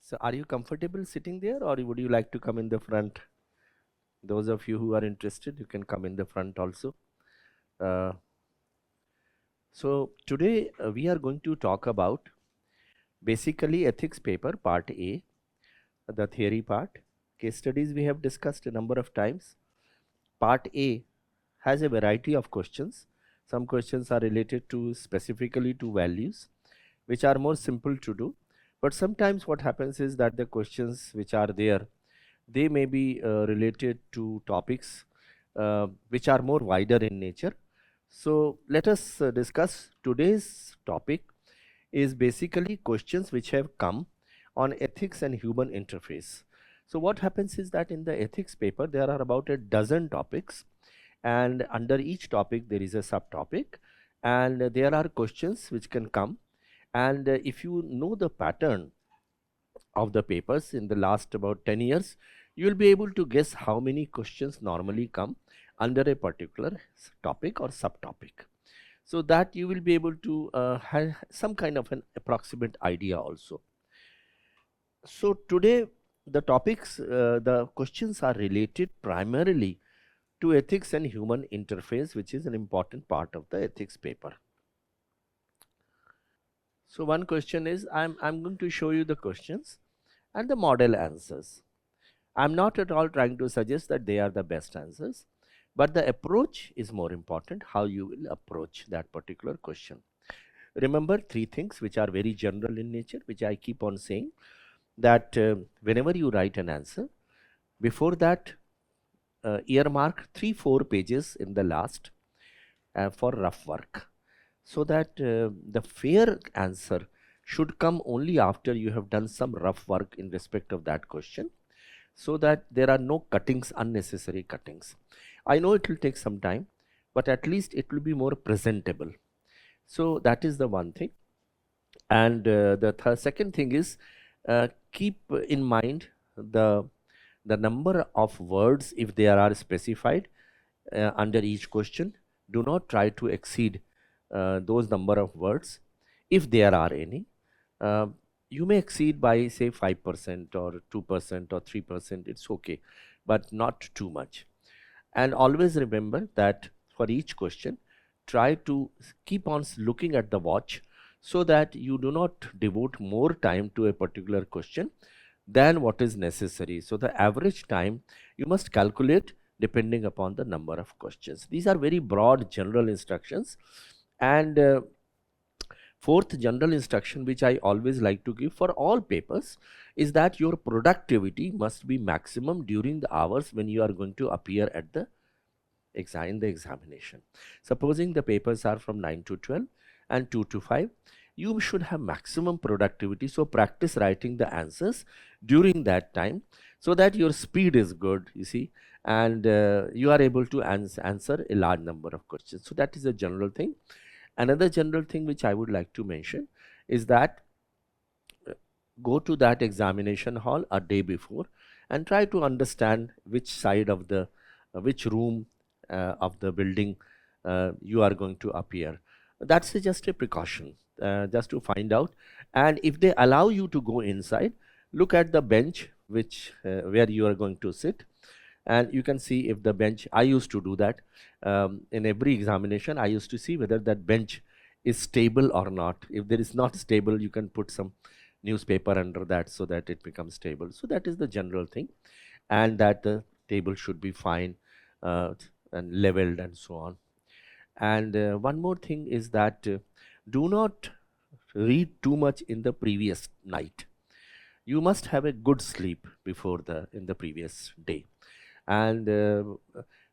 So are you comfortable sitting there, or would you like to come in the front? Those of you who are interested, you can come in the front also. So today we are going to talk about basically ethics paper part A, the theory part. Case studies we have discussed a number of times. Part A has a variety of questions. Some questions are related to specifically to values, which are more simple to do. But sometimes what happens is that the questions which are there, they may be related to topics which are more wider in nature. So let us discuss today's topic is basically questions which have come on ethics and human interface. So what happens is that in the ethics paper there are about a dozen topics, and under each topic there is a subtopic, and there are questions which can come. And if you know the pattern of the papers in the last about 10 years, you will be able to guess how many questions normally come under a particular topic or subtopic. So that you will be able to have some kind of an approximate idea also. So today the topics, the questions are related primarily to ethics and human interface, which is an important part of the ethics paper. So one question is, I'm going to show you the questions and the model answers. I'm not at all trying to suggest that they are the best answers, but the approach is more important, how you will approach that particular question. Remember three things which are very general in nature, which I keep on saying, that whenever you write an answer, before that earmark 3-4 pages in the last for rough work, so that the fair answer should come only after you have done some rough work in respect of that question, so that there are no cuttings, unnecessary cuttings. I know it will take some time, but at least it will be more presentable. So that is the one thing. And the second thing is, keep in mind the number of words if there are specified under each question. Do not try to exceed those number of words if there are any. You may exceed by say 5% or 2% or 3%, it's okay, but not too much. And always remember that for each question, try to keep on looking at the watch, so that you do not devote more time to a particular question than what is necessary. So the average time you must calculate depending upon the number of questions. These are very broad general instructions. And fourth general instruction, which I always like to give for all papers, is that your productivity must be maximum during the hours when you are going to appear at the examination. Supposing the papers are from 9 to 12 and 2 to 5, you should have maximum productivity. So practice writing the answers during that time so that your speed is good, you see, and you are able to answer a large number of questions. So that is a general thing. Another general thing which I would like to mention is that go to that examination hall a day before and try to understand which side of the which room of the building you are going to appear. That's just a precaution, just to find out. And if they allow you to go inside, look at the bench which where you are going to sit, and you can see if the bench, I used to do that in every examination. I used to see whether that bench is stable or not. If there is not stable, you can put some newspaper under that so that it becomes stable. So that is the general thing, and that the table should be fine and leveled and so on. And one more thing is that do not read too much in the previous night. You must have a good sleep before in the previous day. And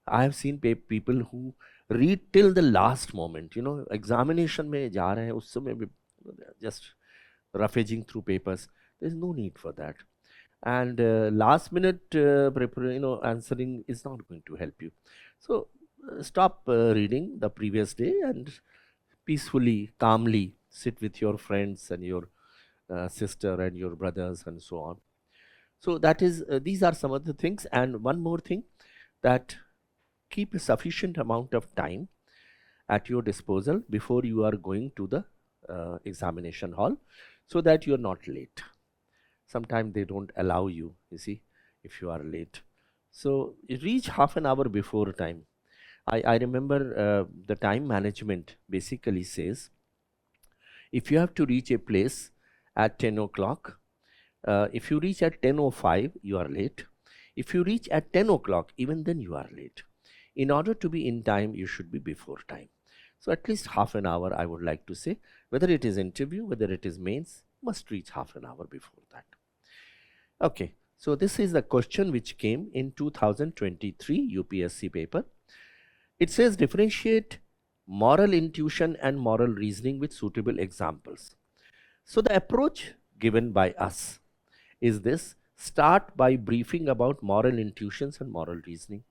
I have seen people who read till the last moment. Examination में जा रहे हैं उस समय भी just roughaging through papers. There is no need for that. And last minute answering is not going to help you. So stop reading the previous day and peacefully, calmly sit with your friends and your sister and your brothers and so on. So that is these are some of the things. And one more thing, that keep a sufficient amount of time at your disposal before you are going to the examination hall, so that you are not late. Sometimes they don't allow you, you see, if you are late. So you reach half an hour before time. I remember the time management basically says, if you have to reach a place at 10 o'clock, if you reach at 10:05, you are late. If you reach at 10 o'clock, even then you are late. In order to be in time, you should be before time. So at least half an hour, I would like to say, whether it is interview, whether it is mains, must reach half an hour before that. Okay, so this is the question which came in 2023 UPSC paper. It says differentiate moral intuition and moral reasoning with suitable examples. So the approach given by us is this: start by briefing about moral intuitions and moral reasoning.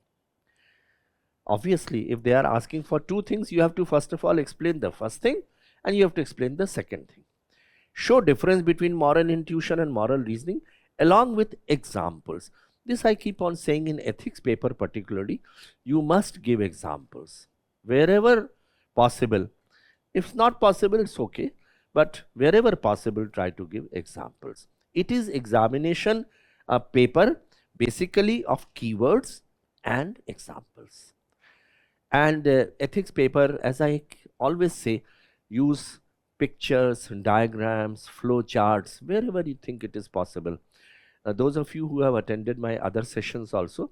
Obviously, if they are asking for two things, you have to first of all explain the first thing and you have to explain the second thing. Show difference between moral intuition and moral reasoning along with examples. This I keep on saying in ethics paper particularly, you must give examples wherever possible. If not possible, it's okay, but wherever possible, try to give examples. It is examination paper basically of keywords and examples. And ethics paper, as I always say, use pictures, diagrams, flow charts, wherever you think it is possible. Those of you who have attended my other sessions also,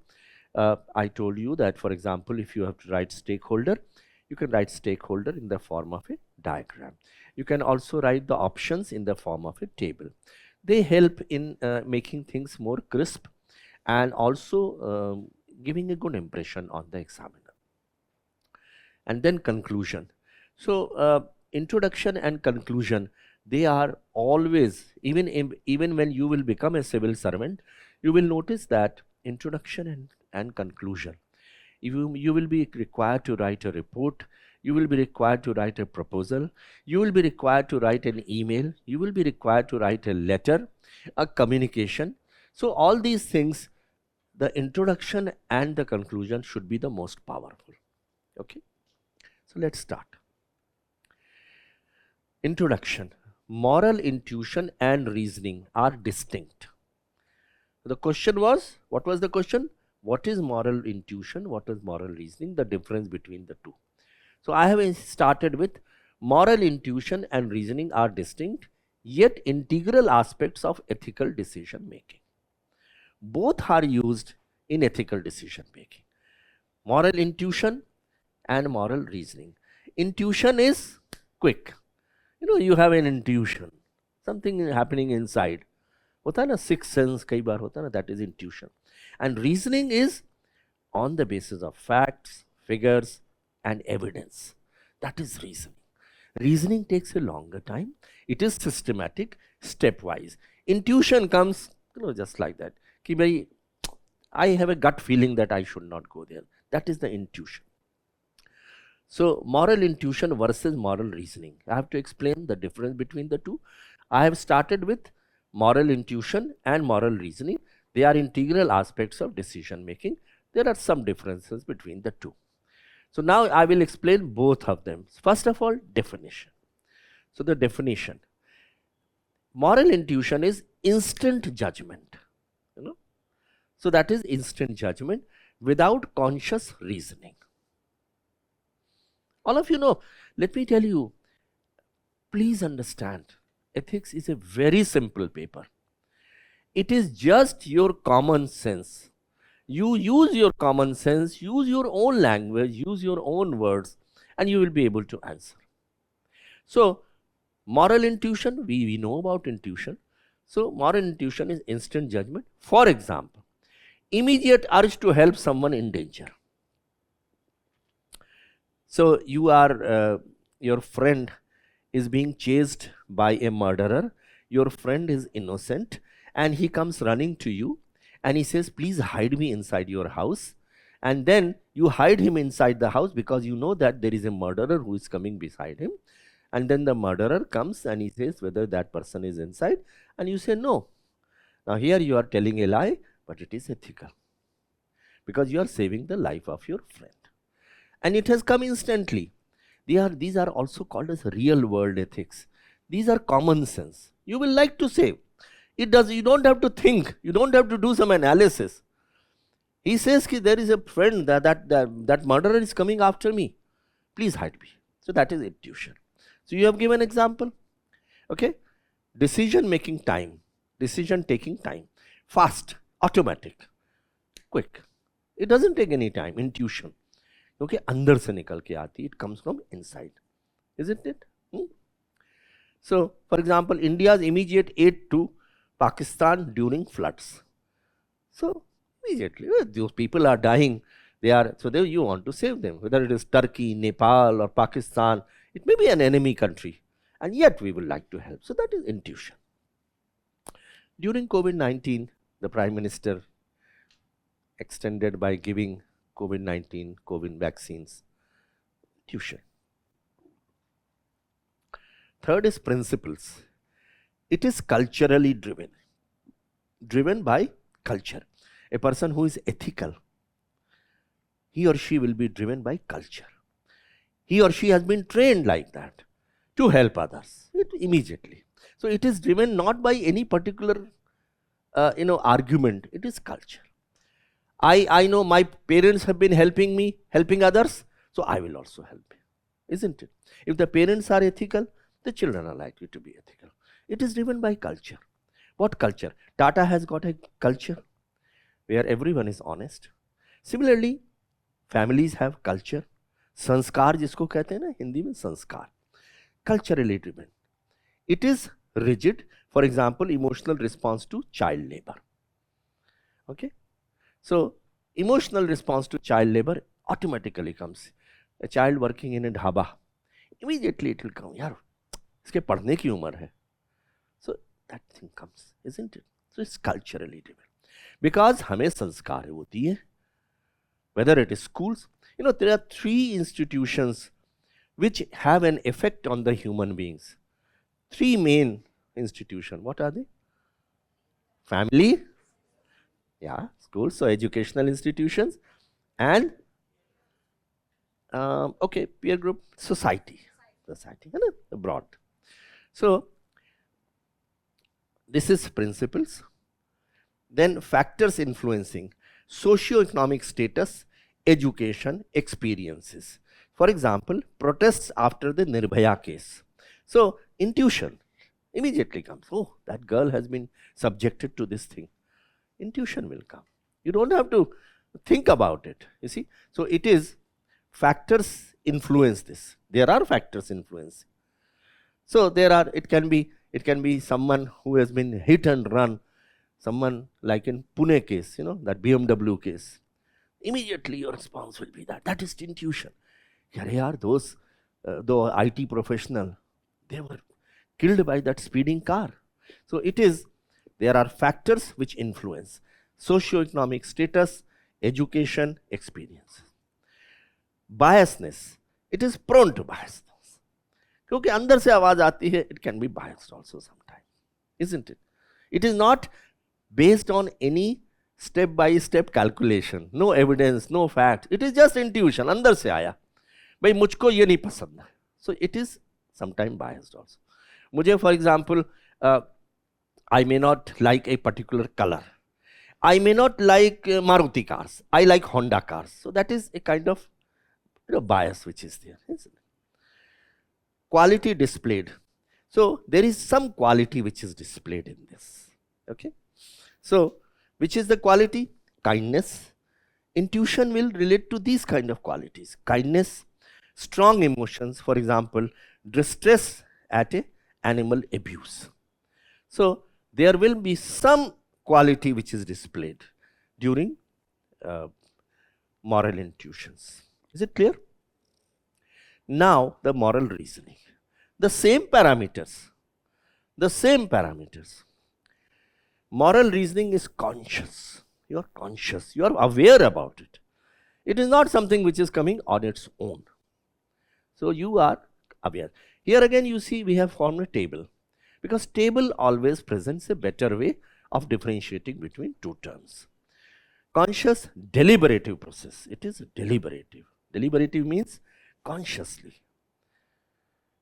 I told you that, for example, if you have to write stakeholder, you can write stakeholder in the form of a diagram. You can also write the options in the form of a table. They help in making things more crisp and also giving a good impression on the examiner. And then conclusion. So introduction and conclusion, they are always, even when you will become a civil servant, you will notice that introduction and conclusion. You will be required to write a report, you will be required to write a proposal, you will be required to write an email, you will be required to write a letter, a communication. So all these things, the introduction and the conclusion should be the most powerful. Okay, so let's start. Introduction. Moral intuition and reasoning are distinct. The question was, what was the question? What is moral intuition? What is moral reasoning? The difference between the two. So I have started with moral intuition and reasoning are distinct, yet integral aspects of ethical decision making. Both are used in ethical decision making. Moral intuition and moral reasoning. Intuition is quick. You have an intuition. Something is happening inside. होता है ना, sixth sense कई बार होता है ना, that is intuition. And reasoning is on the basis of facts, figures and evidence. That is reasoning. Reasoning takes a longer time. It is systematic, stepwise. Intuition comes, just like that. Ki bhai, I have a gut feeling that I should not go there. That is the intuition. So, moral intuition versus moral reasoning. I have to explain the difference between the two. I have started with moral intuition and moral reasoning. They are integral aspects of decision making. There are some differences between the two. So, now I will explain both of them. First of all, definition. So, the definition. Moral intuition is instant judgment. So, that is instant judgment without conscious reasoning. All of you know, let me tell you, please understand, ethics is a very simple paper. It is just your common sense. You use your common sense, use your own language, use your own words, and you will be able to answer. So, moral intuition, we know about intuition. So, moral intuition is instant judgment. For example, immediate urge to help someone in danger. So, you are, your friend is being chased by a murderer. Your friend is innocent and he comes running to you and he says, please hide me inside your house. And then you hide him inside the house because you know that there is a murderer who is coming beside him. And then the murderer comes and he says whether that person is inside, and you say no. Now here you are telling a lie, but it is ethical because you are saving the life of your friend. And it has come instantly. These are also called as real world ethics. These are common sense. You will like to save. You don't have to think. You don't have to do some analysis. He says ki there is a friend that murderer is coming after me. Please hide me. So that is intuition. So you have given example. Okay. Decision making time. Decision taking time. Fast. Automatic. Quick. It doesn't take any time. Intuition. Okay, अंदर से निकल के आती, it comes from inside, isn't it? So, for example, India's immediate aid to Pakistan during floods. So, immediately, those people are dying, you want to save them, whether it is Turkey, Nepal or Pakistan, it may be an enemy country, and yet we would like to help. So, that is intuition. During COVID-19, the Prime Minister extended by giving COVID-19, COVID vaccines, intuition. Third is principles. It is culturally driven by culture. A person who is ethical, he or she will be driven by culture. He or she has been trained like that to help others immediately. So it is driven not by any particular argument, it is culture. I know my parents have been helping me, helping others, so I will also help, isn't it? If the parents are ethical, the children are likely to be ethical. It is driven by culture. What culture? Tata has got a culture where everyone is honest. Similarly, families have culture. Sanskar जिसको कहते हैं ना हिंदी में संस्कार. Culturally driven. It is rigid. For example, emotional response to child labor. Okay. So, emotional response to child labor automatically comes. A child working in a dhaba, immediately it will come. यार, इसके पढ़ने की उम्र है. So, that thing comes, isn't it? So, it's culturally driven. Because हमें संस्कार वो दिए. Whether it is schools, there are 3 institutions which have an effect on the human beings. 3 main institutions. What are they? Family. Yeah, schools, so educational institutions, and peer group, society, abroad. So, this is principles. Then factors influencing socio-economic status, education, experiences. For example, protests after the Nirbhaya case. So, intuition immediately comes. Oh, that girl has been subjected to this thing. Intuition will come. You don't have to think about it, you see. So, it is factors influence this. There are factors influencing. So, it can be someone who has been hit and run, someone like in Pune case, that BMW case. Immediately your response will be that. That is intuition. Those though IT professional, they were killed by that speeding car. So there are factors which influence socioeconomic status, education, experience. Biasness, it is prone to biasness. क्योंकि अंदर से आवाज आती है, it can be biased also sometimes, isn't it? It is not based on any step-by-step calculation, no evidence, no fact. It is just intuition, अंदर से आया, भाई मुझको ये नहीं पसंद है. So it is sometimes biased also. मुझे for example, I may not like a particular color. I may not like Maruti cars. I like Honda cars. So that is a kind of bias which is there, isn't it? Quality displayed. So there is some quality which is displayed in this. Okay. So which is the quality? Kindness. Intuition will relate to these kind of qualities. Kindness, strong emotions, for example, distress at a animal abuse. So there will be some quality which is displayed during moral intuitions. Is it clear? Now the moral reasoning. The same parameters. Moral reasoning is conscious. You are conscious. You are aware about it. It is not something which is coming on its own. So you are aware. Here again you see we have formed a table, because table always presents a better way of differentiating between two terms. Conscious, deliberative process. It is deliberative. Deliberative means consciously.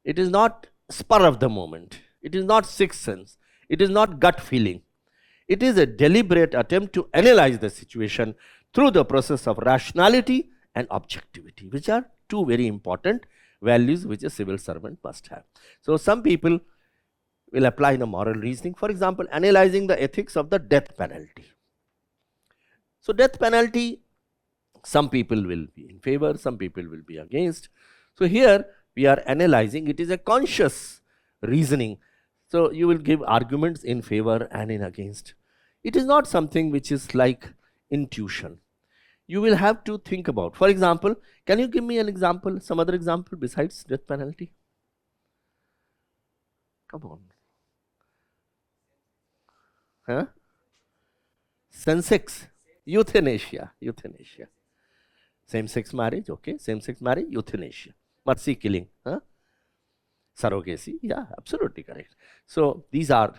It is not spur of the moment. It is not sixth sense. It is not gut feeling. It is a deliberate attempt to analyze the situation through the process of rationality and objectivity, which are two very important values which a civil servant must have. So some people will apply the moral reasoning, for example, analyzing the ethics of the death penalty. So death penalty, some people will be in favor, some people will be against. So here we are analyzing, it is a conscious reasoning. So you will give arguments in favor and in against. It is not something which is like intuition. You will have to think about. For example, can you give me an example, some other example besides death penalty? Come on. Huh? Same-sex, euthanasia. Same-sex marriage, okay. Same-sex marriage, euthanasia. Mercy killing, huh? Surrogacy, yeah, absolutely correct. So these are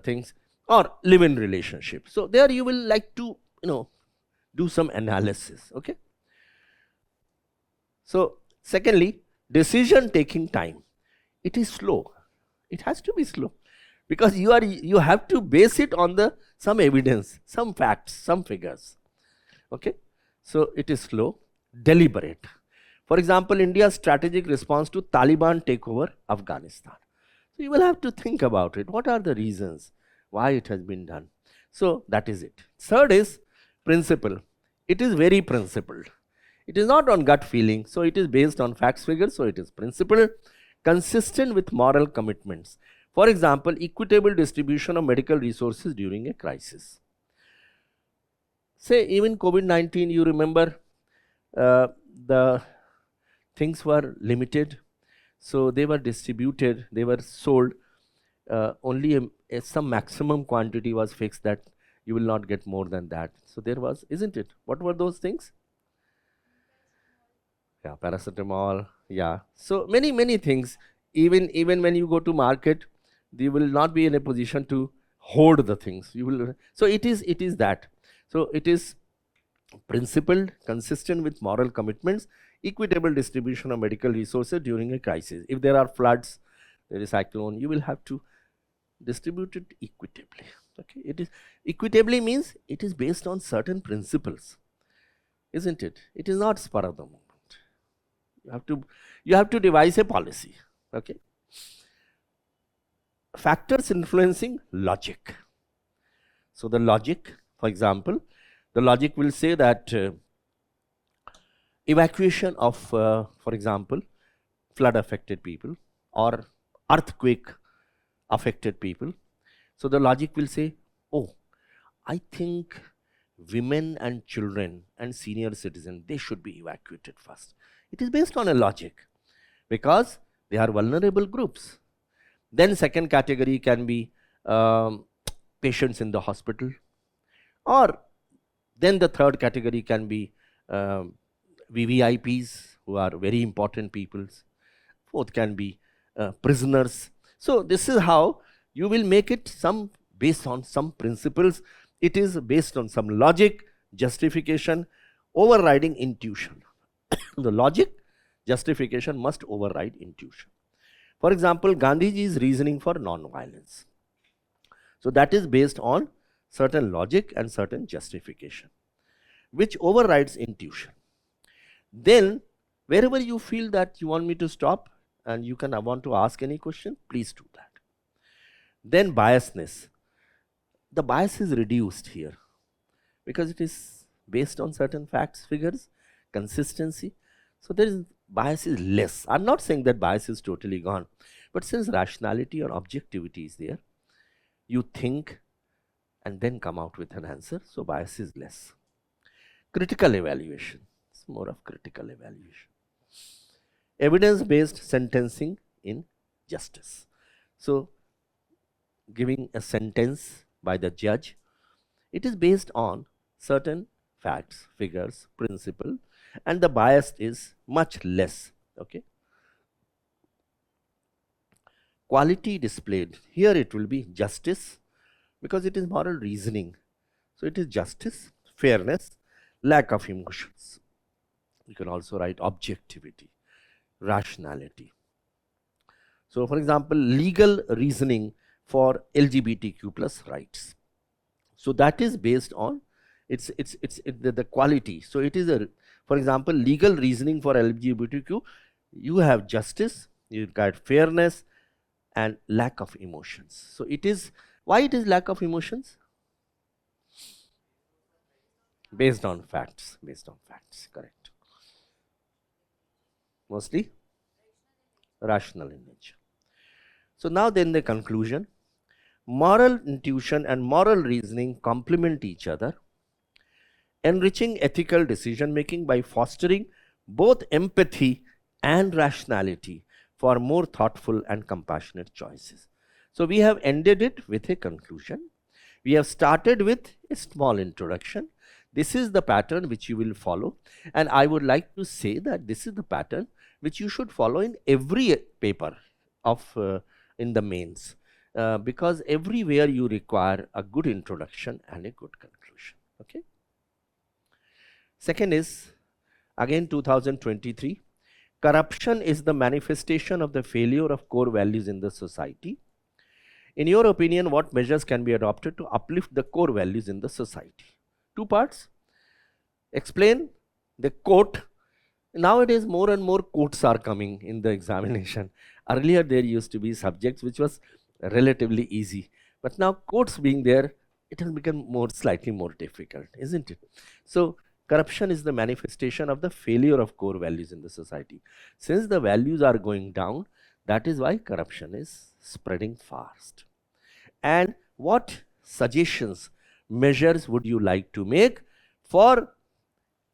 things, or live-in relationship. So there you will like to, do some analysis, okay. So secondly, decision taking time. It is slow. It has to be slow, because you have to base it on some evidence, some facts, some figures, okay. So it is slow, deliberate. For example, India's strategic response to Taliban takeover Afghanistan. So you will have to think about it. What are the reasons why it has been done? So that is it. Third is principle. It is very principled. It is not on gut feeling. So it is based on facts, figures. So it is principled, consistent with moral commitments. For example, equitable distribution of medical resources during a crisis. Say even COVID-19, you remember the things were limited. So they were distributed, they were sold. Only some maximum quantity was fixed, that you will not get more than that. So there was, isn't it? What were those things? Yeah, paracetamol. Yeah. So many things. Even when you go to market, you will not be in a position to hoard the things. You will. So it is that. So it is principled, consistent with moral commitments, equitable distribution of medical resources during a crisis. If there are floods, there is cyclone, you will have to distribute it equitably. Okay, it is equitably means it is based on certain principles, isn't it? It is not spur of the moment. You have to devise a policy. Okay. Factors influencing logic. So the logic, for example, the logic will say that evacuation of, for example, flood affected people or earthquake affected people. So the logic will say, oh, I think women and children and senior citizens, they should be evacuated first. It is based on a logic. because they are vulnerable groups. Then second category can be patients in the hospital, or then the third category can be VVIPs, who are very important peoples. Fourth can be prisoners. So this is how you will make it some based on some principles. It is based on some logic, justification, overriding intuition. The logic, justification must override intuition. For example, Gandhiji's reasoning for non-violence. So that is based on certain logic and certain justification, which overrides intuition. Then, wherever you feel that you want me to stop and you can want to ask any question, please do that. Then biasness. The bias is reduced here because it is based on certain facts, figures, consistency. So there is bias is less. I'm not saying that bias is totally gone, but since rationality or objectivity is there, you think and then come out with an answer, so bias is less. Critical evaluation. It's more of critical evaluation. Evidence-based sentencing in justice. So giving a sentence by the judge, it is based on certain facts, figures, principle, and the bias is much less. Okay. Quality displayed. Here it will be justice, because it is moral reasoning. So it is justice, fairness, lack of emotions. You can also write objectivity, rationality. So for example, legal reasoning for LGBTQ plus rights. So that is based on the quality. So it is for example, legal reasoning for LGBTQ, you have justice, you got fairness, and lack of emotions. So it is, why it is lack of emotions? Based on facts, correct. Mostly rational in nature. So now then the conclusion, moral intuition and moral reasoning complement each other, enriching ethical decision making by fostering both empathy and rationality for more thoughtful and compassionate choices. So we have ended it with a conclusion. We have started with a small introduction. This is the pattern which you will follow, and I would like to say that this is the pattern which you should follow in every paper of in the mains, because everywhere you require a good introduction and a good conclusion. Okay. Second is again 2023. Corruption is the manifestation of the failure of core values in the society. In your opinion, what measures can be adopted to uplift the core values in the society? Two parts. Explain the quote. Nowadays, more and more quotes are coming in the examination. Earlier, there used to be subjects which was relatively easy, but now quotes being there, it has become slightly more difficult, isn't it? So corruption is the manifestation of the failure of core values in the society. Since the values are going down, that is why corruption is spreading fast. And what suggestions, measures would you like to make for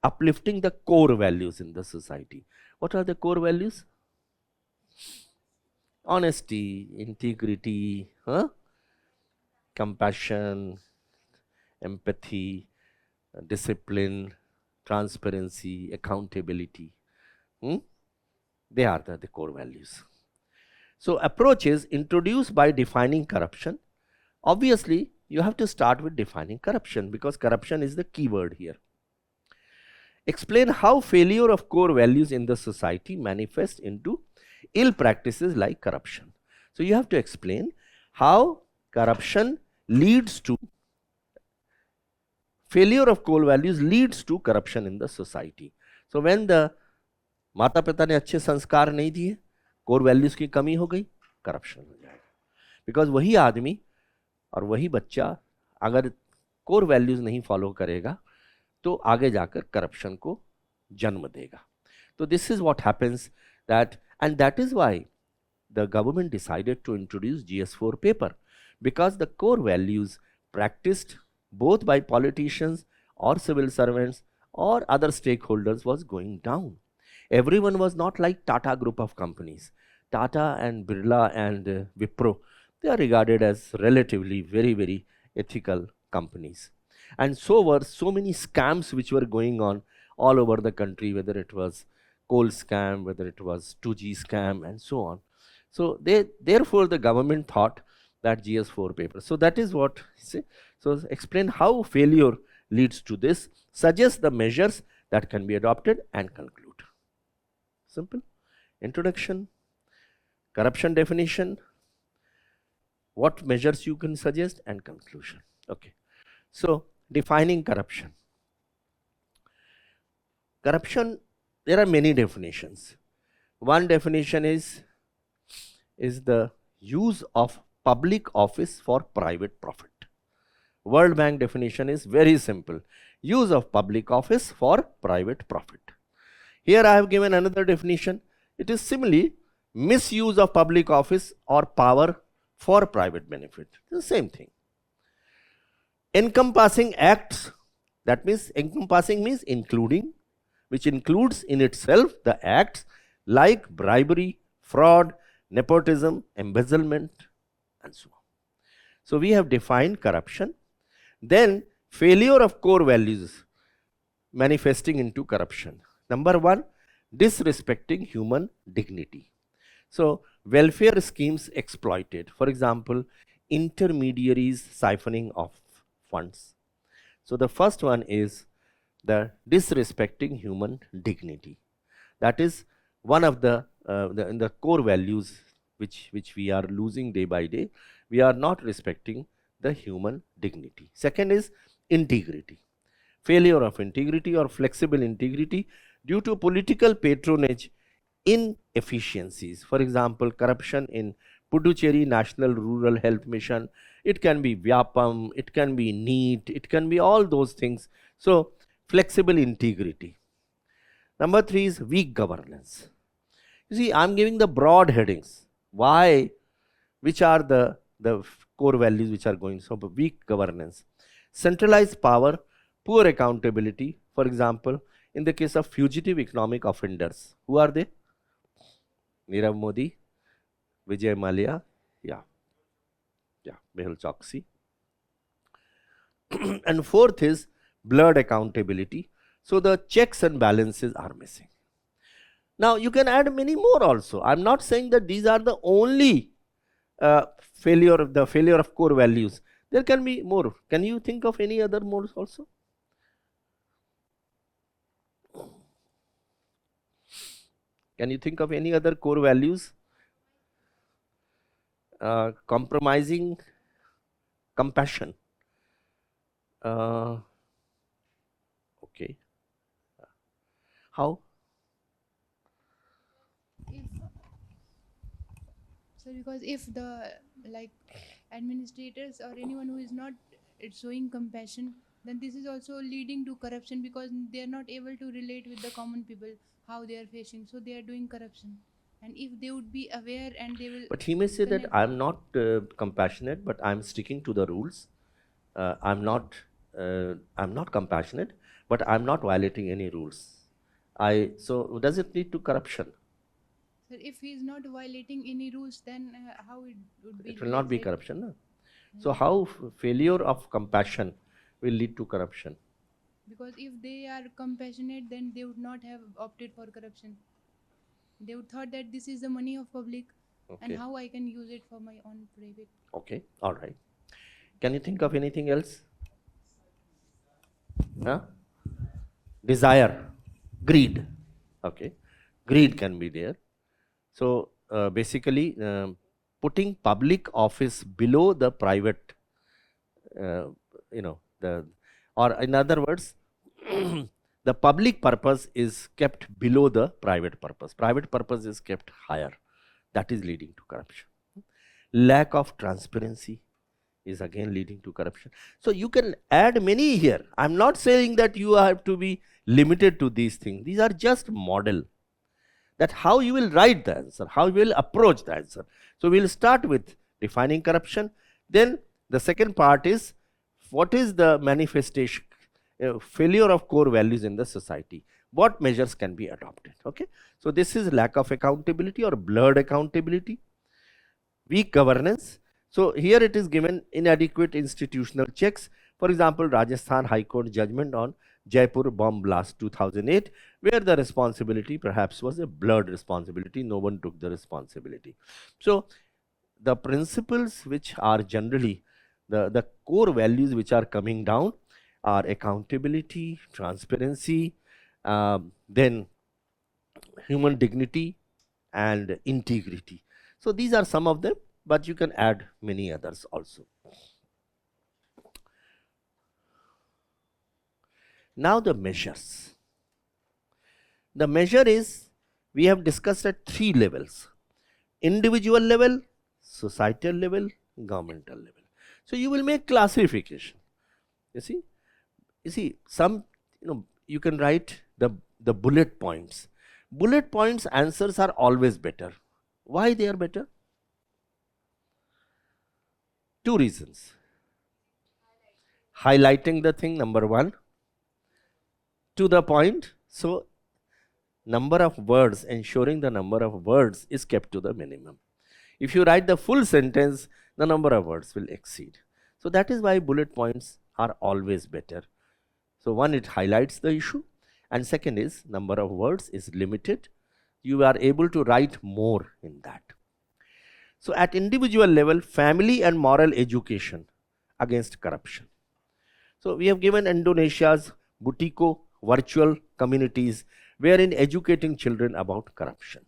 uplifting the core values in the society? What are the core values? Honesty, integrity, compassion, empathy, discipline, transparency, accountability. They are the core values. So approach is introduced by defining corruption. Obviously, you have to start with defining corruption because corruption is the key word here. Explain how failure of core values in the society manifest into ill practices like corruption. So you have to explain how corruption leads to failure of core values leads to corruption in the society. So when the माता पिता ने अच्छे संस्कार नहीं दिए, core values की कमी हो गई, करप्शन हो जाएगा. बिकॉज वही आदमी और वही बच्चा अगर कोर वैल्यूज नहीं फॉलो करेगा तो आगे जाकर करप्शन को जन्म देगा. तो this is what happens that, and that is why the government decided to introduce GS4 paper, because the core values practiced both by politicians or civil servants or other stakeholders was going down. Everyone was not like Tata group of companies. Tata and Birla and Wipro, they are regarded as relatively very, very ethical companies. And so were so many scams which were going on all over the country, whether it was coal scam, whether it was 2G scam, and so on. So therefore the government thought that GS4 paper. So that is what say. So explain how failure leads to this, suggest the measures that can be adopted, and conclude. Simple. Introduction, corruption definition, what measures you can suggest, and conclusion. Okay. So defining corruption. Corruption, there are many definitions. One definition is the use of public office for private profit. World Bank definition is very simple. Use of public office for private profit. Here I have given another definition. It is similarly misuse of public office or power for private benefit. The same thing. Encompassing acts, that means encompassing means including, which includes in itself the acts like bribery, fraud, nepotism, embezzlement, and so on. So we have defined corruption. Then failure of core values manifesting into corruption. Number one, disrespecting human dignity. So welfare schemes exploited. For example, intermediaries siphoning off funds. So the first one is the disrespecting human dignity. That is one of the core values which we are losing day by day. We are not respecting the human dignity. Second is integrity. Failure of integrity or flexible integrity due to political patronage, inefficiencies. For example, corruption in Puducherry National Rural Health Mission. It can be Vyapam, it can be NEET, it can be all those things. So flexible integrity. Number three is weak governance. You see, I am giving the broad headings. Why? Which are the core values which are going? So weak governance. Centralized power, poor accountability. For example, in the case of fugitive economic offenders, who are they? Nirav Modi, Vijay Mallya, Mehul Choksi. And fourth is blurred accountability. So the checks and balances are missing. Now you can add many more also. I am not saying that these are the only failure of core values. There can be more. Can you think of any other more also? Can you think of any other core values? Compromising compassion. Okay. How? Because if the administrators or anyone who is not showing compassion, then this is also leading to corruption, because they are not able to relate with the common people how they are facing, so they are doing corruption. And if they would be aware and they will. But he may say that I am not compassionate, but I am sticking to the rules. I am not compassionate, but I am not violating any rules. So does it lead to corruption? Sir, if he is not violating any rules, then how it would be? It will not be corruption. No? So how failure of compassion will lead to corruption? Because if they are compassionate, then they would not have opted for corruption. They would thought that this is the money of public, and how I can use it for my own private. Okay, all right. Can you think of anything else? Huh? Desire, greed. Okay, greed can be there. So basically, putting public office below the private, or in other words, the public purpose is kept below the private purpose. Private purpose is kept higher. That is leading to corruption. Lack of transparency is again leading to corruption. So you can add many here. I am not saying that you have to be limited to these things. These are just model. That how you will write the answer, how you will approach the answer. So we will start with defining corruption. Then the second part is what is the manifestation, failure of core values in the society. what measures can be adopted. Okay, so this is lack of accountability or blurred accountability, weak governance. So here it is given inadequate institutional checks. For example, Rajasthan High Court judgment on Jaipur bomb blast 2008, where the responsibility perhaps was a blurred responsibility, no one took the responsibility. So the principles which are generally the core values which are coming down are accountability, transparency, then human dignity and integrity. So these are some of them, but you can add many others also. Now the measures. The measure is, we have discussed at 3 levels: individual level, societal level, governmental level. So you will make classification. You see, some, you can write the bullet points. Bullet points answers are always better. Why they are better? 2 reasons. Highlighting the thing, number 1, to the point. So number of words, ensuring the number of words is kept to the minimum. If you write the full sentence, the number of words will exceed. So that is why bullet points are always better. So one, it highlights the issue, and second is number of words is limited. You are able to write more in that. So at individual level, family and moral education against corruption. So we have given Indonesia's Butiko virtual communities wherein educating children about corruption.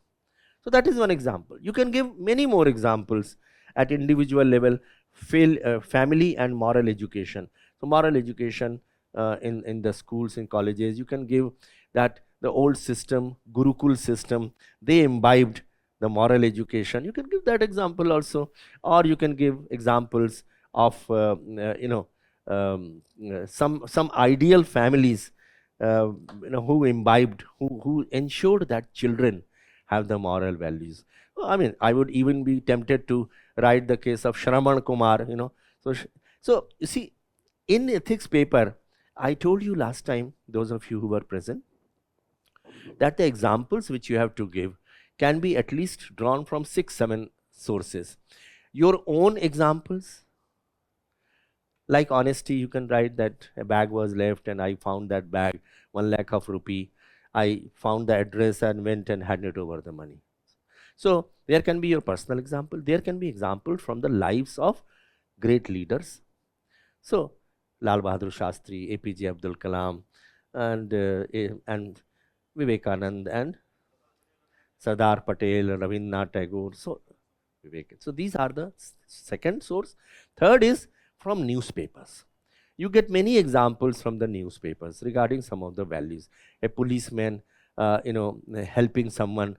So that is one example. You can give many more examples at individual level, family and moral education. So moral education in the schools and colleges, you can give that the old system, Gurukul system, they imbibed the moral education. You can give that example also, or you can give examples of some ideal families who imbibed, who ensured that children have the moral values. I mean, I would even be tempted to write the case of Shraman Kumar, So you see, in ethics paper, I told you last time, those of you who were present, that the examples which you have to give can be at least drawn from 6-7 sources. Your own examples, like honesty, you can write that a bag was left and I found that bag, 1 lakh of rupee. I found the address and went and handed over the money. So there can be your personal example. There can be examples from the lives of great leaders. So Lal Bahadur Shastri, APJ Abdul Kalam, and Vivekanand, and Sardar Patel, Rabindranath Tagore. So these are the second source. Third is from newspapers. You get many examples from the newspapers regarding some of the values. A policeman, helping someone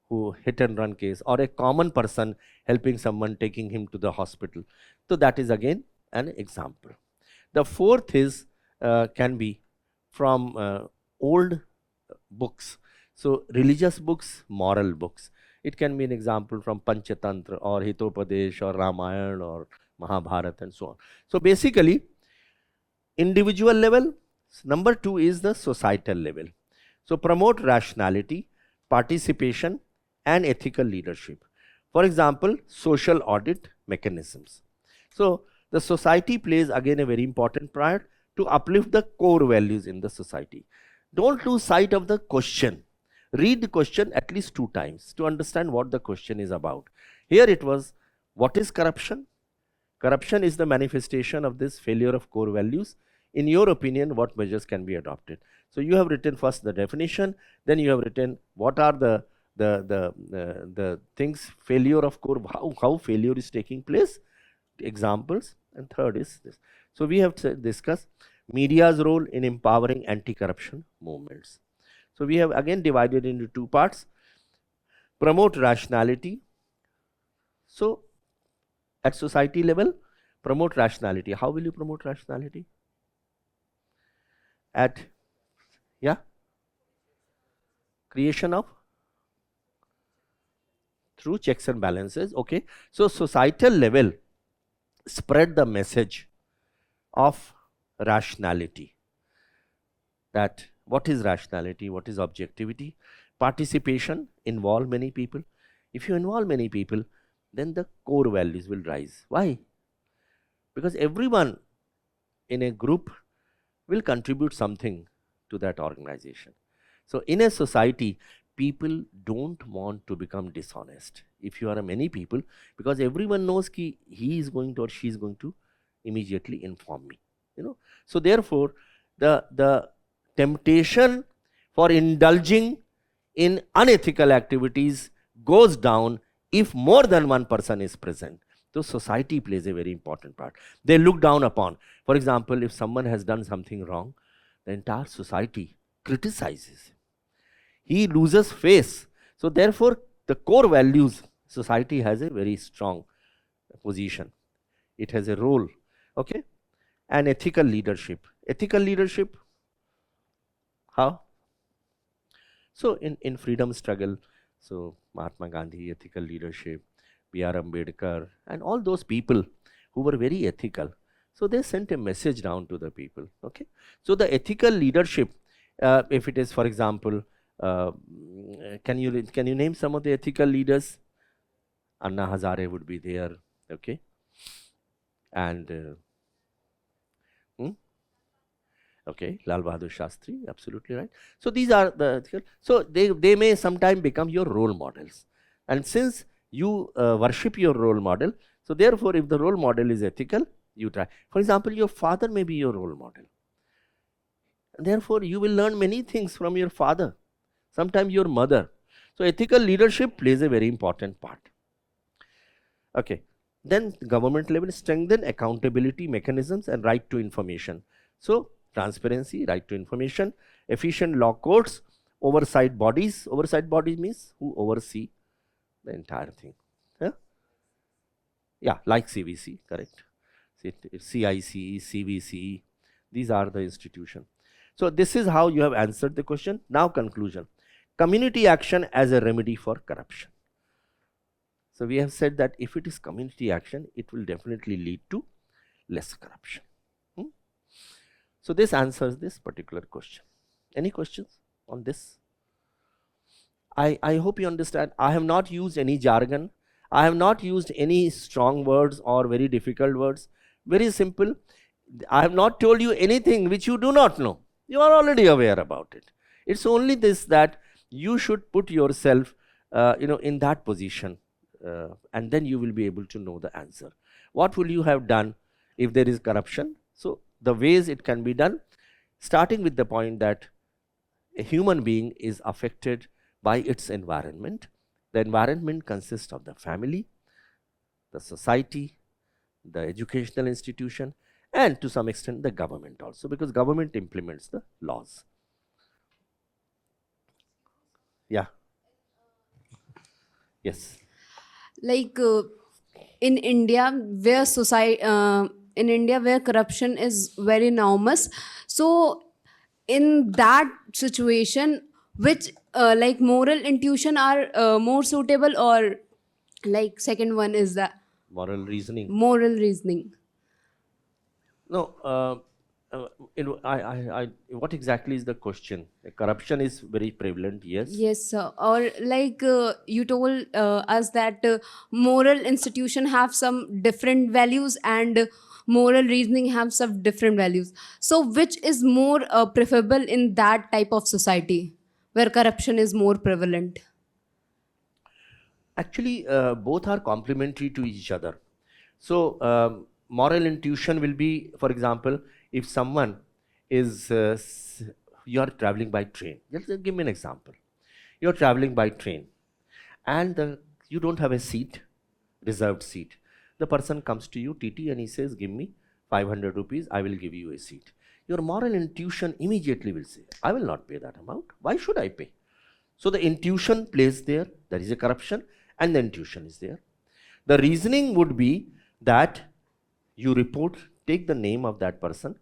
who hit and run case, or a common person helping someone, taking him to the hospital. So that is again an example. The fourth is can be from old books. So religious books, moral books. It can be an example from Panchatantra or Hitopadesh or Ramayana or Mahabharata and so on. So basically, individual level. Number 2 is the societal level. So promote rationality, participation and ethical leadership. For example, social audit mechanisms. So the society plays again a very important part to uplift the core values in the society. Don't lose sight of the question. Read the question at least 2 times to understand what the question is about. Here it was, what is corruption? Corruption is the manifestation of this failure of core values. In your opinion, what measures can be adopted? So you have written first the definition, then you have written what are the things, failure of core, how failure is taking place, examples, and third is this. So we have discussed media's role in empowering anti-corruption movements. So we have again divided into 2 parts. Promote rationality. So at society level, promote rationality. How will you promote rationality? At creation of, through checks and balances. Okay, so societal level, spread the message of rationality, that What is rationality? What is objectivity? Participation, involve many people. If you involve many people, then the core values will rise. Why? Because everyone in a group will contribute something to that organization. So in a society, people don't want to become dishonest. If you are a many people, because everyone knows ki he is going to or she is going to immediately inform me. So therefore, the temptation for indulging in unethical activities goes down if more than one person is present. So society plays a very important part. They look down upon. For example, if someone has done something wrong, the entire society criticizes him. He loses face. So therefore, the core values, society has a very strong position. It has a role. Okay? And ethical leadership. Ethical leadership, how? So in freedom struggle, so Mahatma Gandhi, ethical leadership, B.R. Ambedkar, and all those people who were very ethical. So they sent a message down to the people. Okay. So the ethical leadership, if it is, for example, can you name some of the ethical leaders? Anna Hazare would be there. Okay. And okay, Lal Bahadur Shastri, absolutely right. So these are the, so they may sometime become your role models. And since you worship your role model, so therefore if the role model is ethical, you try. For example, your father may be your role model. And therefore you will learn many things from your father, sometimes your mother. So ethical leadership plays a very important part. Okay. Then government level, strengthen accountability mechanisms and right to information. So transparency, right to information, efficient law courts, oversight bodies. Oversight bodies means who oversee the entire thing. Yeah, like CVC, correct. CIC, CVC, these are the institutions. So this is how you have answered the question. Now conclusion. Community action as a remedy for corruption. So we have said that if it is community action, it will definitely lead to less corruption. So this answers this particular question. Any questions on this? I hope you understand. I have not used any jargon. I have not used any strong words or very difficult words. Very simple. I have not told you anything which you do not know. You are already aware about it. It's only this that you should put yourself in that position, and then you will be able to know the answer. What will you have done if there is corruption? So the ways it can be done, starting with the point that a human being is affected by its environment. The environment consists of the family, the society, the educational institution, and to some extent the government also, because government implements the laws. Yeah. Yes. Like in India, where corruption is very enormous. So in that situation, which like moral intuition are more suitable, or like second one is the Moral reasoning. moral reasoning? No, what exactly is the question? Corruption is very prevalent, yes. Yes, sir. Or like you told us that moral institution have some different values, and moral reasoning have some different values. So which is more preferable in that type of society where corruption is more prevalent? Actually, both are complementary to each other. So, moral intuition will be, for example, if someone is, you are traveling by train. Just give me an example. You are traveling by train and you don't have a seat, reserved seat. The person comes to you, TT, and he says, give me 500 rupees, I will give you a seat. Your moral intuition immediately will say, I will not pay that amount. Why should I pay? So the intuition plays there, there is a corruption, and the intuition is there. The reasoning would be that you take the name of that person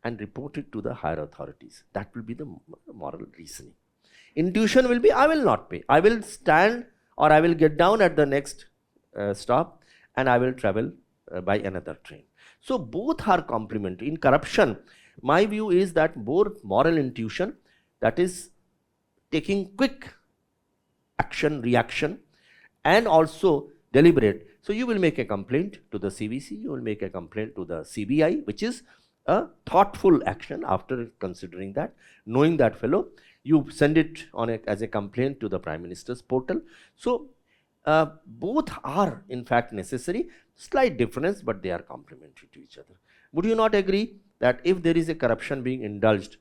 and report it to the higher authorities. That will be the moral reasoning. Intuition will be, I will not pay. I will stand or I will get down at the next stop and I will travel by another train. So both are complementary. In corruption, my view is that both moral intuition that is taking quick action, reaction, and also deliberate. So you will make a complaint to the CVC, you will make a complaint to the CBI, which is a thoughtful action. After considering that, knowing that fellow, you send it on as a complaint to the Prime Minister's portal. So both are in fact necessary, slight difference, but they are complementary to each other. Would you not agree that if there is a corruption being indulged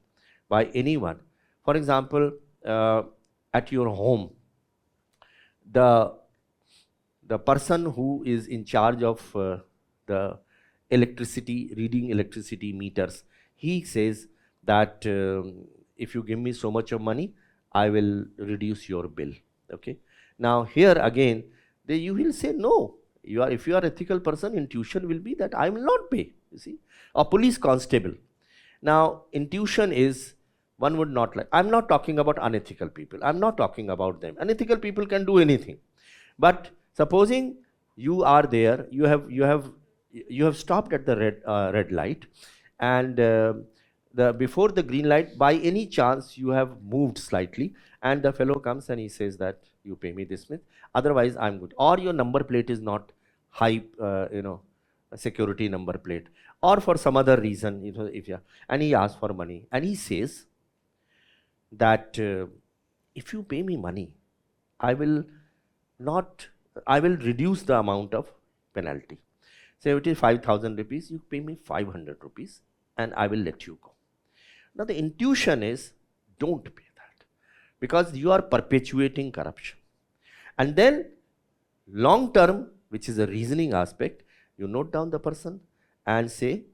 by anyone, for example, at your home, the person who is in charge of the electricity, reading electricity meters, he says that if you give me so much of money, I will reduce your bill. Okay. Now here again, you will say no. If you are ethical person, intuition will be that I will not pay. You see, a police constable. Now intuition is, one would not like. I'm not talking about unethical people. I'm not talking about them. Unethical people can do anything. But supposing you are there, you have stopped at the red light, and before the green light, by any chance you have moved slightly, and the fellow comes and he says that you pay me this much, otherwise I'm good. Or your number plate is not high, a security number plate, or for some other reason, and he asks for money, and he says that if you pay me money, I will reduce the amount of penalty. Say it is 5,000 rupees, you pay me 500 rupees and I will let you go. Now the intuition is, don't pay that, because you are perpetuating corruption. And then long term, which is a reasoning aspect, you note down the person and say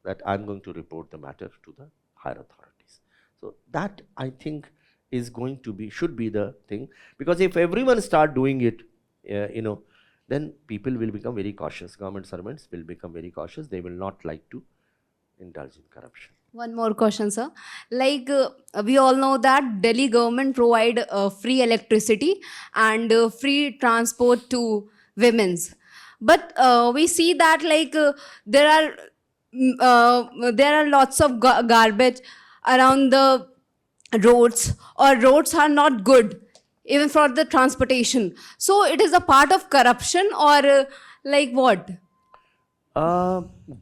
that I'm going to report the matter to the higher authorities. So that, I think, is going to be, should be the thing, because if everyone start doing it, then people will become very cautious. Government servants will become very cautious. They will not like to indulge in corruption. One more question, sir. Like we all know that Delhi government provide free electricity and free transport to women's, but we see that like there are lots of garbage around the roads, or roads are not good even for the transportation. So it is a part of corruption, or like what?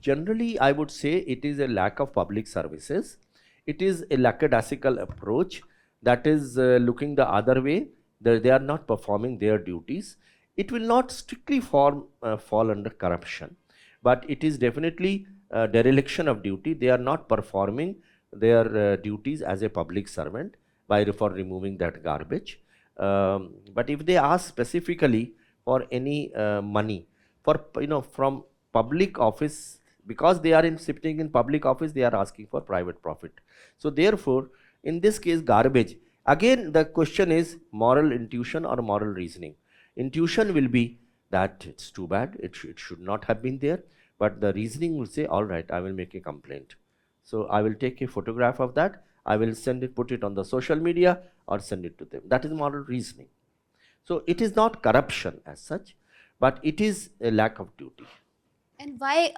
Generally, I would say it is a lack of public services. It is a lackadaisical approach that is looking the other way. They are not performing their duties. It will not strictly fall under corruption, but it is definitely dereliction of duty. They are not performing their duties as a public servant for removing that garbage. But if they ask specifically for any money from public office, because they are sitting in public office, they are asking for private profit. So therefore, in this case, garbage, again the question is moral intuition or moral reasoning. Intuition will be that it's too bad, it should not have been there, but the reasoning will say, all right, I will make a complaint. So I will take a photograph of that, I will put it on the social media or send it to them. That is moral reasoning. So it is not corruption as such, but it is a lack of duty. And why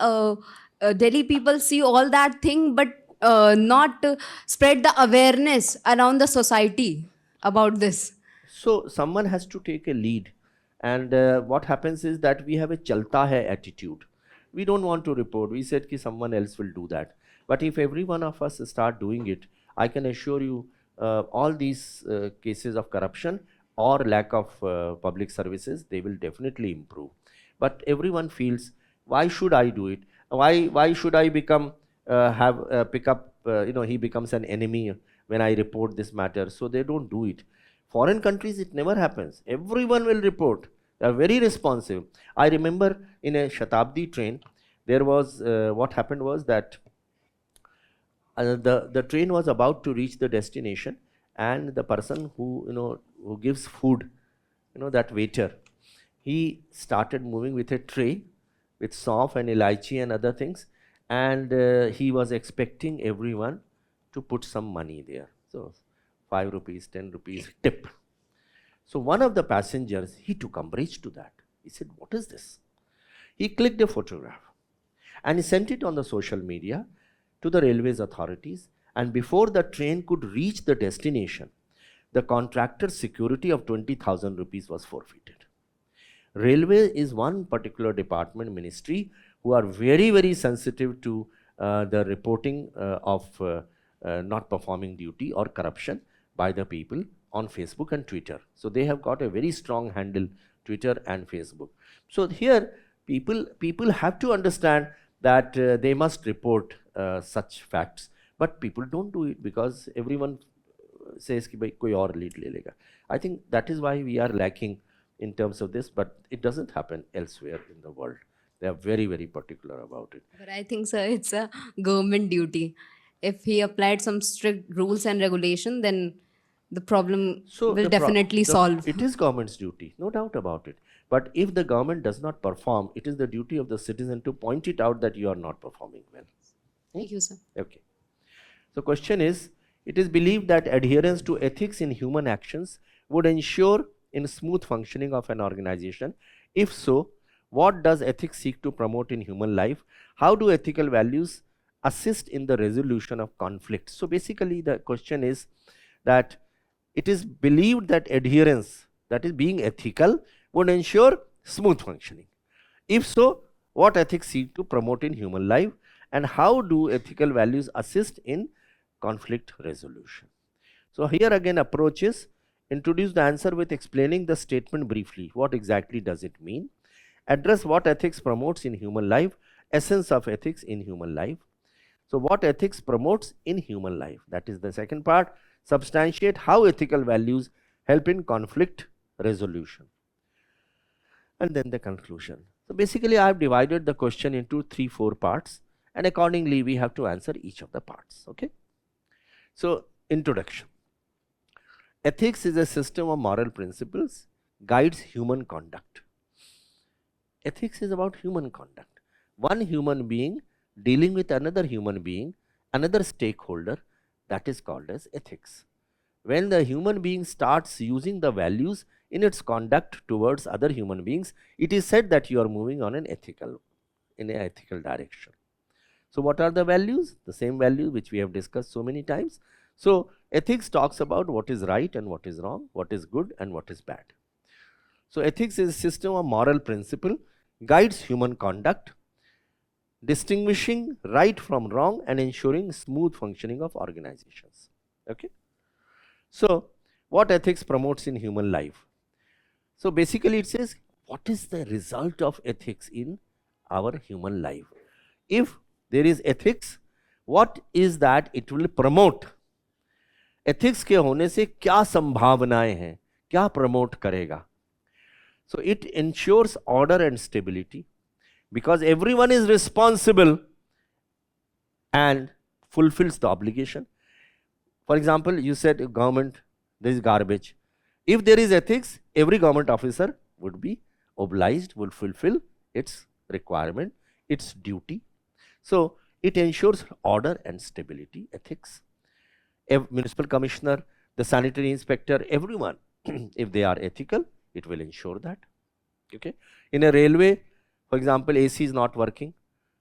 Delhi people see all that thing, but not spread the awareness around the society about this? So someone has to take a lead, and what happens is that we have a chalta hai attitude. We don't want to report. We said ki someone else will do that. But if every one of us start doing it, I can assure you all these cases of corruption or lack of public services, they will definitely improve. But everyone feels, why should I do it? Why should I become he becomes an enemy when I report this matter? So they don't do it. Foreign countries, it never happens. Everyone will report. They are very responsive. I remember in a Shatabdi train, there was what happened was that the train was about to reach the destination, and the person who gives food, that waiter, he started moving with a tray with sauf and elaichi and other things, and he was expecting everyone to put some money there. So 5 rupees, 10 rupees tip. So one of the passengers, he took umbrage to that. He said, what is this? He clicked a photograph and he sent it on the social media to the railways authorities, and before the train could reach the destination, the contractor's security of 20,000 rupees was forfeited. Railway is one particular department, ministry, who are very, very sensitive to the reporting of not performing duty or corruption by the people on Facebook and Twitter. So they have got a very strong handle, Twitter and Facebook. So here people have to understand that they must report such facts, but people don't do it because everyone says कि भाई कोई और lead ले लेगा. I think that is why we are lacking in terms of this, but it doesn't happen elsewhere in the world. They are very, very particular about it. But I think, sir, it's a government duty. If he applied some strict rules and regulation, then the problem So will definitely solve. it is government's duty, no doubt about it. But if the government does not perform, it is the duty of the citizen to point it out that you are not performing well. Thank you, sir. Okay. So question is, it is believed that adherence to ethics in human actions would ensure in smooth functioning of an organization. If so, what does ethics seek to promote in human life? How do ethical values assist in the resolution of conflict? So basically the question is that it is believed that adherence, that is being ethical, would ensure smooth functioning. If so, what ethics seek to promote in human life, and how do ethical values assist in conflict resolution? So here again approach is introduce the answer with explaining the statement briefly. What exactly does it mean? Address what ethics promotes in human life, essence of ethics in human life. So what ethics promotes in human life, that is the second part. Substantiate how ethical values help in conflict resolution. And then the conclusion. So basically I have divided the question into 3-4 parts, and accordingly we have to answer each of the parts. Okay. So introduction. Ethics is a system of moral principles, guides human conduct. Ethics is about human conduct. One human being dealing with another human being, another stakeholder, that is called as ethics. When the human being starts using the values in its conduct towards other human beings, it is said that you are moving on in an ethical direction. So what are the values? The same values which we have discussed so many times. So ethics talks about what is right and what is wrong, what is good and what is bad. So ethics is a system of moral principle, guides human conduct, distinguishing right from wrong and ensuring smooth functioning of organizations. Okay. So what ethics promotes in human life? So basically it says what is the result of ethics in our human life. If there is ethics, what is that it will promote? Ethics के होने से क्या संभावनाएं हैं, क्या promote करेगा? So it ensures order and stability because everyone is responsible and fulfills the obligation. For example, you said government, there is garbage. If there is ethics, every government officer would be obliged, will fulfill its requirement, its duty. So it ensures order and stability, ethics. Municipal commissioner, the sanitary inspector, everyone, if they are ethical, it will ensure that. Okay. In a railway, for example, AC is not working.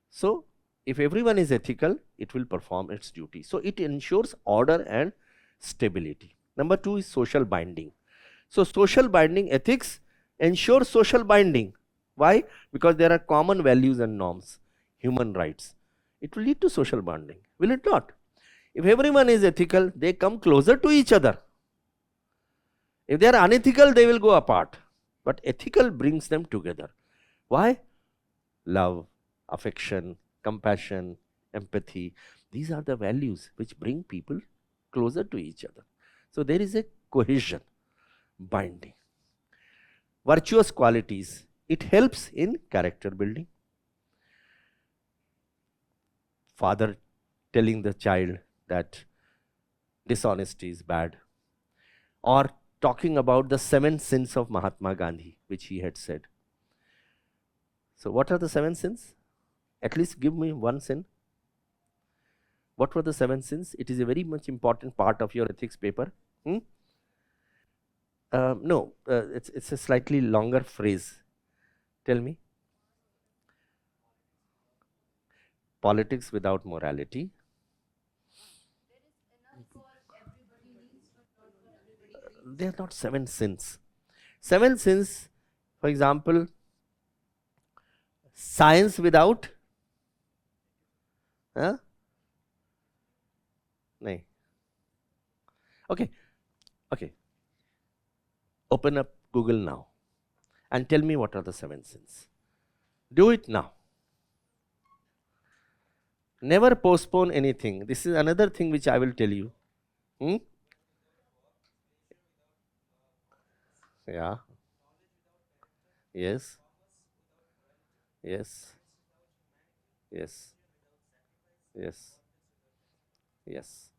So if everyone is ethical, it will perform its duty. So it ensures order and stability. Number 2 is social binding. So social binding, ethics ensures social binding. Why? Because there are common values and norms, human rights. It will lead to social bonding, will it not? If everyone is ethical, they come closer to each other. If they are unethical, they will go apart. But ethical brings them together. Why? Love, affection, compassion, empathy. These are the values which bring people closer to each other. So there is a cohesion, binding. Virtuous qualities. It helps in character building. Father telling the child that dishonesty is bad, or talking about the 7 sins of Mahatma Gandhi, which he had said. So what are the 7 sins? At least give me one sin. What were the 7 sins? It is a very much important part of your ethics paper. No, it's a slightly longer phrase. Tell me. Politics without morality. they are not 7 sins. 7 sins, for example, science without, huh? Nahi. Okay, okay. Open up Google now and tell me what are the 7 sins. Do it now. Never postpone anything. This is another thing which I will tell you. Yeah. Yes. Yes. Yes. Yes. Yes.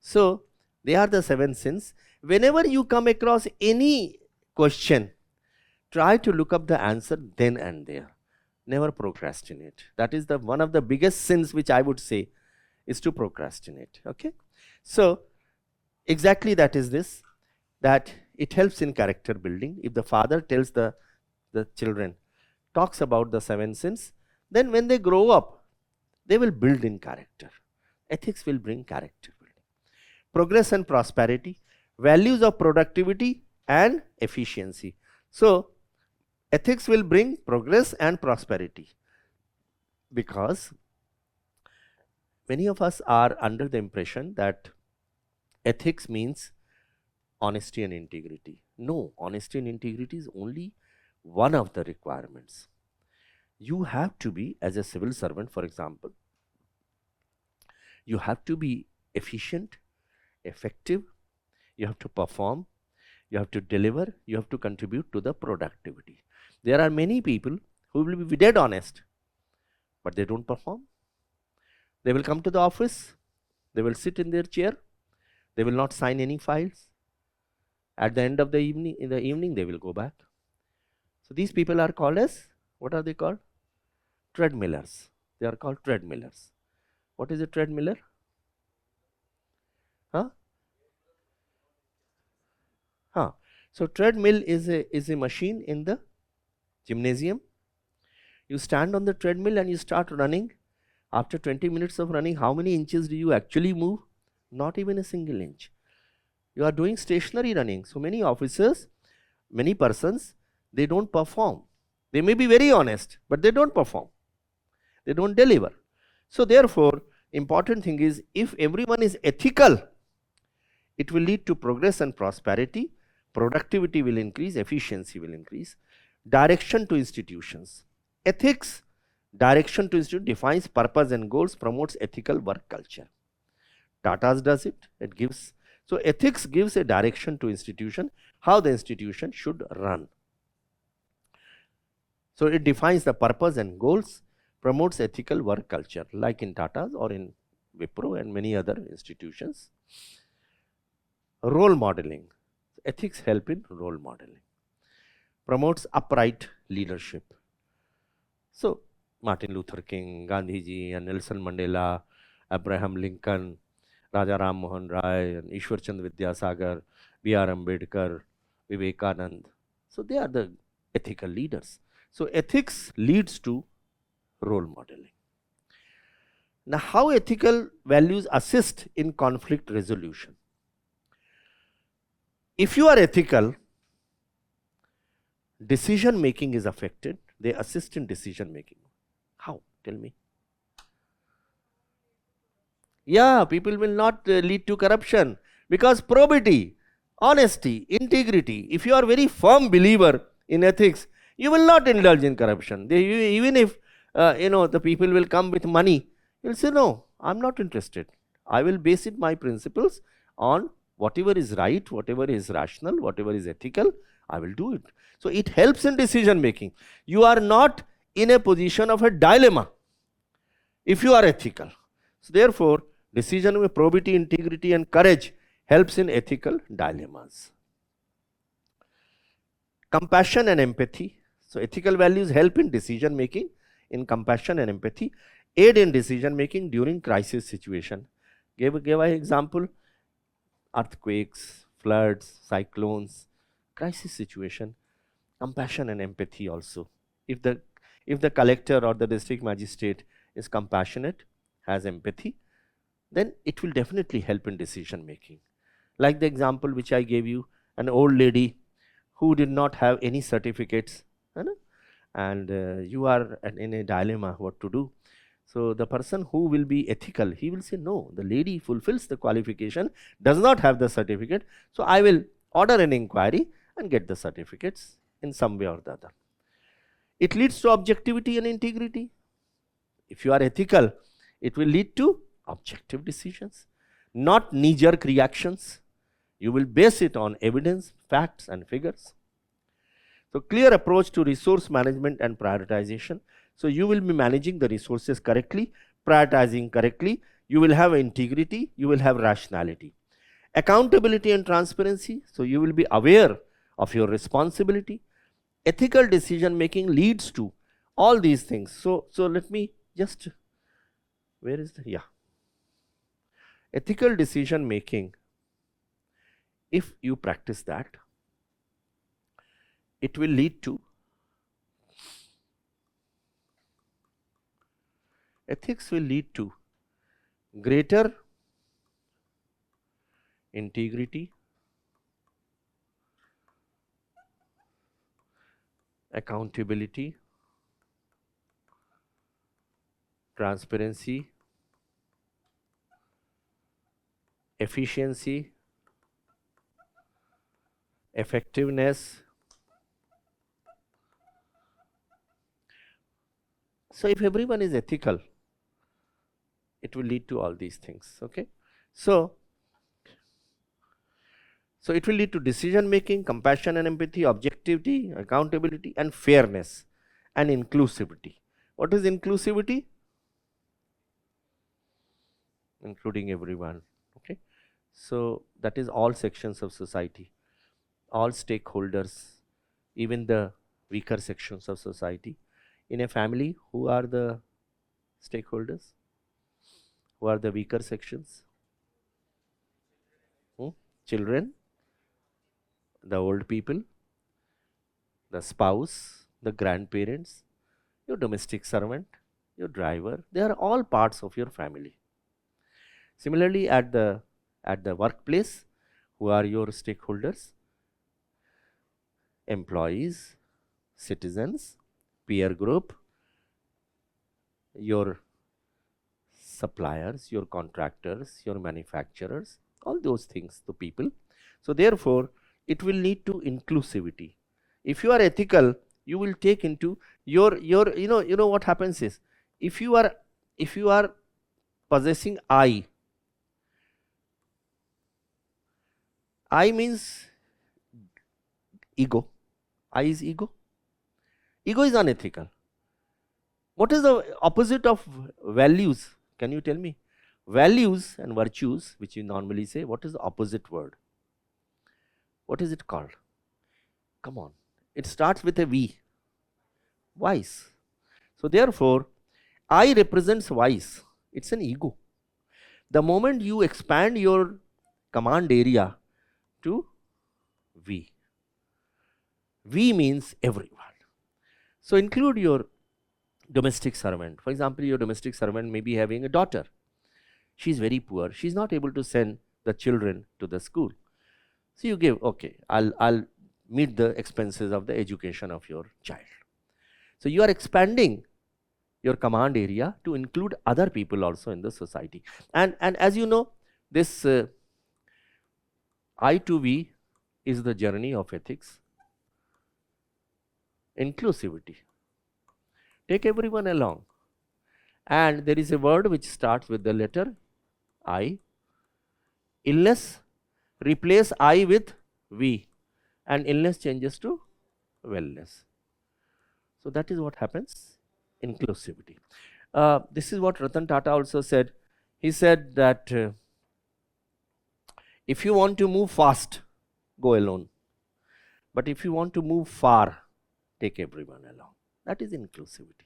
So, they are the 7 sins. Whenever you come across any question, try to look up the answer then and there. Never procrastinate. That is the one of the biggest sins which I would say is to procrastinate. Okay. So, exactly that is this, that it helps in character building. If the father tells the children, talks about the 7 sins, then when they grow up, they will build in character. Ethics will bring character building. Progress and prosperity, values of productivity and efficiency. So, ethics will bring progress and prosperity, because many of us are under the impression that ethics means honesty and integrity. No, honesty and integrity is only one of the requirements. You have to be, as a civil servant, for example, you have to be efficient, effective, you have to perform, you have to deliver, you have to contribute to the productivity. There are many people who will be dead honest, but they don't perform. They will come to the office, they will sit in their chair, they will not sign any files. At the end of the evening, in the evening, they will go back. So these people are called as, what are they called? Treadmillers. They are called treadmillers. What is a treadmiller? Huh? Huh. So treadmill is a machine in the gymnasium. You stand on the treadmill and you start running. After 20 minutes of running, how many inches do you actually move? Not even a single inch. You are doing stationary running. So many officers, many persons, they don't perform. They may be very honest, but they don't perform. They don't deliver. So therefore, important thing is, if everyone is ethical, it will lead to progress and prosperity, productivity will increase, efficiency will increase. Direction to institutions. Ethics, direction to institution defines purpose and goals, promotes ethical work culture. Tata's does it, it gives. So ethics gives a direction to institution, how the institution should run. So it defines the purpose and goals, promotes ethical work culture, like in Tata's or in Wipro and many other institutions. Role modeling. Ethics help in role modeling. Promotes upright leadership. So Martin Luther King, Gandhi ji and Nelson Mandela, Abraham Lincoln, Raja Ram Mohan Rai and Ishwar Chand Vidyasagar, B.R. Ambedkar, Vivekanand. So they are the ethical leaders. So ethics leads to role modeling. Now, how ethical values assist in conflict resolution? If you are ethical, decision making is affected. They assist in decision making. How? Tell me. Yeah, people will not lead to corruption, because probity, honesty, integrity. If you are very firm believer in ethics, you will not indulge in corruption. Even if the people will come with money, you will say, no, I am not interested. I will base it my principles on whatever is right, whatever is rational, whatever is ethical, I will do it. So it helps in decision making. You are not in a position of a dilemma if you are ethical. So therefore, decision with probity, integrity and courage helps in ethical dilemmas. Compassion and empathy. So ethical values help in decision making, in compassion and empathy, aid in decision making during crisis situation. Gave an example, earthquakes, floods, cyclones, crisis situation, compassion and empathy also. If the collector or the district magistrate is compassionate, has empathy, then it will definitely help in decision making. Like the example which I gave you, an old lady who did not have any certificates, है ना? And you are in a dilemma what to do. So the person who will be ethical, he will say, no, the lady fulfills the qualification, does not have the certificate, so I will order an inquiry and get the certificates in some way or the other. It leads to objectivity and integrity. If you are ethical, it will lead to objective decisions, not knee-jerk reactions. You will base it on evidence, facts and figures. So clear approach to resource management and prioritization. So you will be managing the resources correctly, prioritizing correctly, you will have integrity, you will have rationality. Accountability and transparency. So you will be aware of your responsibility. Ethical decision making leads to all these things. So let me just, where is the, yeah. Ethical decision making, if you practice that, it will lead to, ethics will lead to greater integrity, accountability, transparency, efficiency, effectiveness. So if everyone is ethical, it will lead to all these things. Okay, so it will lead to decision making, compassion and empathy, objectivity, accountability and fairness and inclusivity. What is inclusivity? Including everyone. Okay, so that is all sections of society, all stakeholders, even the weaker sections of society. In a family, who are the stakeholders? Who are the weaker sections? Children, the old people, the spouse, the grandparents, your domestic servant, your driver, they are all parts of your family. Similarly, at the workplace, who are your stakeholders? Employees, citizens, peer group, your suppliers, your contractors, your manufacturers, all those things, the people. So therefore, it will lead to inclusivity. If you are ethical, you will take into your you know what happens is, if you are possessing I means ego. I is ego. Ego is unethical. What is the opposite of values? Can you tell me? Values and virtues, which you normally say, what is the opposite word? What is it called? Come on. It starts with a V. Wise. So therefore, I represents wise. It's an ego. The moment you expand your command area to V, V means everyone. So include your domestic servant. For example, your domestic servant may be having a daughter. She is very poor. She is not able to send the children to the school. So you give, okay, I'll meet the expenses of the education of your child. So you are expanding your command area to include other people also in the society. And as you know, this I to V is the journey of ethics. Inclusivity. Take everyone along. And there is a word which starts with the letter I. Illness, replace I with V, and illness changes to wellness. So that is what happens, inclusivity. This is what Ratan Tata also said. He said that if you want to move fast, go alone. But if you want to move far, take everyone along. That is inclusivity.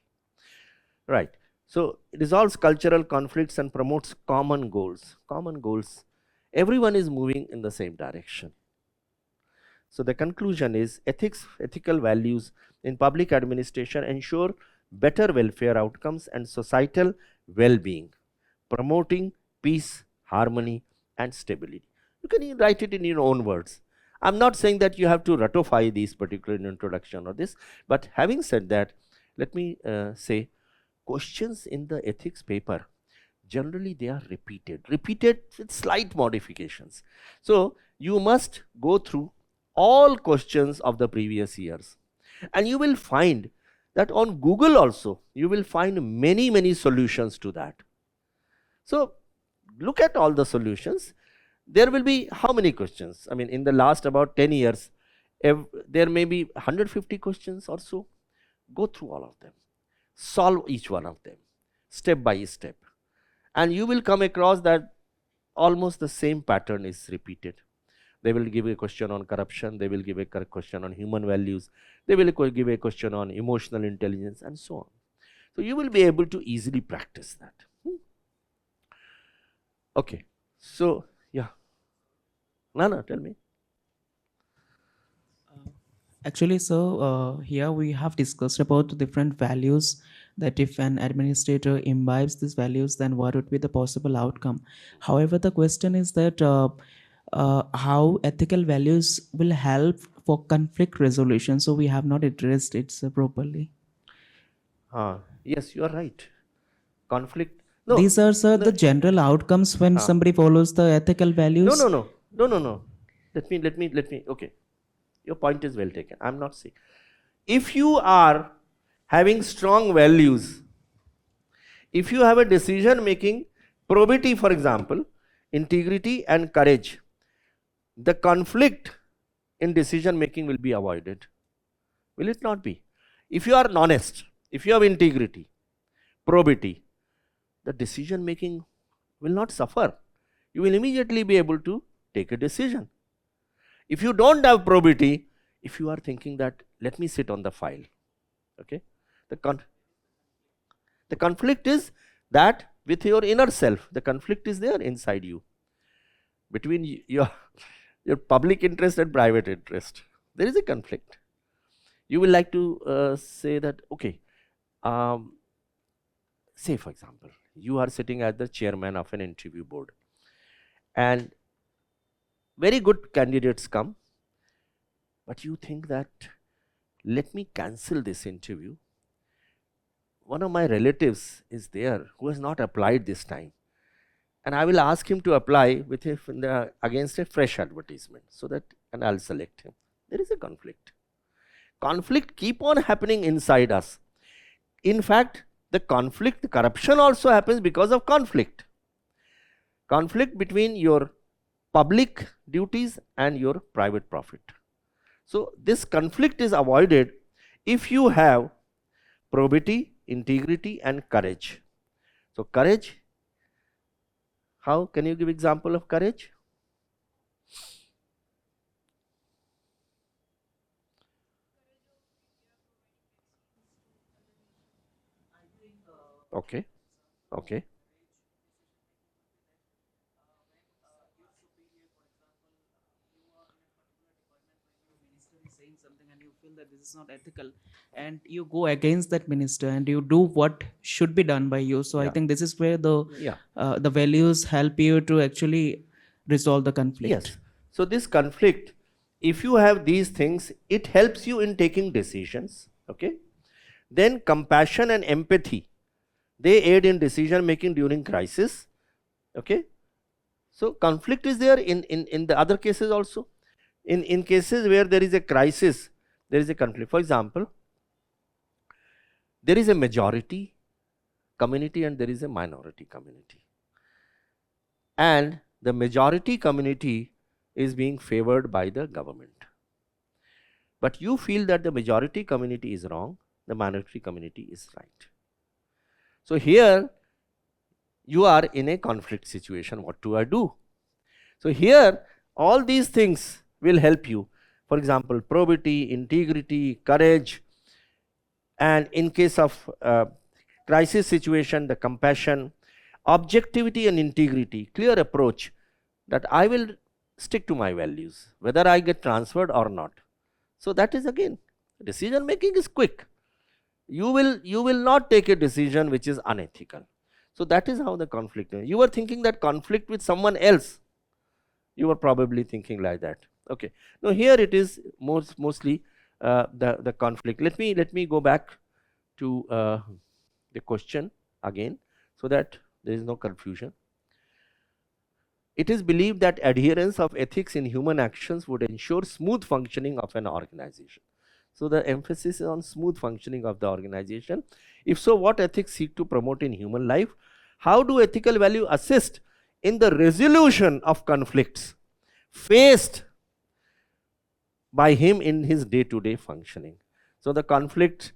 Right. So it resolves cultural conflicts and promotes common goals. Common goals. Everyone is moving in the same direction. So the conclusion is, ethics, ethical values in public administration ensure better welfare outcomes and societal well-being, promoting peace, harmony and stability. You can write it in your own words. I'm not saying that you have to ratify these particular introduction or this, but having said that, let me say questions in the ethics paper, generally they are repeated with slight modifications. So you must go through all questions of the previous years, and you will find that on Google also you will find many solutions to that. So look at all the solutions. There will be how many questions? I mean, in the last about 10 years, there may be 150 questions or so. Go through all of them, solve each one of them step by step, and you will come across that almost the same pattern is repeated. They will give a question on corruption, they will give a question on human values, they will give a question on emotional intelligence, and so on. So you will be able to easily practice that. Okay, so yeah, Nana, tell me. Actually, so here we have discussed about the different values, that if an administrator imbibes these values, then what would be the possible outcome. However, the question is that how ethical values will help for conflict resolution. So we have not addressed it properly. Yes, you are right. Conflict. No, These are, sir, the general outcomes when somebody follows the ethical values. no. Let me. Okay, your point is well taken. I'm not saying if you are having strong values, if you have a decision making, probity, for example, integrity and courage, the conflict in decision making will be avoided. Will it not be? If you are honest, if you have integrity, probity, the decision making will not suffer. You will immediately be able to take a decision. If you don't have probity, if you are thinking that let me sit on the file, okay, the conflict is that with your inner self, the conflict is there inside you between your public interest and private interest. There is a conflict. You will like to say that, okay, say for example, you are sitting as the chairman of an interview board, and very good candidates come, but you think that let me cancel this interview. One of my relatives is there who has not applied this time, and I will ask him to apply with against a fresh advertisement, so that, and I'll select him. There is a conflict. Conflict keep on happening inside us. In fact, the conflict, the corruption also happens because of conflict. Conflict between your public duties and your private profit. So this conflict is avoided if you have probity, integrity and courage. So courage, how can you give example of courage? Okay, okay. Saying something and you feel that this is not ethical, and you go against that minister and you do what should be done by you. So I think this is where the values help you to actually resolve the conflict. Yes. So this conflict, if you have these things, it helps you in taking decisions. Okay. Then compassion and empathy, they aid in decision making during crisis. Okay. So conflict is there in the other cases also. In cases where there is a crisis, there is a conflict. For example, there is a majority community and there is a minority community, and the majority community is being favored by the government, but you feel that the majority community is wrong, the minority community is right. So here you are in a conflict situation. What do I do? So here all these things will help you. For example, probity, integrity, courage, and in case of crisis situation, the compassion, objectivity and integrity, clear approach that I will stick to my values, whether I get transferred or not. So that is again, decision making is quick. You will not take a decision which is unethical. So that is how the conflict is. You were thinking that conflict with someone else. You were probably thinking like that. Okay. Now here it is mostly the conflict. Let me go back to the question again, so that there is no confusion. It is believed that adherence of ethics in human actions would ensure smooth functioning of an organization. So the emphasis is on smooth functioning of the organization. If so, what ethics seek to promote in human life? How do ethical value assist in the resolution of conflicts faced by him in his day-to-day functioning? So the conflict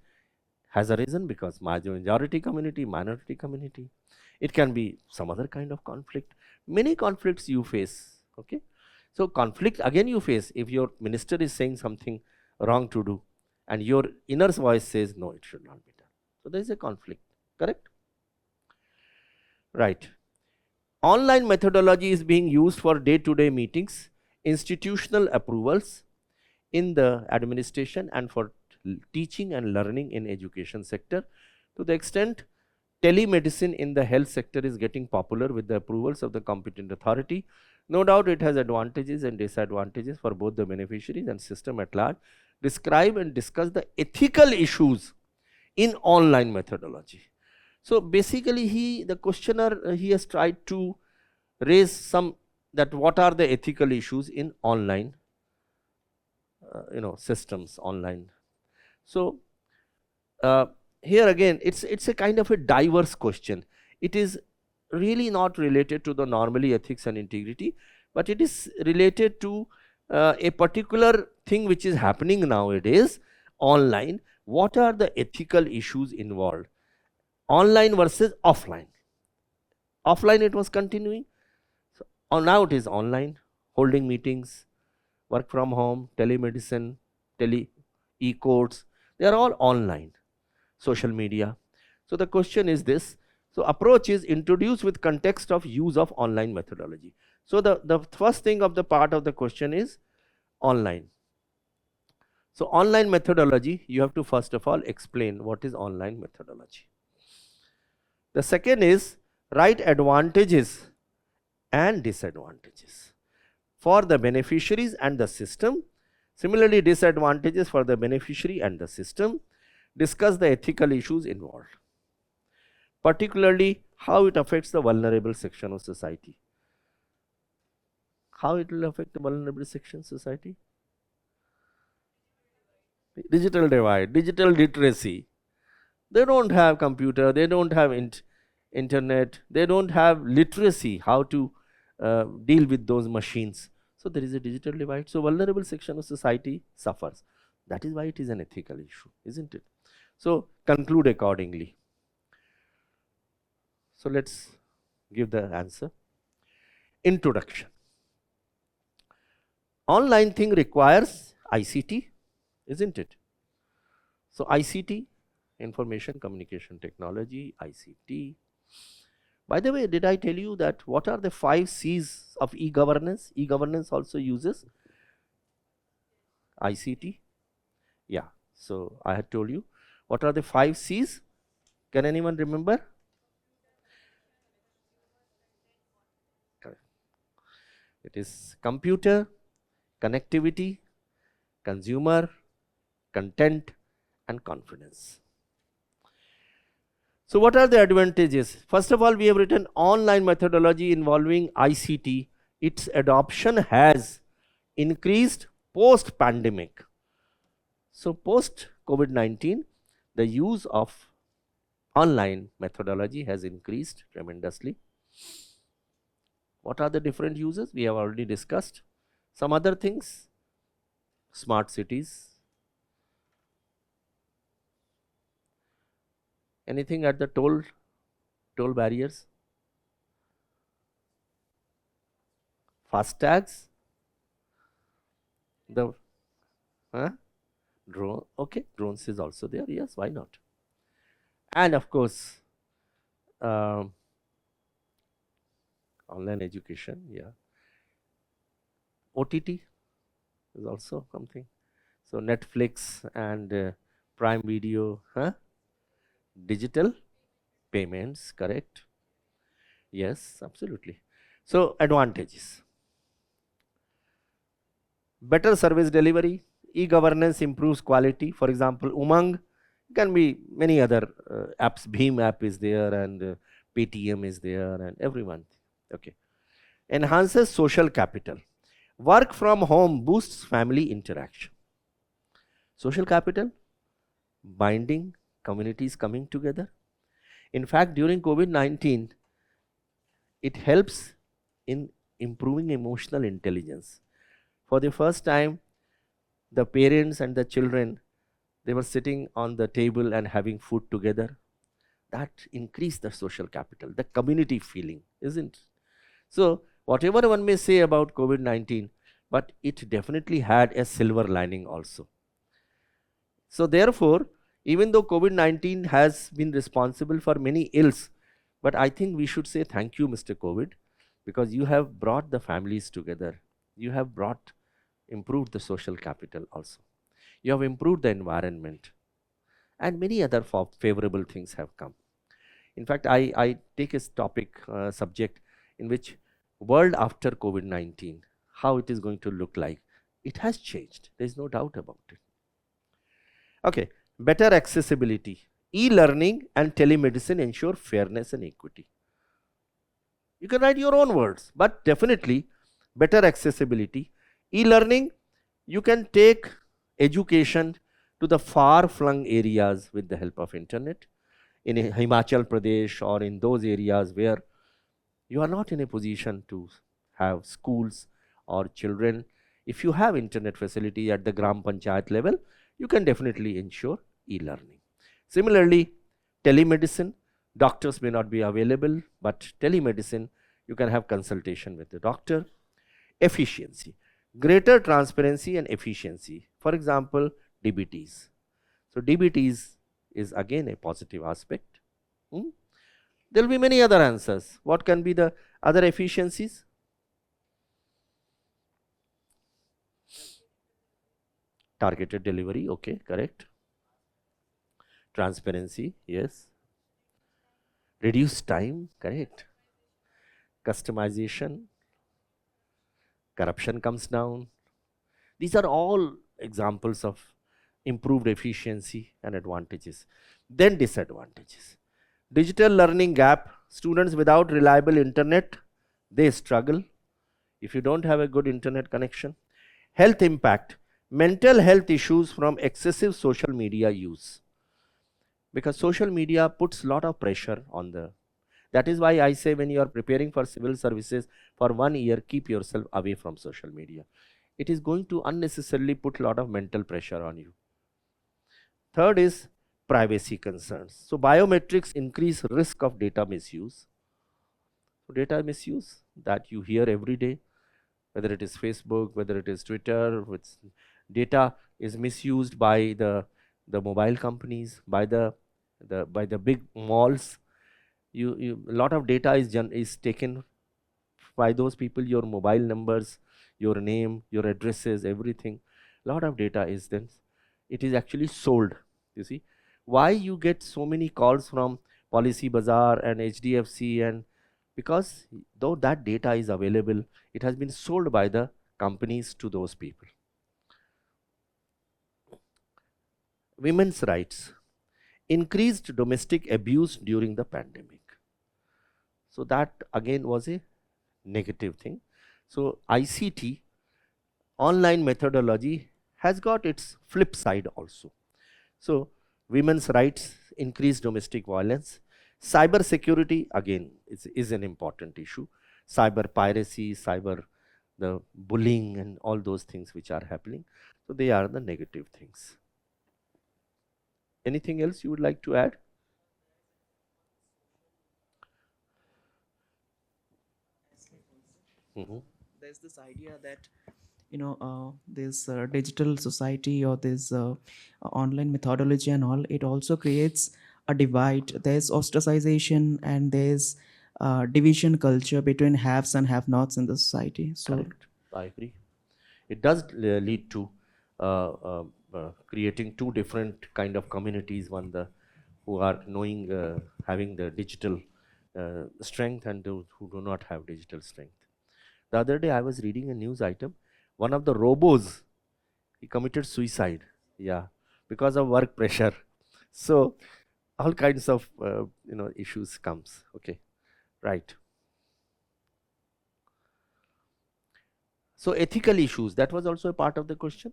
has arisen because majority community, minority community. It can be some other kind of conflict. Many conflicts you face. Okay. So conflict again you face if your minister is saying something wrong to do and your inner voice says no, it should not be done. So there is a conflict, correct? Right. Online methodology is being used for day-to-day meetings, institutional approvals in the administration, and for teaching and learning in education sector. To the extent telemedicine in the health sector is getting popular with the approvals of the competent authority, no doubt it has advantages and disadvantages for both the beneficiaries and system at large. Describe and discuss the ethical issues in online methodology. So basically the questioner he has tried to raise some that what are the ethical issues in online systems online. So here again it's a kind of a diverse question. It is really not related to the normally ethics and integrity, but it is related to a particular thing which is happening nowadays online. What are the ethical issues involved? Online versus offline. Offline it was continuing, so now it is online, holding meetings, work from home, telemedicine, e-courts, they are all online, social media. So the question is this, so approach is introduced with context of use of online methodology. So the first thing of the part of the question is online. So online methodology, you have to first of all explain what is online methodology. The second is write advantages and disadvantages for the beneficiaries and the system. Similarly, disadvantages for the beneficiary and the system. Discuss the ethical issues involved, particularly how it affects the vulnerable section of society. How it will affect the vulnerable section society? Digital divide, digital literacy. They don't have computer, they don't have internet, they don't have literacy how to deal with those machines. So there is a digital divide. So vulnerable section of society suffers. That is why it is an ethical issue, isn't it? So conclude accordingly. So let's give the answer. Introduction. Online thing requires ICT, isn't it? So ICT, information communication technology, ICT. By the way, did I tell you that what are the 5 C's of e-governance? E-governance also uses ICT. Yeah, so I had told you. What are the 5 C's? Can anyone remember? It is computer, connectivity, consumer, content, and confidence. So what are the advantages? First of all, we have written online methodology involving ICT. Its adoption has increased post-pandemic. So post-COVID-19, the use of online methodology has increased tremendously. What are the different uses? We have already discussed. Some other things, smart cities. Anything at the toll barriers? Fast tags? The drone, okay, drones is also there, yes, why not? And of course, online education, yeah. OTT is also something. So Netflix and Prime Video, digital payments, correct? Yes, absolutely. So advantages. Better service delivery, e-governance improves quality. For example, Umang can be many other apps. Bheem app is there, and Paytm is there, and everyone. Okay. Enhances social capital. Work from home boosts family interaction. Social capital, binding, communities coming together. In fact, during COVID-19, it helps in improving emotional intelligence. For the first time, the parents and the children, they were sitting on the table and having food together. That increased the social capital, the community feeling, isn't it? So, whatever one may say about COVID-19, but it definitely had a silver lining also. So, therefore, even though COVID-19 has been responsible for many ills, but I think we should say thank you, Mr. COVID, because you have brought the families together. You have improved the social capital also. You have improved the environment, and many other favorable things have come. In fact, I take a subject in which world after COVID-19, how it is going to look like. It has changed. There is no doubt about it. Okay, better accessibility. E-learning and telemedicine ensure fairness and equity. You can write your own words, but definitely better accessibility. E-learning, you can take education to the far-flung areas with the help of internet. In Himachal Pradesh or in those areas where you are not in a position to have schools or children, if you have internet facility at the Gram Panchayat level, you can definitely ensure e-learning. Similarly, telemedicine, doctors may not be available, but telemedicine, you can have consultation with the doctor. Efficiency, greater transparency and efficiency. For example, DBTs. So DBTs is again a positive aspect. There will be many other answers. What can be the other efficiencies? Targeted delivery, okay, correct. Transparency, yes. Reduce time, correct. Customization, corruption comes down. These are all examples of improved efficiency and advantages. Then disadvantages. Digital learning gap, students without reliable internet, they struggle if you don't have a good internet connection. Health impact, mental health issues from excessive social media use. Because social media puts a lot of pressure on that is why I say when you are preparing for civil services for 1 year, keep yourself away from social media. It is going to unnecessarily put a lot of mental pressure on you. Third is privacy concerns. So biometrics increase risk of data misuse. So data misuse that you hear every day, whether it is Facebook, whether it is Twitter, data is misused by the mobile companies, by the big malls. A lot of data is taken by those people, your mobile numbers, your name, your addresses, everything. A lot of data is then, it is actually sold. You see, why you get so many calls from Policy Bazaar and HDFC, and because though that data is available, it has been sold by the companies to those people. Women's rights, increased domestic abuse during the pandemic. So that again was a negative thing. So ICT, online methodology, has got its flip side also. So women's rights, increased domestic violence. Cyber security again is an important issue. Cyber piracy, the bullying and all those things which are happening. So they are the negative things. Anything else you would like to add? There's this idea that this digital society or this online methodology and all, it also creates a divide. There's ostracization and there's division culture between haves and have nots in the society. So correct, I agree. It does lead to creating two different kind of communities, one who are knowing, having the digital strength, and those who do not have digital strength. The other day I was reading a news item. One of the robos, he committed suicide, yeah, because of work pressure. So all kinds of issues comes. Okay, right. So ethical issues, that was also a part of the question.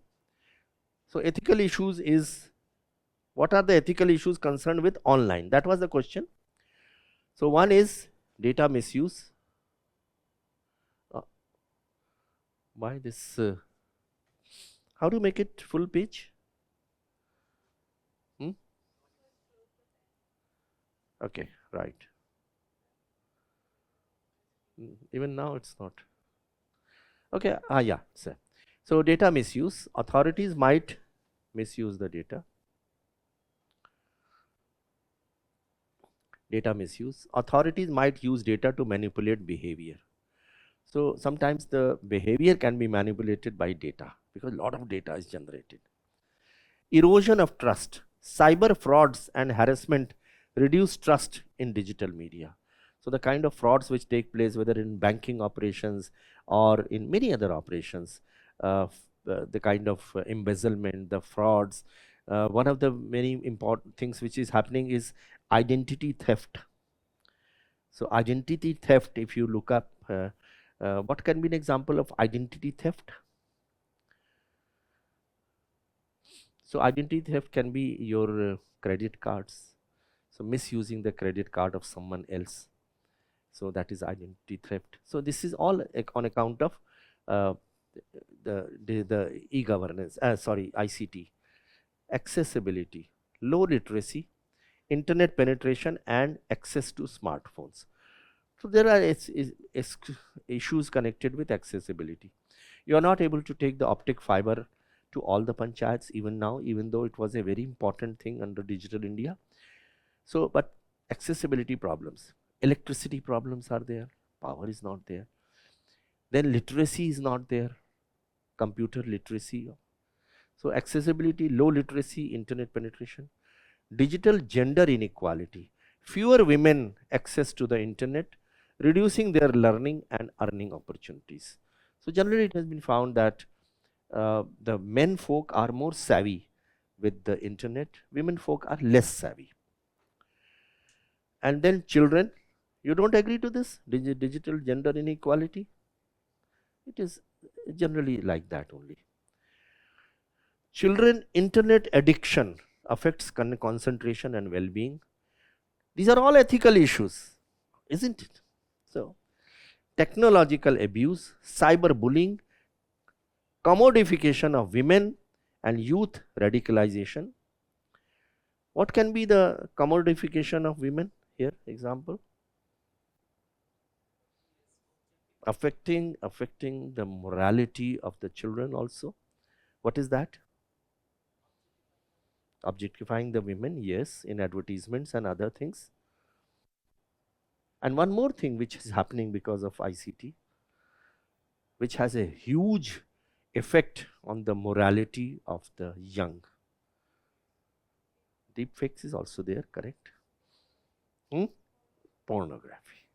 So ethical issues is, what are the ethical issues concerned with online? That was the question. So one is data misuse. Why this? How to make it full page? Okay, right. Even now it's not. Okay, yeah, sir. So data misuse, authorities might misuse the data. Data misuse, authorities might use data to manipulate behavior. So sometimes the behavior can be manipulated by data because a lot of data is generated. Erosion of trust, cyber frauds and harassment reduce trust in digital media. So the kind of frauds which take place, whether in banking operations or in many other operations, the kind of embezzlement, the frauds, one of the many important things which is happening is identity theft. So identity theft, if you look up, what can be an example of identity theft? So identity theft can be your credit cards. So misusing the credit card of someone else. So that is identity theft. So this is all on account of the e-governance, ICT, accessibility, low literacy, internet penetration and access to smartphones. So there are issues connected with accessibility. You are not able to take the optic fiber to all the panchayats even now, even though it was a very important thing under Digital India. So, but accessibility problems, electricity problems are there, power is not there. Then literacy is not there, computer literacy. So accessibility, low literacy, internet penetration, digital gender inequality, fewer women access to the internet, reducing their learning and earning opportunities. So generally it has been found that the men folk are more savvy with the internet, women folk are less savvy. And then children, you don't agree to this digital gender inequality? It is generally like that only. Children, internet addiction affects concentration and well-being. These are all ethical issues, isn't it? So, technological abuse, cyberbullying, commodification of women and youth radicalization. What can be the commodification of women here? Example, affecting the morality of the children also. What is that? Objectifying the women, yes, in advertisements and other things. And one more thing which is happening because of ICT, which has a huge effect on the morality of the young. Deepfakes is also there, correct? Pornography.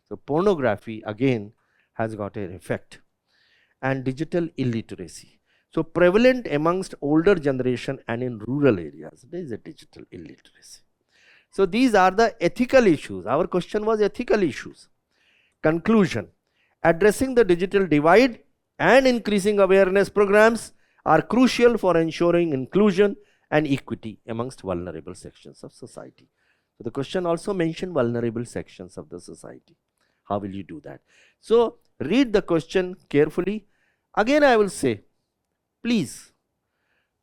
So pornography again has got an effect. And digital illiteracy. So prevalent amongst older generation and in rural areas, there is a digital illiteracy. So these are the ethical issues. Our question was ethical issues. Conclusion, addressing the digital divide and increasing awareness programs are crucial for ensuring inclusion and equity amongst vulnerable sections of society. So the question also mentioned vulnerable sections of the society. How will you do that? So read the question carefully. Again, I will say, please,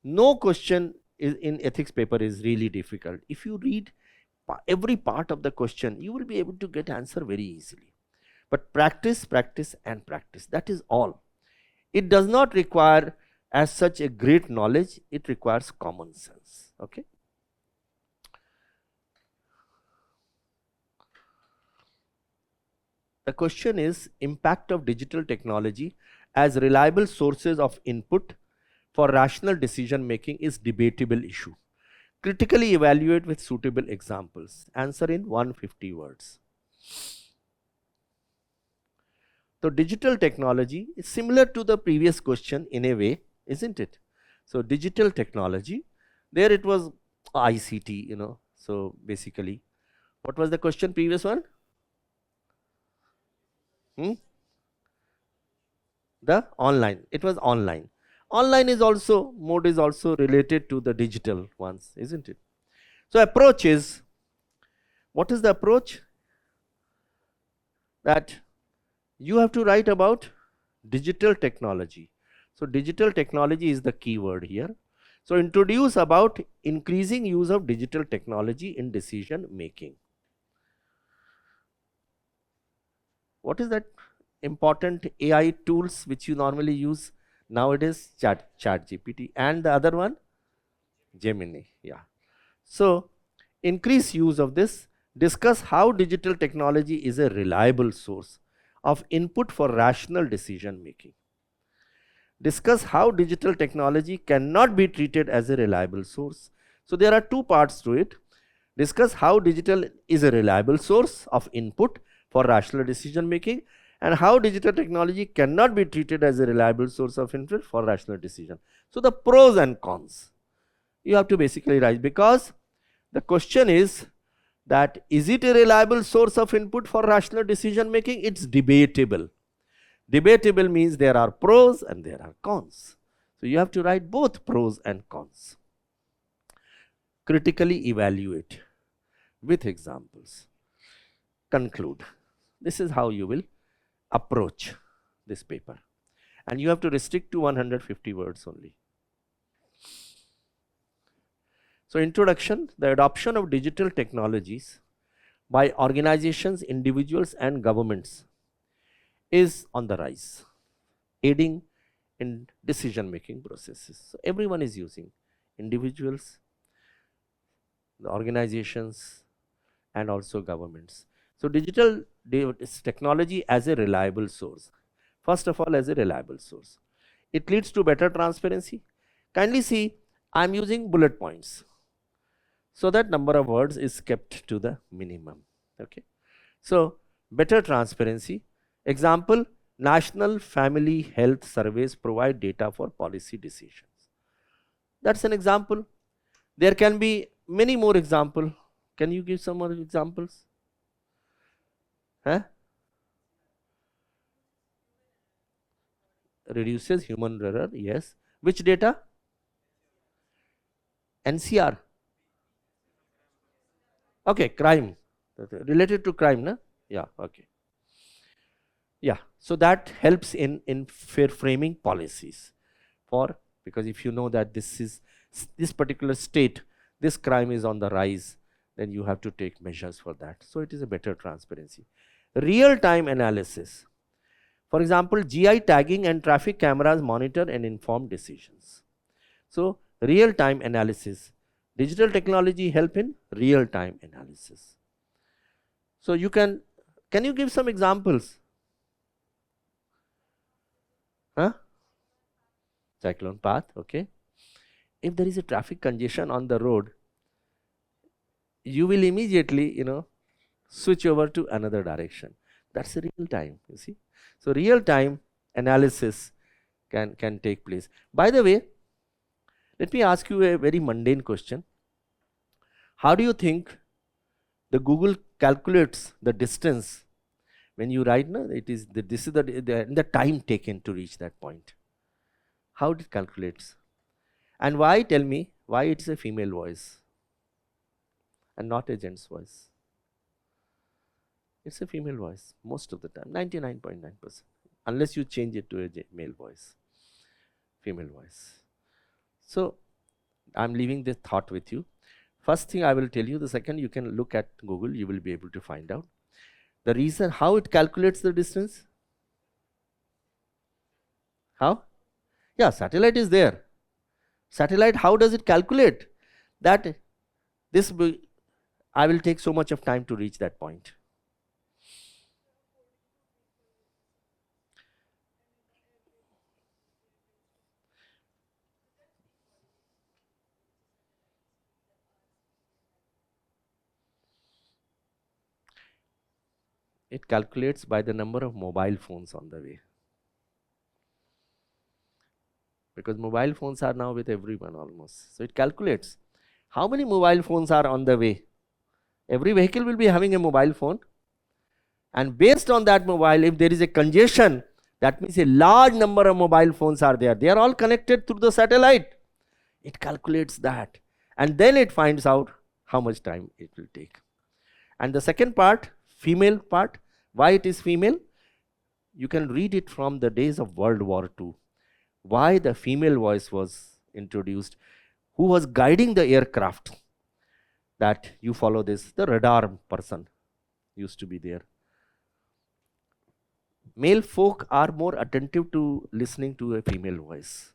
no question in ethics paper is really difficult. If you read every part of the question, you will be able to get answer very easily. But practice, practice and practice. That is all. It does not require as such a great knowledge. It requires common sense. Okay. The question is impact of digital technology as reliable sources of input for rational decision making is debatable issue. Critically evaluate with suitable examples. Answer in 150 words. So digital technology is similar to the previous question in a way, isn't it? So digital technology, there it was ICT, you know. So basically, what was the question previous one? The online, it was online. Online is also, mode is also related to the digital ones, isn't it? So approach is, what is the approach? That you have to write about digital technology. So digital technology is the key word here. So introduce about increasing use of digital technology in decision making. What is that important AI tools which you normally use nowadays? Chat GPT, and the other one Gemini. Yeah. So increase use of this. Discuss how digital technology is a reliable source of input for rational decision making. Discuss how digital technology cannot be treated as a reliable source. So there are two parts to it. Discuss how digital is a reliable source of input for rational decision making, and how digital technology cannot be treated as a reliable source of input for rational decision. So the pros and cons you have to basically write, because the question is that is it a reliable source of input for rational decision making? It's debatable. Debatable means there are pros and there are cons. So you have to write both pros and cons. Critically evaluate with examples. Conclude. This is how you will approach this paper. And you have to restrict to 150 words only. So introduction, the adoption of digital technologies by organizations, individuals and governments is on the rise, aiding in decision making processes. So everyone is using, individuals, the organizations and also governments. So digital technology as a reliable source. First of all, as a reliable source. It leads to better transparency. Kindly see, I am using bullet points, so that number of words is kept to the minimum. Okay. So better transparency. Example, National Family Health Surveys provide data for policy decisions. That's an example. There can be many more examples. Can you give some more examples? Huh? Reduces human error, yes. Which data? NCR. Okay, crime. Related to crime, na? Yeah, okay. Yeah, so that helps in fair framing policies for, because if you know that this particular state, this crime is on the rise, then you have to take measures for that. So it is a better transparency. Real-time analysis. For example, GI tagging and traffic cameras monitor and inform decisions. So real-time analysis. Digital technology help in real-time analysis. So you can you give some examples? Huh? Cyclone path, okay. If there is a traffic congestion on the road, you will immediately, switch over to another direction. That's a real time, you see. So real time analysis can take place. By the way, let me ask you a very mundane question. How do you think the Google calculates the distance when you write? No, it is this is the time taken to reach that point. How it calculates? And why, tell me, why it's a female voice and not a gent's voice? It's a female voice most of the time, 99.9%, unless you change it to a male voice, female voice. So I'm leaving this thought with you. First thing I will tell you, the second you can look at Google, you will be able to find out the reason how it calculates the distance. How? Yeah, satellite is there. Satellite, how does it calculate that I will take so much of time to reach that point? It calculates by the number of mobile phones on the way. Because mobile phones are now with everyone almost. So it calculates how many mobile phones are on the way. Every vehicle will be having a mobile phone. And based on that mobile, if there is a congestion, that means a large number of mobile phones are there. They are all connected through the satellite. It calculates that. And then it finds out how much time it will take. And the second part, female part, why it is female? You can read it from the days of World War II. Why the female voice was introduced, who was guiding the aircraft, that you follow this, the radar person used to be there. Male folk are more attentive to listening to a female voice.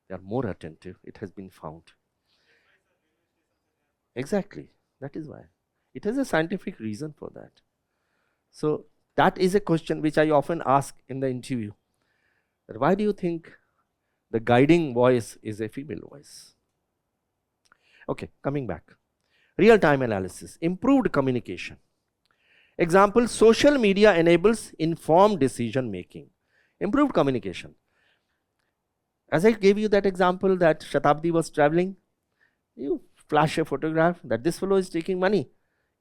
They are more attentive, it has been found. Exactly, that is why. It has a scientific reason for that. So that is a question which I often ask in the interview. That why do you think the guiding voice is a female voice? Okay, coming back. Real-time analysis, improved communication. Example, social media enables informed decision making. Improved communication. As I gave you that example that Shatabdi was traveling, you flash a photograph that this fellow is taking money.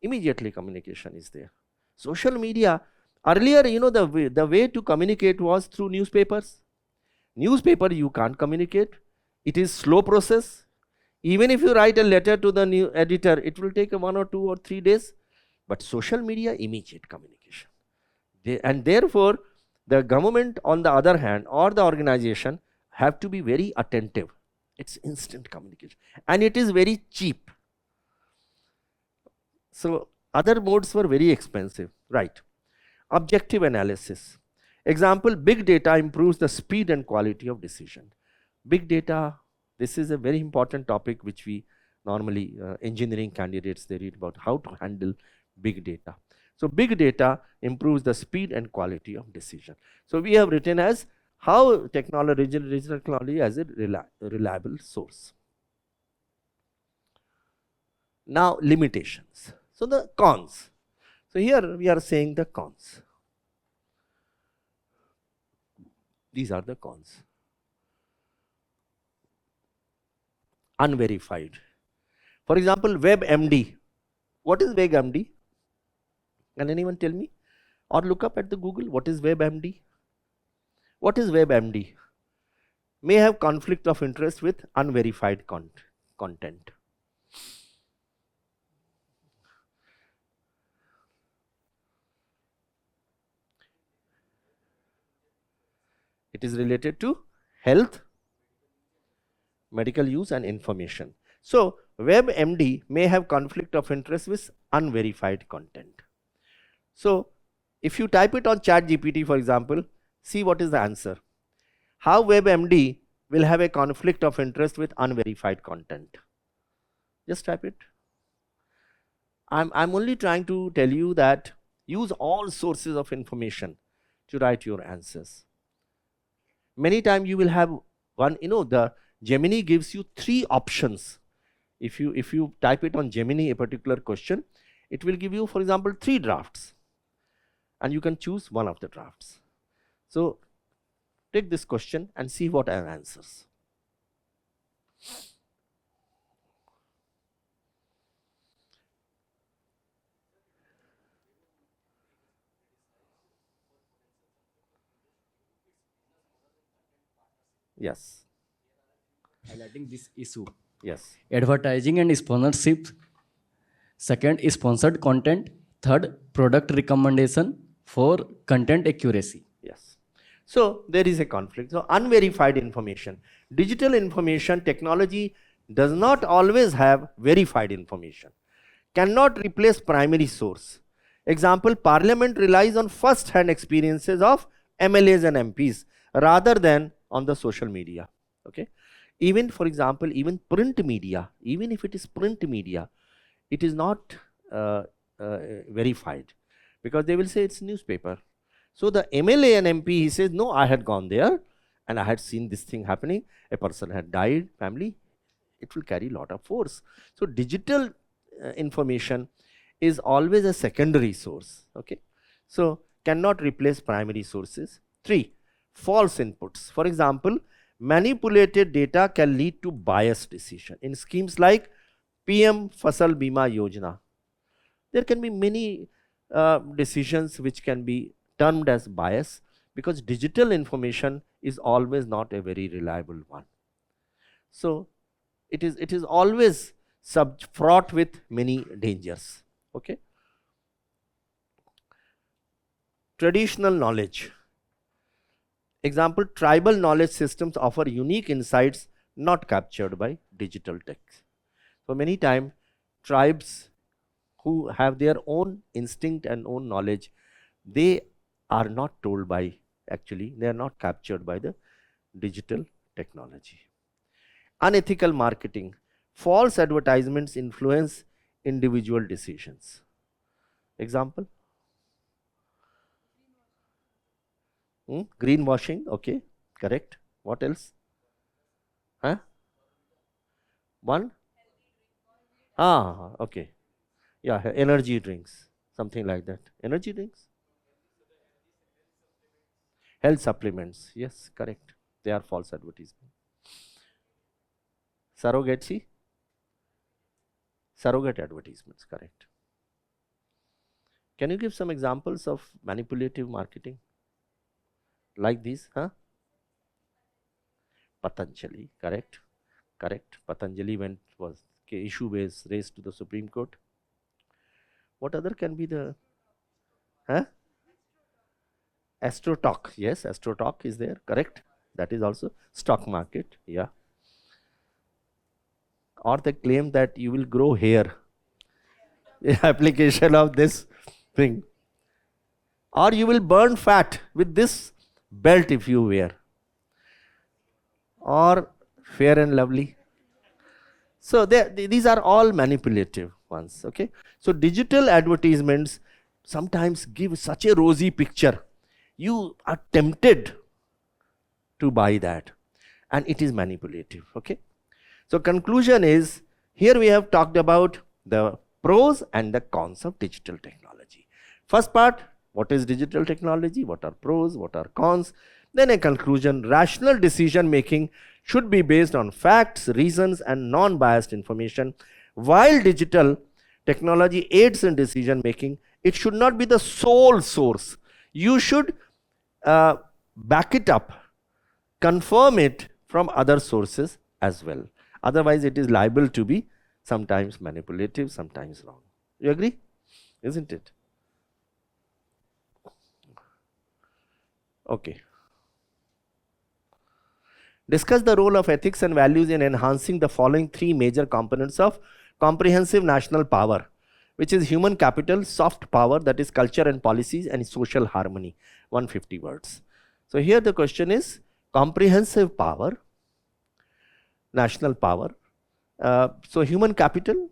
Immediately communication is there. Social media, earlier, the way to communicate was through newspapers. Newspaper you can't communicate. It is slow process. Even if you write a letter to the new editor, it will take 1 or 2 or 3 days. But social media, immediate communication. And therefore, the government on the other hand, or the organization, have to be very attentive. It's instant communication. And it is very cheap. So other modes were very expensive, right? Objective analysis. Example, big data improves the speed and quality of decision. Big data, this is a very important topic which we normally, engineering candidates, they read about how to handle big data. So big data improves the speed and quality of decision. So we have written as how technology, digital technology as a reliable source. Now limitations. So the cons. So here we are saying the cons. These are the cons. Unverified. For example, WebMD. What is WebMD? Can anyone tell me? Or look up at the Google, what is WebMD? What is WebMD? May have conflict of interest with unverified content. It is related to health, medical use and information. So WebMD may have conflict of interest with unverified content. So if you type it on ChatGPT, for example, see what is the answer. How WebMD will have a conflict of interest with unverified content. Just type it. I'm only trying to tell you that use all sources of information to write your answers. Many times you will have one, the Gemini gives you 3 options. If you type it on Gemini, a particular question, it will give you, for example, 3 drafts. And you can choose one of the drafts. So take this question and see what are answers. Yes. Highlighting this issue. Yes. Advertising and sponsorship. Second, sponsored content. Third, product recommendation. 4, content accuracy. Yes. So there is a conflict. So unverified information. Digital information technology does not always have verified information. Cannot replace primary source. Example, Parliament relies on first-hand experiences of MLAs and MPs rather than on the social media. Okay. Even, for example, even print media, even if it is print media, it is not verified, because they will say it's newspaper. So the MLA and MP, he says, no, I had gone there and I had seen this thing happening. A person had died, family. It will carry a lot of force. So digital information is always a secondary source. Okay. So cannot replace primary sources. 3. False inputs. For example, manipulated data can lead to biased decision. In schemes like PM Fasal Bima Yojana, there can be many decisions which can be termed as bias, because digital information is always not a very reliable one. So it is always fraught with many dangers. Okay. Traditional knowledge. Example, tribal knowledge systems offer unique insights not captured by digital tech. So many times tribes who have their own instinct and own knowledge, they are not told by, actually they are not captured by the digital technology. Unethical marketing. False advertisements influence individual decisions. Example? Greenwashing, okay, correct. What else? Huh? One? Okay. Yeah, energy drinks, something like that. Energy drinks? Health supplements, yes, correct. They are false advertisements. Surrogacy? Surrogate advertisements, correct. Can you give some examples of manipulative marketing like these? Patanjali, correct, correct. Patanjali was issue was raised to the Supreme Court. What other can be the AstroTalk? Yes, AstroTalk is there, correct. That is also stock market, yeah. Or they claim that you will grow hair, the application of this thing. Or you will burn fat with this belt if you wear. Or Fair and Lovely. So these are all manipulative ones. Okay. So digital advertisements sometimes give such a rosy picture. You are tempted to buy that, and it is manipulative. Okay. So conclusion is, here we have talked about the pros and the cons of digital technology. First part, what is digital technology? What are pros? What are cons? Then a conclusion, rational decision making should be based on facts, reasons and non-biased information. While digital technology aids in decision making, it should not be the sole source. You should back it up, confirm it from other sources as well. Otherwise, it is liable to be sometimes manipulative, sometimes wrong. You agree? Isn't it? Okay. Discuss the role of ethics and values in enhancing the following three major components of comprehensive national power, which is human capital, soft power, that is culture and policies, and social harmony. 150 words. So here the question is comprehensive power, national power. So human capital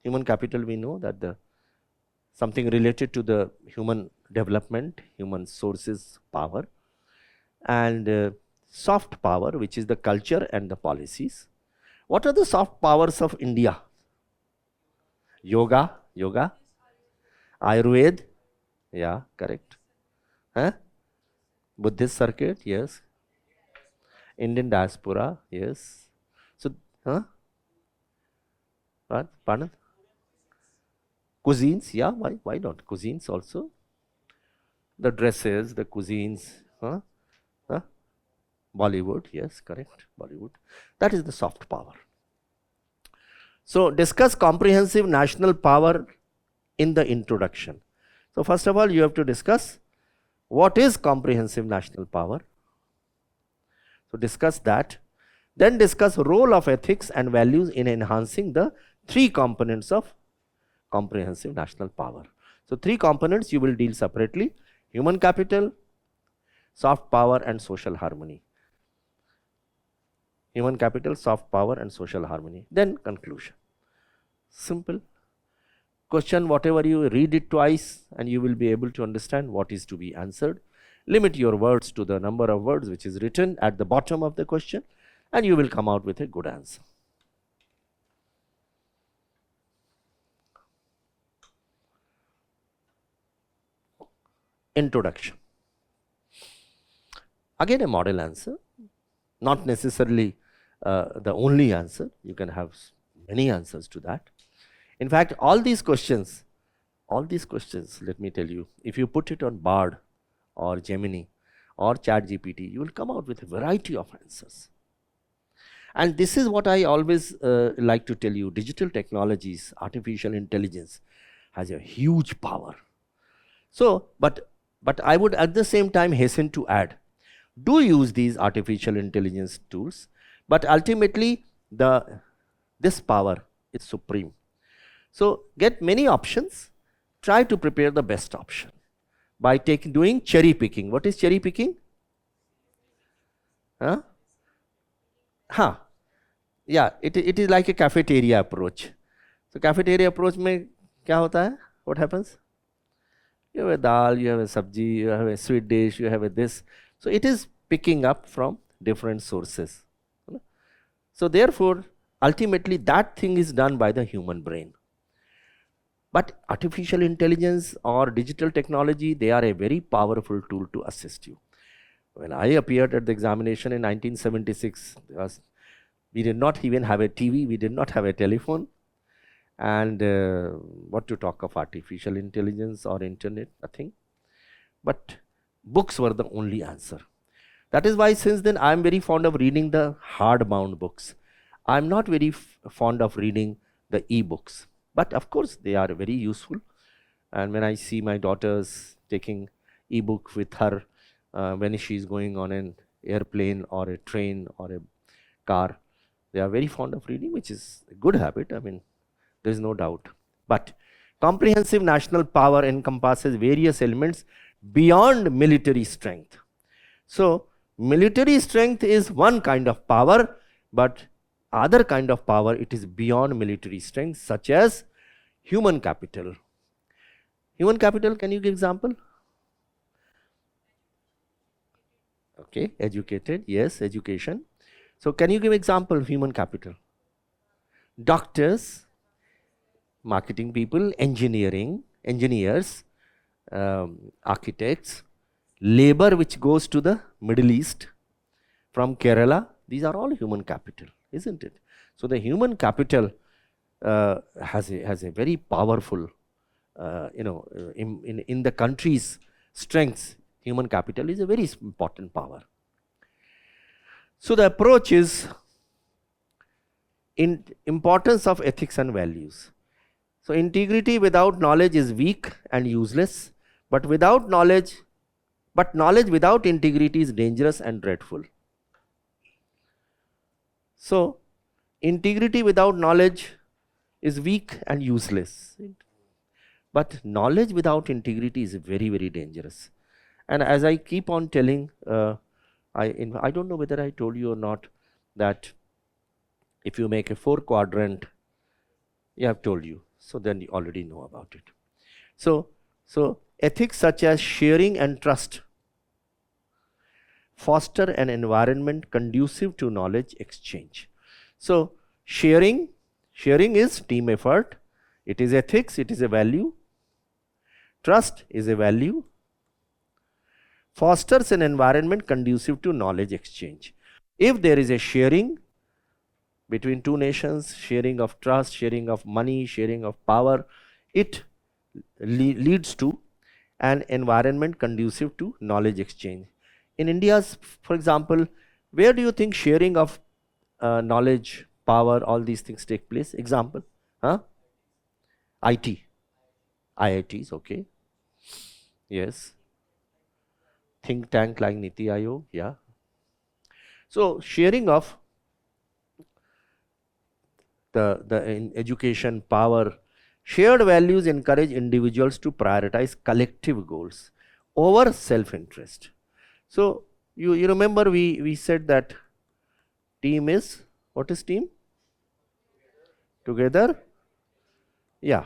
we know that something related to the human development, human sources power, and soft power, which is the culture and the policies. What are the soft powers of India? Yoga, Ayurveda, yeah, correct. Buddhist circuit, yes. Indian diaspora, yes. So, what? Pardon? Cuisines, yeah, why not? Cuisines also. The dresses, the cuisines, Bollywood, yes, correct, Bollywood. That is the soft power. So discuss comprehensive national power in the introduction. So first of all, you have to discuss what is comprehensive national power. So discuss that. Then discuss role of ethics and values in enhancing the three components of comprehensive national power. So three components you will deal separately: human capital, soft power and social harmony. Human capital, soft power and social harmony. Then conclusion. Simple. Question, whatever you read it twice and you will be able to understand what is to be answered. Limit your words to the number of words which is written at the bottom of the question, and you will come out with a good answer. Introduction. Again, a model answer, not necessarily the only answer. You can have many answers to that. In fact, all these questions, let me tell you, if you put it on Bard or Gemini or ChatGPT, you will come out with a variety of answers. And this is what I always like to tell you, digital technologies, artificial intelligence has a huge power. So, but I would at the same time hasten to add, do use these artificial intelligence tools, but ultimately this power is supreme. So get many options, try to prepare the best option by doing cherry picking. What is cherry picking? Huh? Huh. Yeah, it is like a cafeteria approach. So cafeteria approach में क्या होता है? What happens? You have a dal, you have a sabji, you have a sweet dish, you have a this. So it is picking up from different sources. So therefore, ultimately that thing is done by the human brain. But artificial intelligence or digital technology, they are a very powerful tool to assist you. When I appeared at the examination in 1976, we did not even have a TV, we did not have a telephone. And what to talk of artificial intelligence or internet, nothing. But books were the only answer. That is why since then I am very fond of reading the hardbound books. I am not very fond of reading the e-books. But of course they are very useful. And when I see my daughters taking e-book with her when she is going on an airplane or a train or a car, they are very fond of reading, which is a good habit. I mean, there is no doubt. But comprehensive national power encompasses various elements beyond military strength. So military strength is one kind of power, but other kind of power, it is beyond military strength, such as human capital. Human capital, can you give example? Okay, educated, yes, education. So can you give example of human capital? Doctors, marketing people, engineers, architects, labor which goes to the Middle East from Kerala, these are all human capital, isn't it? So the human capital has a very powerful, in the country's strengths, human capital is a very important power. So the approach is in importance of ethics and values. So integrity without knowledge is weak and useless, but knowledge without integrity is dangerous and dreadful. So integrity without knowledge is weak and useless, but knowledge without integrity is very, very dangerous. And as I keep on telling, I don't know whether I told you or not, that if you make a 4-quadrant, I have told you, so then you already know about it. So ethics such as sharing and trust foster an environment conducive to knowledge exchange. So sharing is team effort, it is ethics, it is a value. Trust is a value. Fosters an environment conducive to knowledge exchange. If there is a sharing between two nations, sharing of trust, sharing of money, sharing of power, it leads to an environment conducive to knowledge exchange. In India's, for example, where do you think sharing of knowledge, power, all these things take place? Example, IT, IITs, okay, yes, think tank like Niti Aayog, yeah. So sharing of in education, power, shared values encourage individuals to prioritize collective goals over self-interest. So you remember we said that team is, what is team? Together, yeah.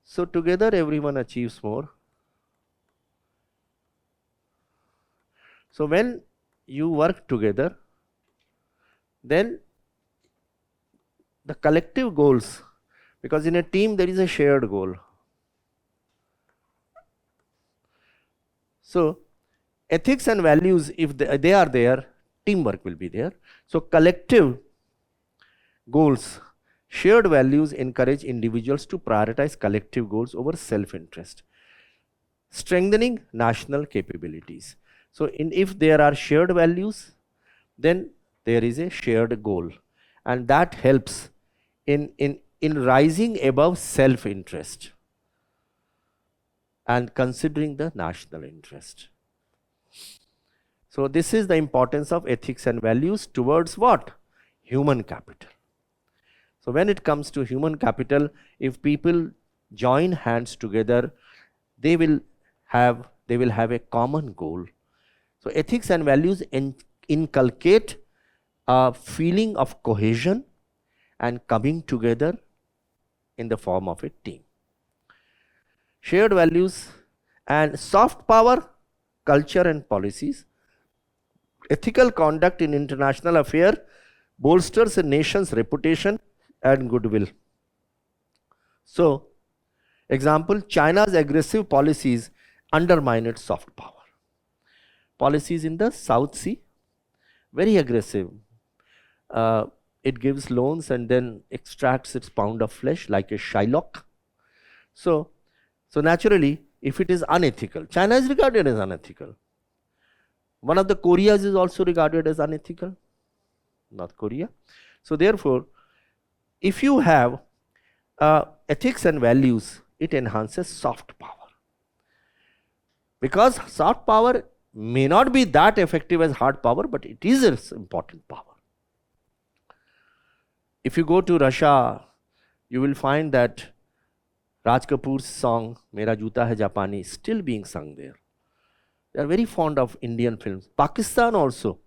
So together everyone achieves more. So when you work together, then the collective goals, because in a team there is a shared goal. So ethics and values, if they are there, teamwork will be there. So collective goals, shared values encourage individuals to prioritize collective goals over self-interest, strengthening national capabilities. So if there are shared values, then there is a shared goal, and that helps in rising above self-interest and considering the national interest. So this is the importance of ethics and values towards what? Human capital. So when it comes to human capital, if people join hands together, they will have a common goal. So ethics and values inculcate a feeling of cohesion and coming together in the form of a team. Shared values and soft power, culture and policies. Ethical conduct in international affairs bolsters a nation's reputation and goodwill. So, example, China's aggressive policies undermine its soft power. Policies in the South Sea, very aggressive. It gives loans and then extracts its pound of flesh like a Shylock. So naturally, if it is unethical, China is regarded as unethical. One of the Koreas is also regarded as unethical, North Korea. So therefore, if you have ethics and values, it enhances soft power. Because soft power may not be that effective as hard power, but it is an important power. If you go to Russia, you will find that Raj Kapoor's song Mera Joota Hai Japani is still being sung there. They are very fond of Indian films. Pakistan also,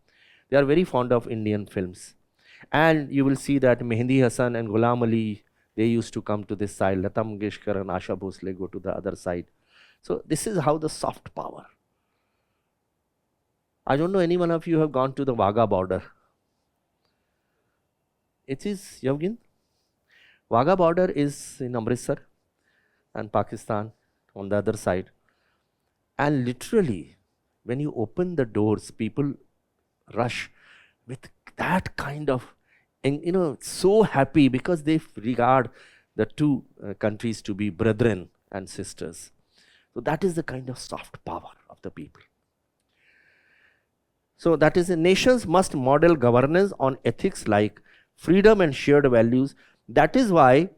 they are very fond of Indian films. And you will see that Mehndi Hasan and Ghulam Ali, they used to come to this side. Lata Mangeshkar and Asha Bhosle go to the other side. So this is how the soft power. I don't know any one of you have gone to the Wagah border. It is, Yavgin? Wagah border is in Amritsar and Pakistan on the other side. And literally, when you open the doors, people rush with that kind of, and so happy because they regard the two countries to be brethren and sisters. So that is the kind of soft power of the people. So that is, nations must model governance on ethics like freedom and shared values. That is why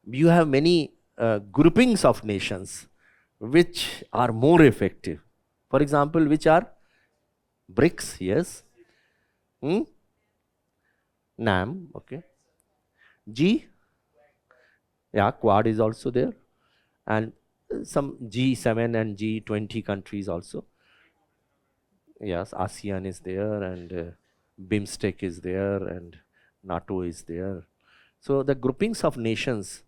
you have many groupings of nations which are more effective. For example, which are BRICS, yes. NAM, okay. G, yeah, Quad is also there. And some G7 and G20 countries also. Yes, ASEAN is there, and BIMSTEC is there, and NATO is there. So the groupings of nations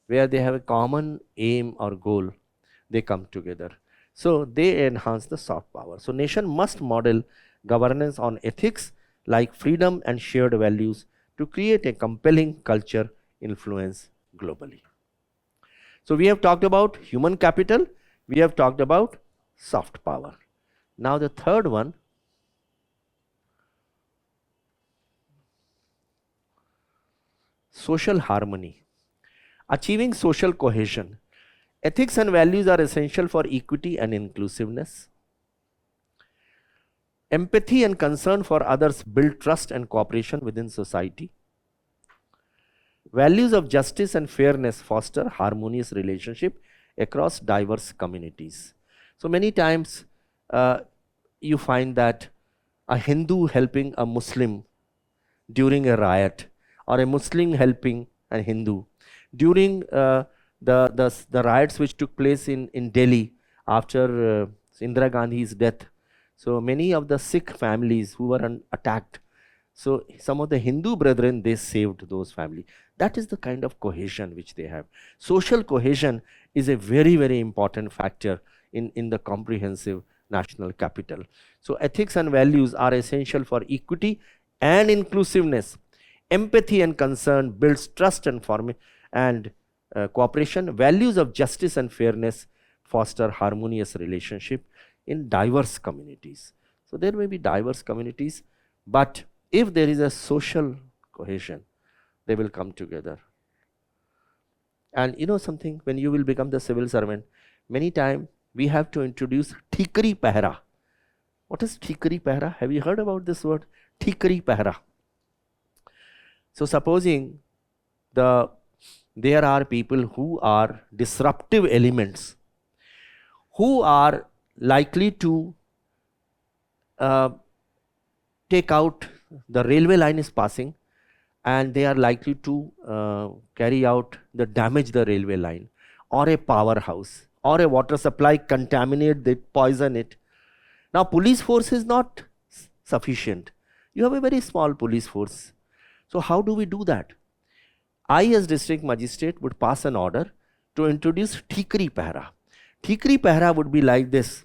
where they have a common aim or goal, they come together. So they enhance the soft power. So nation must model governance on ethics like freedom and shared values to create a compelling culture influence globally. So we have talked about human capital, we have talked about soft power. Now the third one, social harmony. Achieving social cohesion. Ethics and values are essential for equity and inclusiveness. Empathy and concern for others build trust and cooperation within society. Values of justice and fairness foster harmonious relationship across diverse communities. So many times you find that a Hindu helping a Muslim during a riot, or a Muslim helping a Hindu during the riots which took place in Delhi after Indira Gandhi's death. So many of the Sikh families who were attacked, so some of the Hindu brethren, they saved those families. That is the kind of cohesion which they have. Social cohesion is a very, very important factor in the comprehensive national capital. So ethics and values are essential for equity and inclusiveness. Empathy and concern builds trust and cooperation. Values of justice and fairness foster harmonious relationship in diverse communities. So there may be diverse communities, but if there is a social cohesion, they will come together. And you know something, when you will become the civil servant, many times we have to introduce Thikari Pehra. What is Thikari Pehra? Have you heard about this word? Thikari Pehra. So supposing there are people who are disruptive elements, who are likely to take out, the railway line is passing, and they are likely to carry out the damage the railway line, or a powerhouse, or a water supply, contaminate it, poison it. Now police force is not sufficient. You have a very small police force. So how do we do that? I as district magistrate would pass an order to introduce Thikari Pehra. Thikari Pehra would be like this,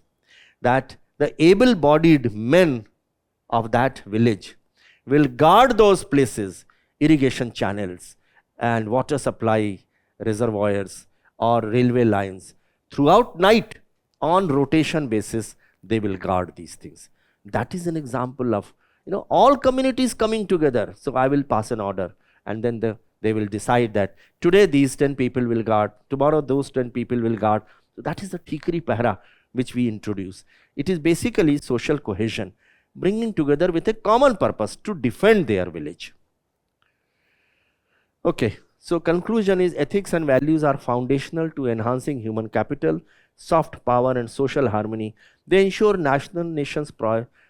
that the able-bodied men of that village will guard those places, irrigation channels and water supply reservoirs or railway lines. Throughout night, on rotation basis, they will guard these things. That is an example of, all communities coming together. So I will pass an order, and then they will decide that today these 10 people will guard, tomorrow those 10 people will guard. So that is the Thikari Pehra which we introduce. It is basically social cohesion, bringing together with a common purpose to defend their village. Okay, so conclusion is ethics and values are foundational to enhancing human capital, soft power and social harmony. They ensure nation's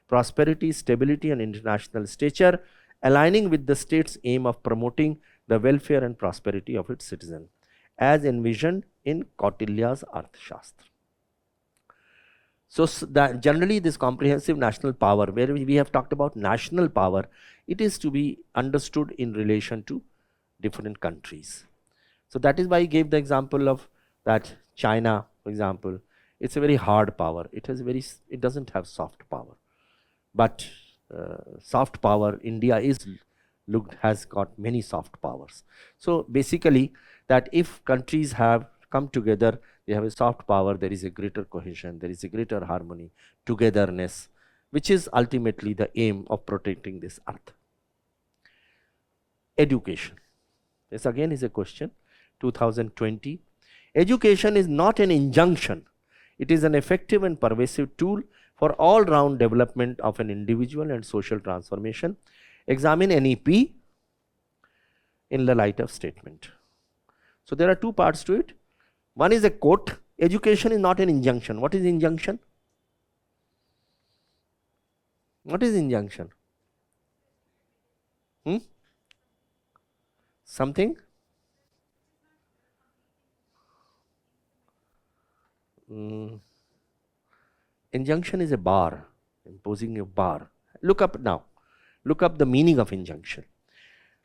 prosperity, stability and international stature, aligning with the state's aim of promoting the welfare and prosperity of its citizens, as envisioned in Kautilya's Arthashastra. So that generally this comprehensive national power, where we have talked about national power, it is to be understood in relation to different countries. So that is why I gave the example of that China, for example. It's a very hard power. It doesn't have soft power. But soft power, India has got many soft powers. So basically, that if countries have come together, they have a soft power, there is a greater cohesion, there is a greater harmony, togetherness, which is ultimately the aim of protecting this earth. Education. This again is a question, 2020. Education is not an injunction. It is an effective and pervasive tool for all-round development of an individual and social transformation. Examine NEP in the light of statement. So there are two parts to it. One is a quote, education is not an injunction. What is injunction? What is injunction? Something? Injunction is a bar, imposing a bar. Look up now. Look up the meaning of injunction.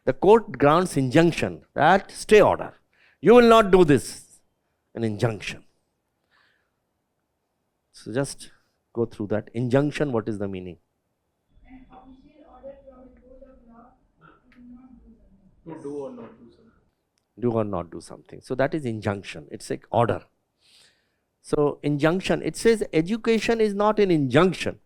The court grants injunction, that stay order. You will not do this, an injunction. So just go through that. Injunction, what is the meaning? An official order from a court of law to not do something. To do or not do something. Do or not do something. So that is injunction. It's like order. So injunction, it says education is not an injunction.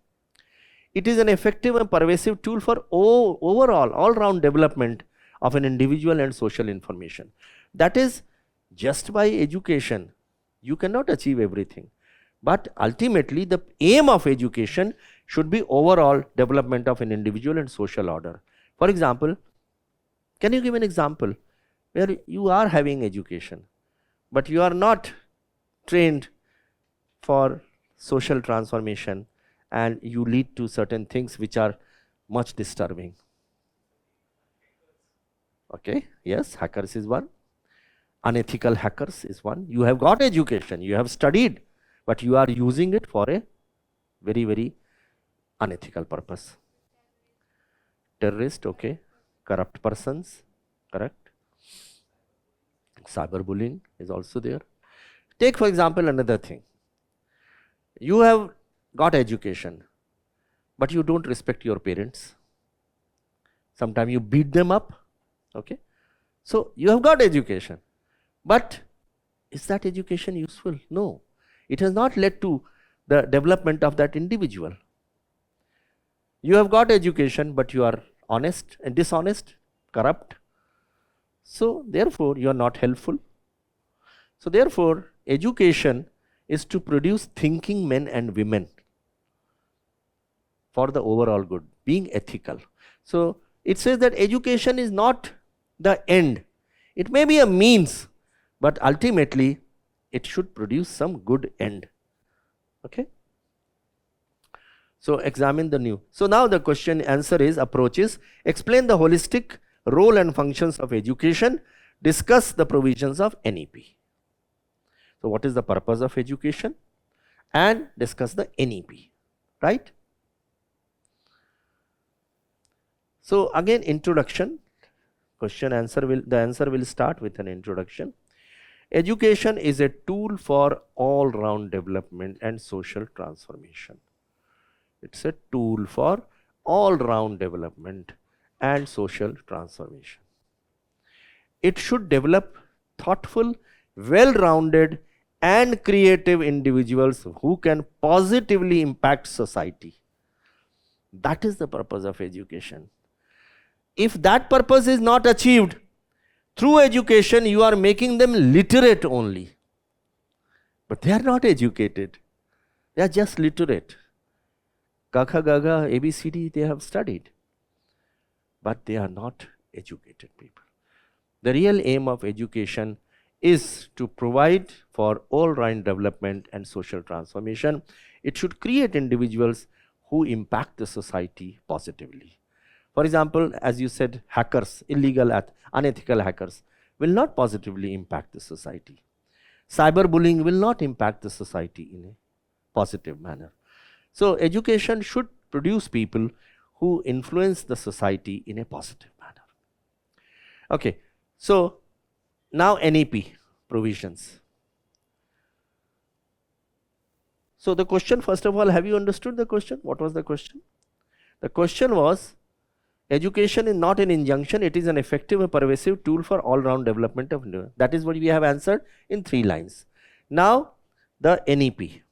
It is an effective and pervasive tool for overall, all-round development of an individual and social information. That is, just by education, you cannot achieve everything. But ultimately, the aim of education should be overall development of an individual and social order. For example, can you give an example where you are having education, but you are not trained for social transformation and you lead to certain things which are much disturbing? Okay, yes, hackers is one. Unethical hackers is one. You have got education, you have studied, but you are using it for a very, very unethical purpose. Terrorist, okay. Corrupt persons, correct. Cyberbullying is also there. Take for example another thing. You have got education, but you don't respect your parents. Sometimes you beat them up, okay. So you have got education, but is that education useful? No. It has not led to the development of that individual. You have got education, but you are honest and dishonest, corrupt. So therefore, you are not helpful. So therefore, education is to produce thinking men and women for the overall good, being ethical. So it says that education is not the end. It may be a means, but ultimately it should produce some good end. Okay? So examine the new. So now the question answer is approaches. Explain the holistic role and functions of education. Discuss the provisions of NEP. So what is the purpose of education? And discuss the NEP, right? So again, introduction. The answer will start with an introduction. Education is a tool for all-round development and social transformation. It's a tool for all-round development and social transformation. It should develop thoughtful, well-rounded and creative individuals who can positively impact society. That is the purpose of education. If that purpose is not achieved, through education you are making them literate only. But they are not educated. They are just literate. Kakha, Gaga, ABCD they have studied. But they are not educated people. The real aim of education is to provide for all-round development and social transformation. It should create individuals who impact the society positively. For example, as you said, hackers, illegal, unethical hackers will not positively impact the society. Cyberbullying will not impact the society in a positive manner. So education should produce people who influence the society in a positive manner. Okay, so now NEP provisions. So the question, first of all, have you understood the question? What was the question? The question was, education is not an injunction, it is an effective and pervasive tool for all-round development of India. That is what we have answered in 3 lines. Now, the NEP.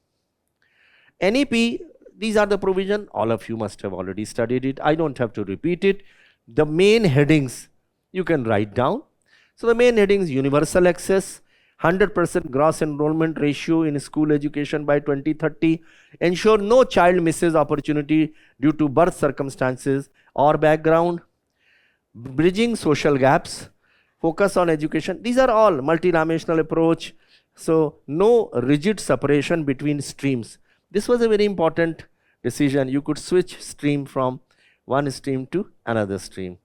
NEP, these are the provision, all of you must have already studied it. I don't have to repeat it. The main headings you can write down. So the main headings: universal access, 100% gross enrollment ratio in school education by 2030, ensure no child misses opportunity due to birth circumstances or background, bridging social gaps, focus on education. These are all multidimensional approach. So no rigid separation between streams. This was a very important decision. You could switch stream from one stream to another stream.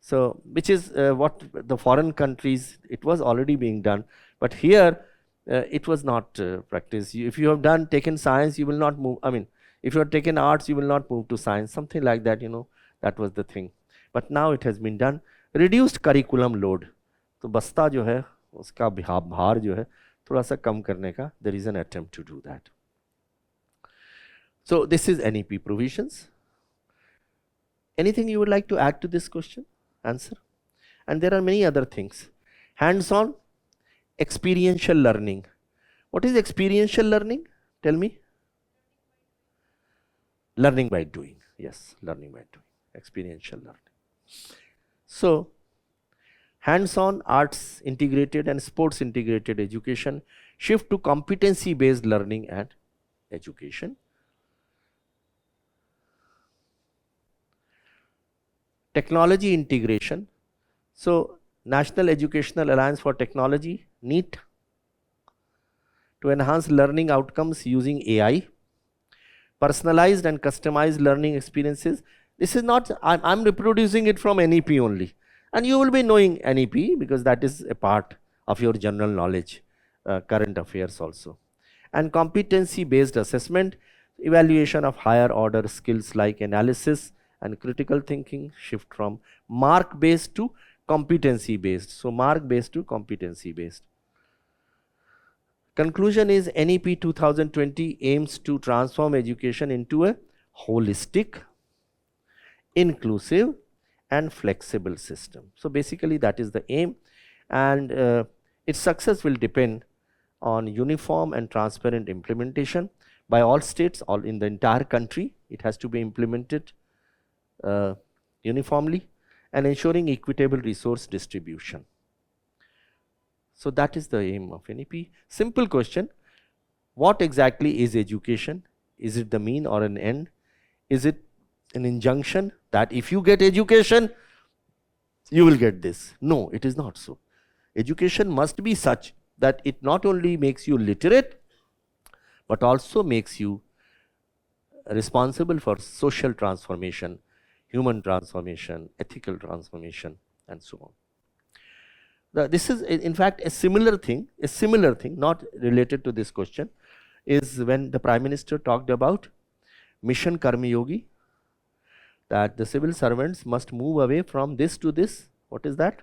So which is what the foreign countries, it was already being done. But here it was not practiced. If you have taken science, you will not move. I mean, if you have taken arts, you will not move to science. Something like that, you know, that was the thing. But now it has been done. Reduced curriculum load. तो बस्ता जो है उसका भार जो है थोड़ा सा कम करने का, there is an attempt to do that. So this is NEP provisions. Anything you would like to add to this question? Answer. And there are many other things. Hands-on, experiential learning. What is experiential learning? Tell me. Learning by doing. Yes, learning by doing. Experiential learning. So, hands-on, arts integrated and sports integrated education. Shift to competency-based learning and education. Technology integration. So, National Educational Alliance for Technology, NEET, to enhance learning outcomes using AI, personalized and customized learning experiences. This is not, I'm reproducing it from NEP only. And you will be knowing NEP because that is a part of your general knowledge, current affairs also. And competency-based assessment, evaluation of higher order skills like analysis and critical thinking, shift from mark-based to competency-based. So mark-based to competency-based. Conclusion is NEP 2020 aims to transform education into a holistic, inclusive and flexible system. So basically that is the aim, and its success will depend on uniform and transparent implementation by all states, all in the entire country. It has to be implemented uniformly, and ensuring equitable resource distribution. So that is the aim of NEP. Simple question: what exactly is education? Is it the mean or an end? Is it an injunction that if you get education, you will get this? No, it is not so. Education must be such that it not only makes you literate, but also makes you responsible for social transformation, human transformation, ethical transformation, and so on. This is in fact a similar thing, not related to this question, is when the Prime Minister talked about Mission Karma Yogi, that the civil servants must move away from this to this. What is that?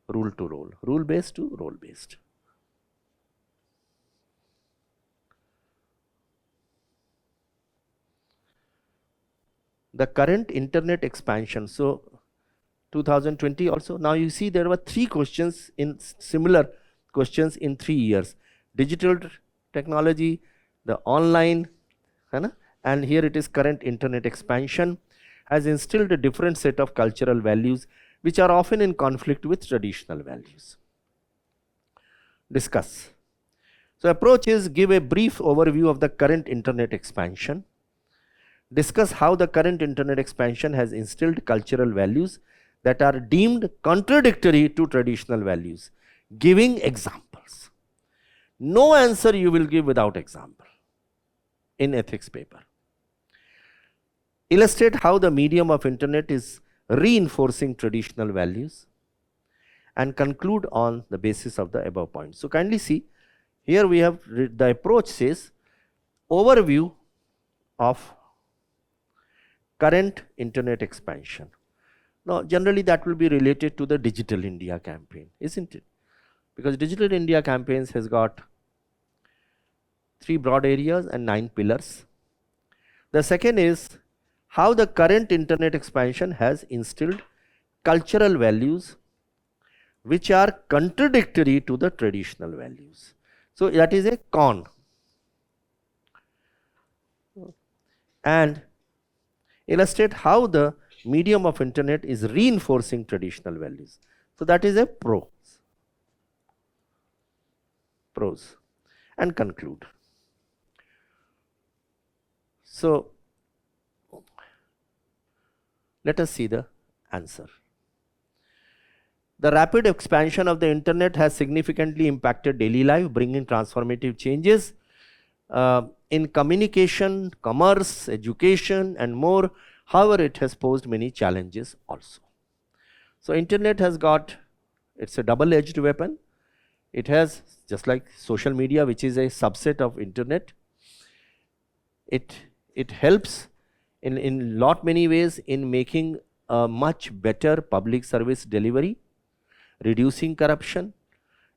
Rule to role, rule based to role based. The current internet expansion. So 2020 also, now you see there were 3 questions in similar questions in 3 years. Digital technology, the online, and here it is current internet expansion has instilled a different set of cultural values which are often in conflict with traditional values. Discuss. So approach is give a brief overview of the current internet expansion. Discuss how the current internet expansion has instilled cultural values that are deemed contradictory to traditional values, giving examples. No answer you will give without example in ethics paper. Illustrate how the medium of internet is reinforcing traditional values, and conclude on the basis of the above points. So kindly see, here we have the approach says overview of current internet expansion. Now generally that will be related to the Digital India campaign, isn't it? Because Digital India campaigns has got 3 broad areas and 9 pillars. The second is how the current internet expansion has instilled cultural values which are contradictory to the traditional values. So that is a con. And illustrate how the medium of internet is reinforcing traditional values. So that is a pros. And conclude. So let us see the answer. The rapid expansion of the internet has significantly impacted daily life, bringing transformative changes in communication, commerce, education, and more. However, it has posed many challenges also. So internet has got, it's a double-edged weapon. It has, just like social media, which is a subset of internet, it helps in lot many ways in making a much better public service delivery, reducing corruption,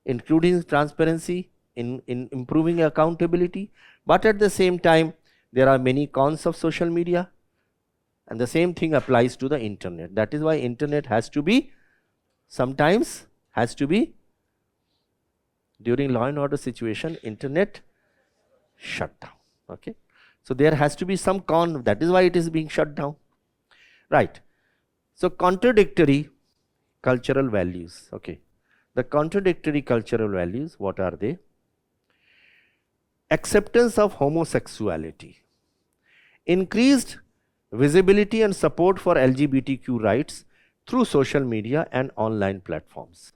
including transparency, in improving accountability. But at the same time, there are many cons of social media, and the same thing applies to the internet. That is why internet has to be, sometimes has to be, during law and order situation, internet shut down. Okay. So there has to be some con, that is why it is being shut down. Right. So contradictory cultural values. Okay. The contradictory cultural values, what are they? Acceptance of homosexuality, increased visibility and support for LGBTQ rights through social media and online platforms.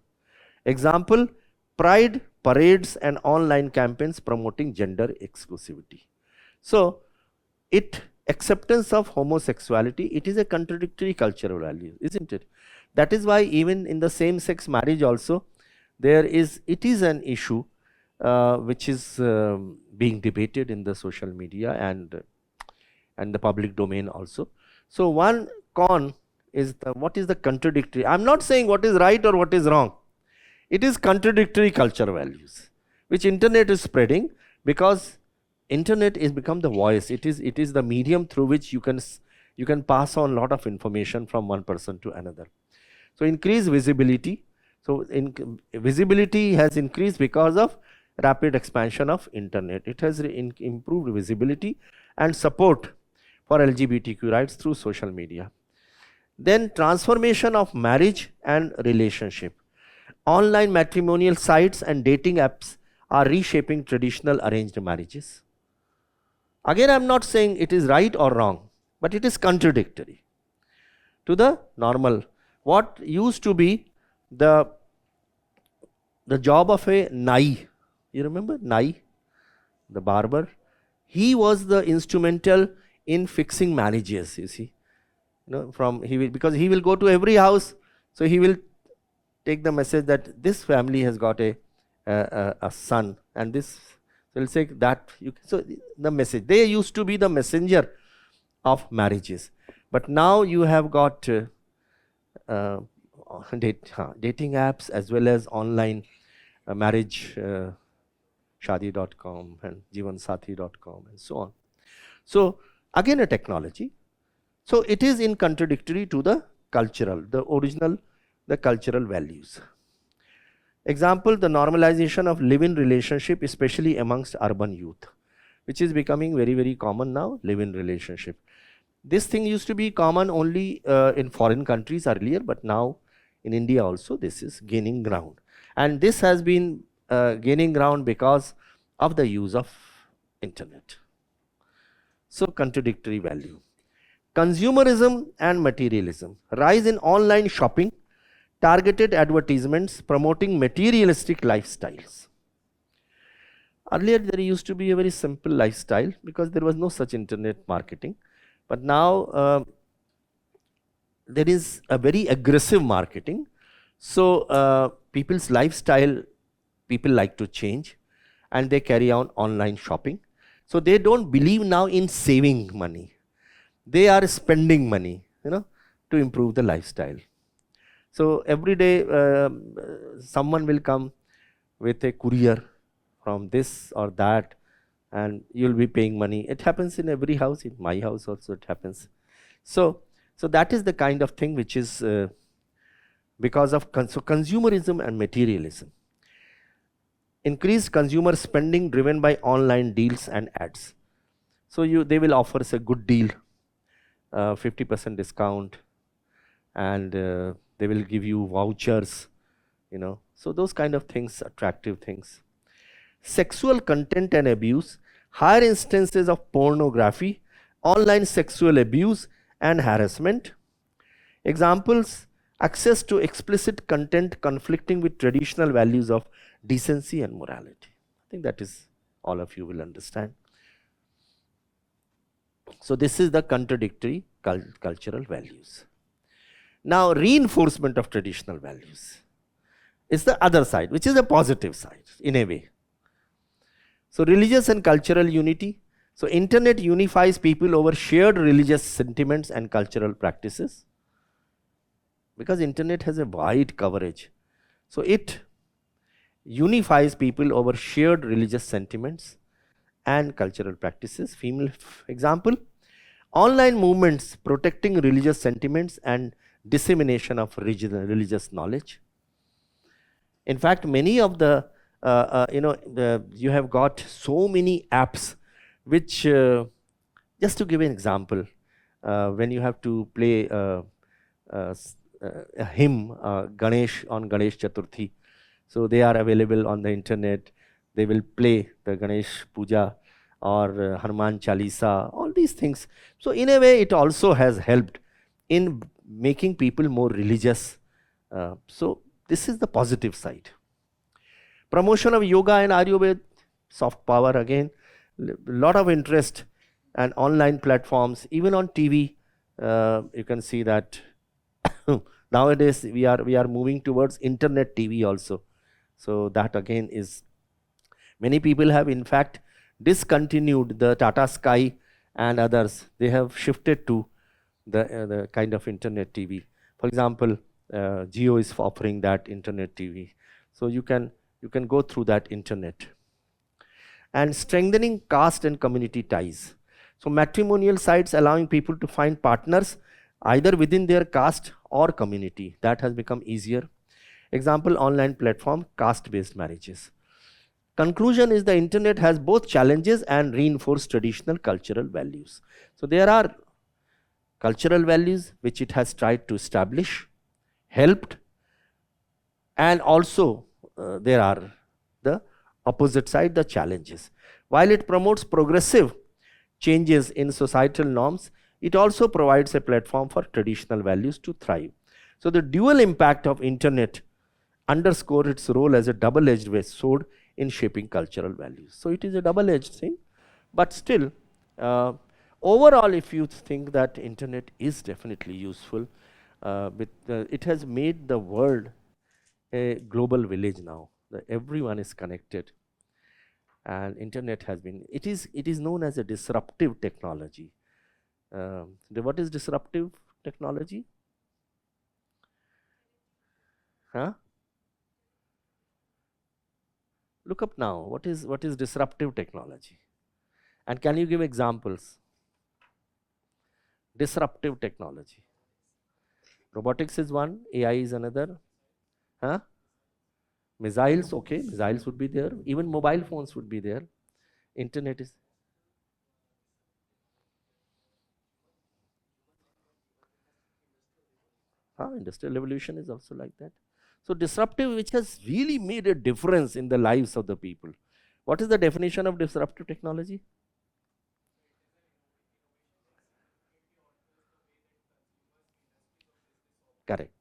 Example, pride parades and online campaigns promoting gender exclusivity. So, acceptance of homosexuality, it is a contradictory cultural value, isn't it? That is why even in the same-sex marriage also, it is an issue which is being debated in the social media and the public domain also. So one con is what is the contradictory? I'm not saying what is right or what is wrong. It is contradictory cultural values, which internet is spreading, because internet is become the voice. It is the medium through which you can pass on lot of information from one person to another. So increase visibility. So visibility has increased because of rapid expansion of internet. It has improved visibility and support for LGBTQ rights through social media. Then transformation of marriage and relationship. Online matrimonial sites and dating apps are reshaping traditional arranged marriages. Again, I'm not saying it is right or wrong, but it is contradictory to the normal. What used to be the job of a Nai, you remember Nai, the barber? He was the instrumental in fixing marriages, you see. Because he will go to every house, so he will take the message that this family has got a son, and this will say that. So the message, they used to be the messenger of marriages, but now you have got dating apps as well as online marriage, shadi.com and jivansathi.com and so on. So again a technology. So it is in contradictory to the cultural, the original, the cultural values. Example, the normalization of live-in relationship, especially amongst urban youth, which is becoming very, very common now, live-in relationship. This thing used to be common only in foreign countries earlier, but now in India also this is gaining ground. And this has been gaining ground because of the use of internet. So contradictory value. Consumerism and materialism. Rise in online shopping, targeted advertisements promoting materialistic lifestyles. Earlier there used to be a very simple lifestyle because there was no such internet marketing. But now there is a very aggressive marketing. So people's lifestyle, people like to change, and they carry on online shopping. So they don't believe now in saving money. They are spending money, to improve the lifestyle. So every day someone will come with a courier from this or that, and you'll be paying money. It happens in every house. In my house also it happens. So that is the kind of thing which is because of consumerism and materialism. Increased consumer spending driven by online deals and ads. So they will offer us a good deal, 50% discount, and they will give you vouchers, So those kind of things, attractive things. Sexual content and abuse, higher instances of pornography, online sexual abuse and harassment. Examples, access to explicit content conflicting with traditional values of decency and morality. I think that is all of you will understand. So this is the contradictory cultural values. Now reinforcement of traditional values is the other side, which is a positive side in a way. So religious and cultural unity. So internet unifies people over shared religious sentiments and cultural practices, because internet has a wide coverage. So it unifies people over shared religious sentiments and cultural practices. Example, online movements protecting religious sentiments and dissemination of religious knowledge. In fact, many of the you have got so many apps which, just to give an example, when you have to play a hymn, Ganesh on Ganesh Chaturthi, so they are available on the internet. They will play the Ganesh Puja or Hanuman Chalisa, all these things. So in a way it also has helped in making people more religious. So this is the positive side. Promotion of yoga and Ayurveda, soft power again, lot of interest, and online platforms, even on TV, you can see that nowadays we are moving towards internet TV also. So that again is, many people have in fact discontinued the Tata Sky and others. They have shifted to the kind of internet TV. For example, Jio is offering that internet TV. So you can go through that internet. And strengthening caste and community ties. So matrimonial sites allowing people to find partners either within their caste or community. That has become easier. Example, online platform, caste-based marriages. Conclusion is the internet has both challenges and reinforced traditional cultural values. So there are cultural values which it has tried to establish, helped, and also there are the opposite side, the challenges. While it promotes progressive changes in societal norms, it also provides a platform for traditional values to thrive. So the dual impact of internet underscore its role as a double-edged sword in shaping cultural values. So it is a double-edged thing, but still, overall, if you think that internet is definitely useful, it has made the world a global village now. Everyone is connected, and internet has been. It is known as a disruptive technology. What is disruptive technology? Huh? Look up now. What is disruptive technology? And can you give examples? Disruptive technology. Robotics is one, AI is another. Huh? Missiles, okay, missiles would be there. Even mobile phones would be there. Internet is. Industrial revolution is also like that. So disruptive, which has really made a difference in the lives of the people. What is the definition of disruptive technology? Correct,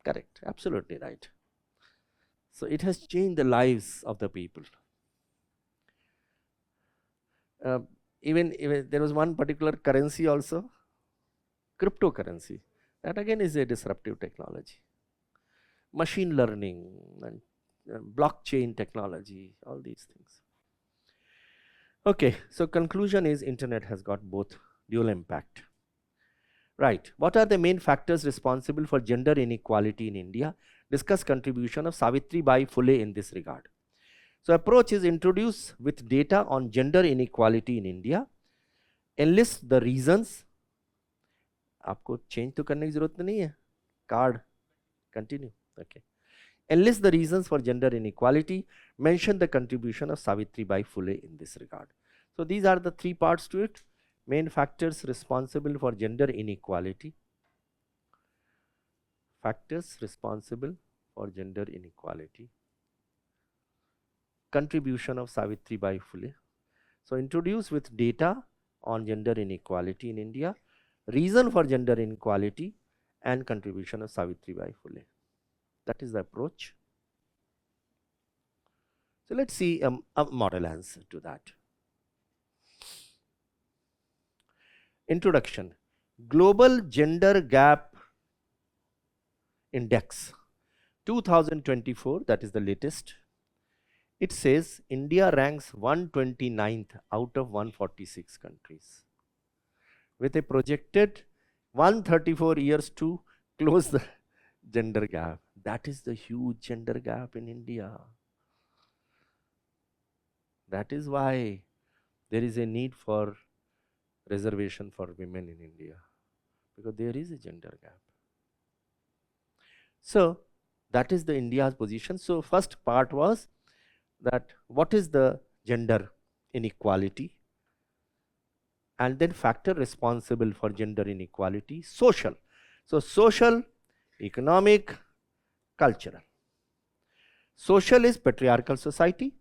correct, absolutely right. So it has changed the lives of the people. Uh, even there was one particular currency also, cryptocurrency. That again is a disruptive technology. Machine learning and blockchain technology, all these things. Okay, so conclusion is internet has got both dual impact. Right, what are the main factors responsible for gender inequality in India? Discuss contribution of Savitri Bai Phule in this regard. So approach is introduced with data on gender inequality in India, enlist the reasons. आपको change तो करने की जरूरत नहीं है, card, continue, okay. Enlist the reasons for gender inequality, mention the contribution of Savitri Bai Phule in this regard. So these are the three parts to it. Main factors responsible for gender inequality. Factors responsible for gender inequality. Contribution of Savitri Bai Phule. So introduce with data on gender inequality in India, reason for gender inequality, and contribution of Savitri Bai Phule. That is the approach. So let's see a model answer to that. Introduction. Global Gender Gap Index 2024, that is the latest. It says India ranks 129th out of 146 countries with a projected 134 years to close the gender gap. That is the huge gender gap in India. That is why there is a need for reservation for women in India, because there is a gender gap. So that is the India's position. So first part was that what is the gender inequality, and then factor responsible for gender inequality, social. So social, economic, cultural. Social is patriarchal society,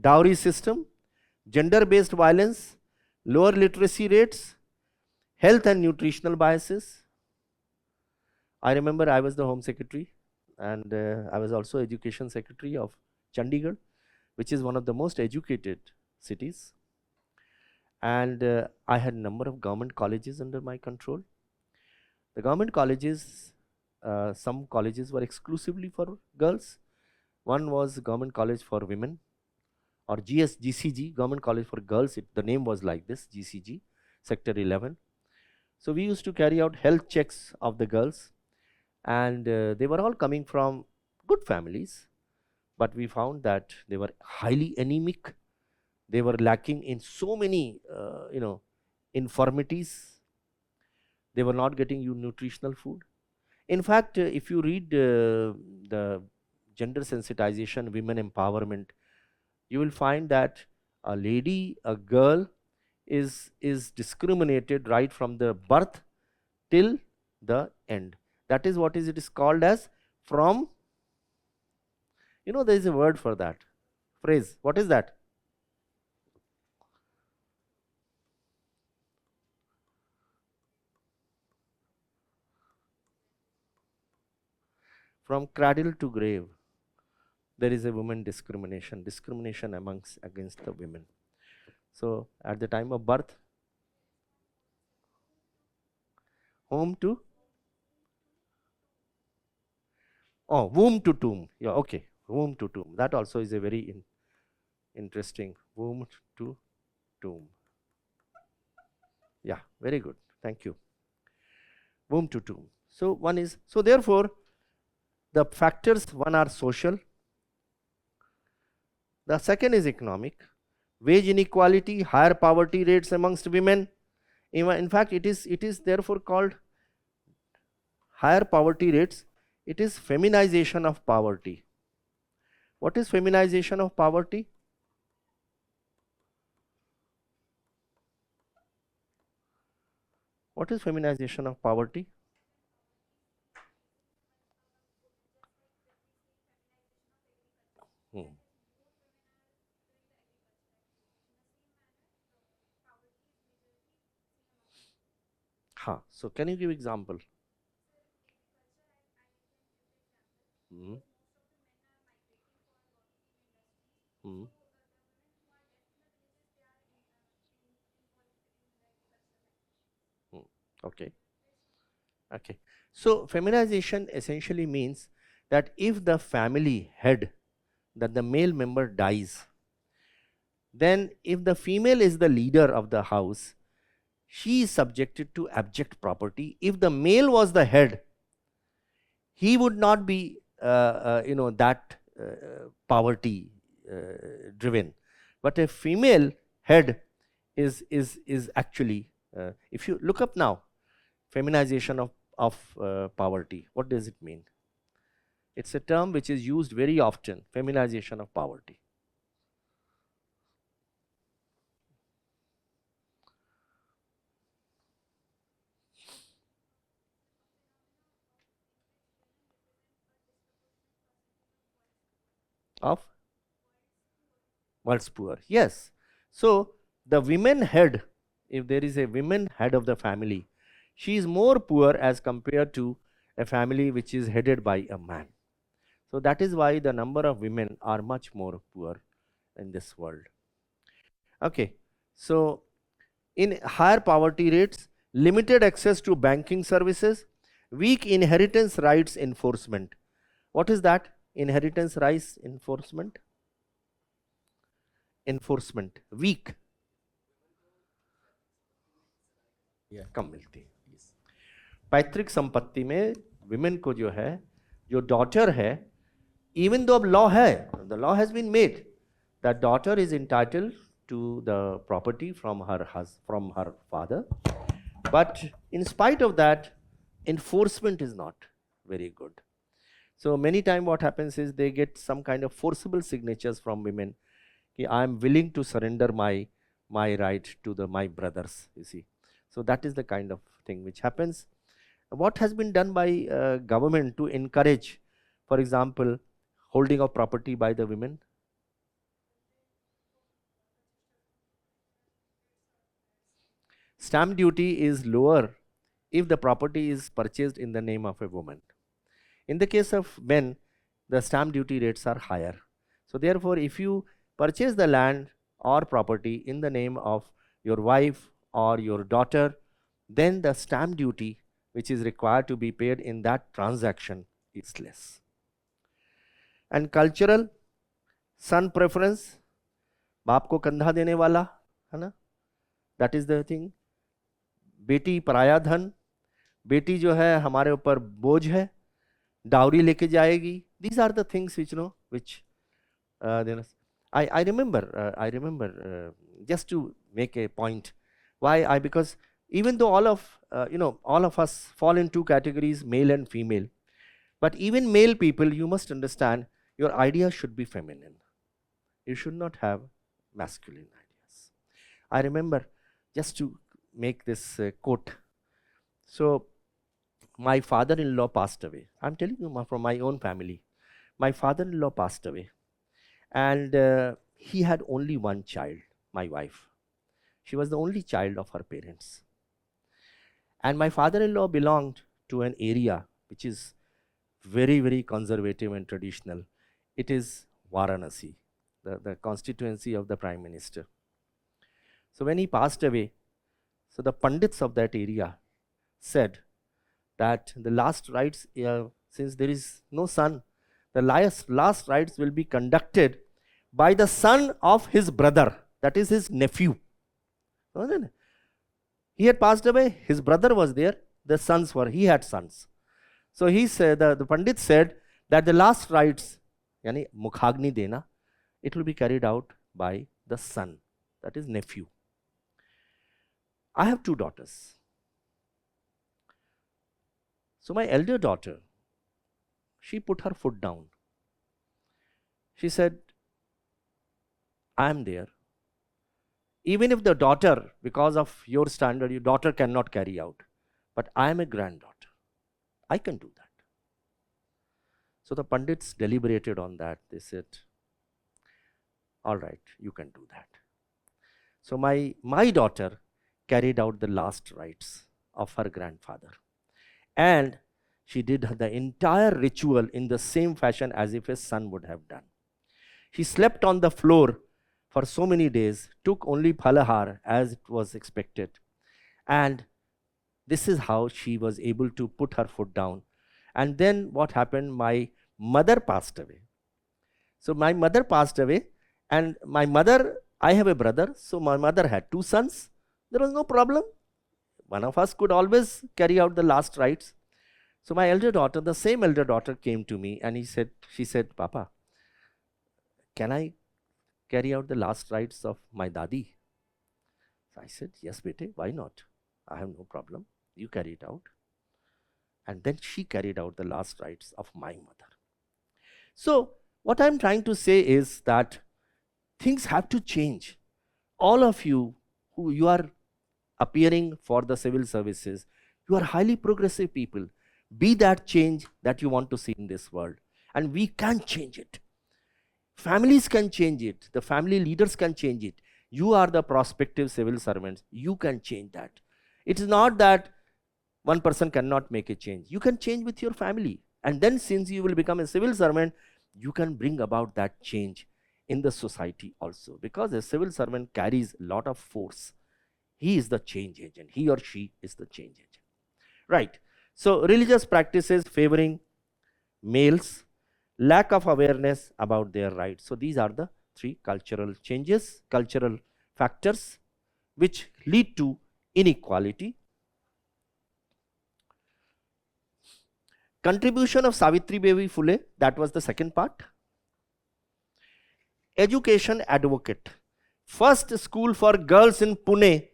dowry system, gender-based violence, lower literacy rates, health and nutritional biases. I remember I was the Home Secretary, and I was also Education Secretary of Chandigarh, which is one of the most educated cities. And I had a number of government colleges under my control. The government colleges, some colleges were exclusively for girls. One was Government College for Women, or GCG, Government College for Girls. The name was like this, GCG, Sector 11. So we used to carry out health checks of the girls, and they were all coming from good families, but we found that they were highly anemic. They were lacking in so many, infirmities. They were not getting you nutritional food. In fact, if you read the gender sensitization, women empowerment, you will find that a lady, a girl is discriminated right from the birth till the end. That is what it is called as from, there is a word for that phrase. What is that? From cradle to grave, there is a woman discrimination against the women. So at the time of birth, womb to tomb. Yeah, okay, womb to tomb. That also is a very interesting, womb to tomb. Yeah, very good. Thank you. Womb to tomb. So therefore, the factors, one are social, the second is economic, wage inequality, higher poverty rates amongst women. In fact, it is therefore called higher poverty rates. It is feminization of poverty. What is feminization of poverty? What is feminization of poverty? So can you give example? Hmm. Hmm. Okay. Okay. So feminization essentially means that if the family head, that the male member dies, then if the female is the leader of the house, she is subjected to abject property. If the male was the head, he would not be that poverty driven. But a female head is actually, if you look up now, feminization of poverty, what does it mean? It's a term which is used very often, feminization of poverty. Of world's poor, yes. So the women head, if there is a women head of the family, she is more poor as compared to a family which is headed by a man. So that is why the number of women are much more poor in this world. Okay, so in higher poverty rates, limited access to banking services, weak inheritance rights enforcement. What is that? Inheritance rights enforcement? Enforcement, weak. कम मिलती है। पैतृक संपत्ति में women को जो है, जो daughter है, इवन दो अब लॉ है, the law has been made that daughter is entitled to the property from her father, but in spite of that, enforcement is not very good. So many times what happens is they get some kind of forcible signatures from women, I am willing to surrender my right to my brothers, you see. So that is the kind of thing which happens. What has been done by government to encourage, for example, holding of property by the women? Stamp duty is lower if the property is purchased in the name of a woman. In the case of men, the stamp duty rates are higher. So therefore, if you purchase the land or property in the name of your wife or your daughter, then the stamp duty which is required to be paid in that transaction is less. And cultural, son preference, बाप को कंधा देने वाला, है ना? That is the thing. बेटी पराया धन, बेटी जो है हमारे ऊपर बोझ है, डाउरी लेके जाएगी. These are the things which I remember just to make a point. Why? Because even though all of us fall in two categories, male and female, but even male people, you must understand, Your ideas should be feminine. You should not have masculine ideas. I remember, just to make this quote, so my father-in-law passed away. I'm telling you from my own family. My father-in-law passed away, and he had only one child, my wife. She was the only child of her parents. And my father-in-law belonged to an area which is very, very conservative and traditional. It is Varanasi, the constituency of the Prime Minister. So when he passed away, so the Pandits of that area said that the last rites, since there is no son, the last rites will be conducted by the son of his brother, that is his nephew. He had passed away, his brother was there, he had sons. So he said, the Pandit said that the last rites, yani Mukhagni Dena, it will be carried out by the son, that is nephew. I have 2 daughters. So my elder daughter, she put her foot down. She said, I am there. Even if the daughter, because of your standard, your daughter cannot carry out, but I am a granddaughter. I can do that. So the Pandits deliberated on that. They said, all right, you can do that. So my daughter carried out the last rites of her grandfather. And she did the entire ritual in the same fashion as if his son would have done. She slept on the floor for so many days, took only phalahar as it was expected. And this is how she was able to put her foot down. And then what happened? My mother passed away. So my mother passed away, and my mother, I have a brother, so my mother had 2 sons. There was no problem. One of us could always carry out the last rites. So my elder daughter, the same elder daughter, came to me and she said, Papa, can I carry out the last rites of my dadi? So I said, yes, bete, why not? I have no problem. You carry it out. And then she carried out the last rites of my mother. So what I'm trying to say is that things have to change. All of you who you are appearing for the civil services, you are highly progressive people. Be that change that you want to see in this world. And we can change it. Families can change it. The family leaders can change it. You are the prospective civil servants. You can change that. It is not that one person cannot make a change. You can change with your family. And then since you will become a civil servant, you can bring about that change in the society also. Because a civil servant carries a lot of force. He is the change agent. He or she is the change agent. Right. So religious practices favoring males, lack of awareness about their rights. So these are the 3 cultural changes, cultural factors which lead to inequality. Contribution of Savitri Bai Phule, that was the second part. Education advocate. First school for girls in Pune,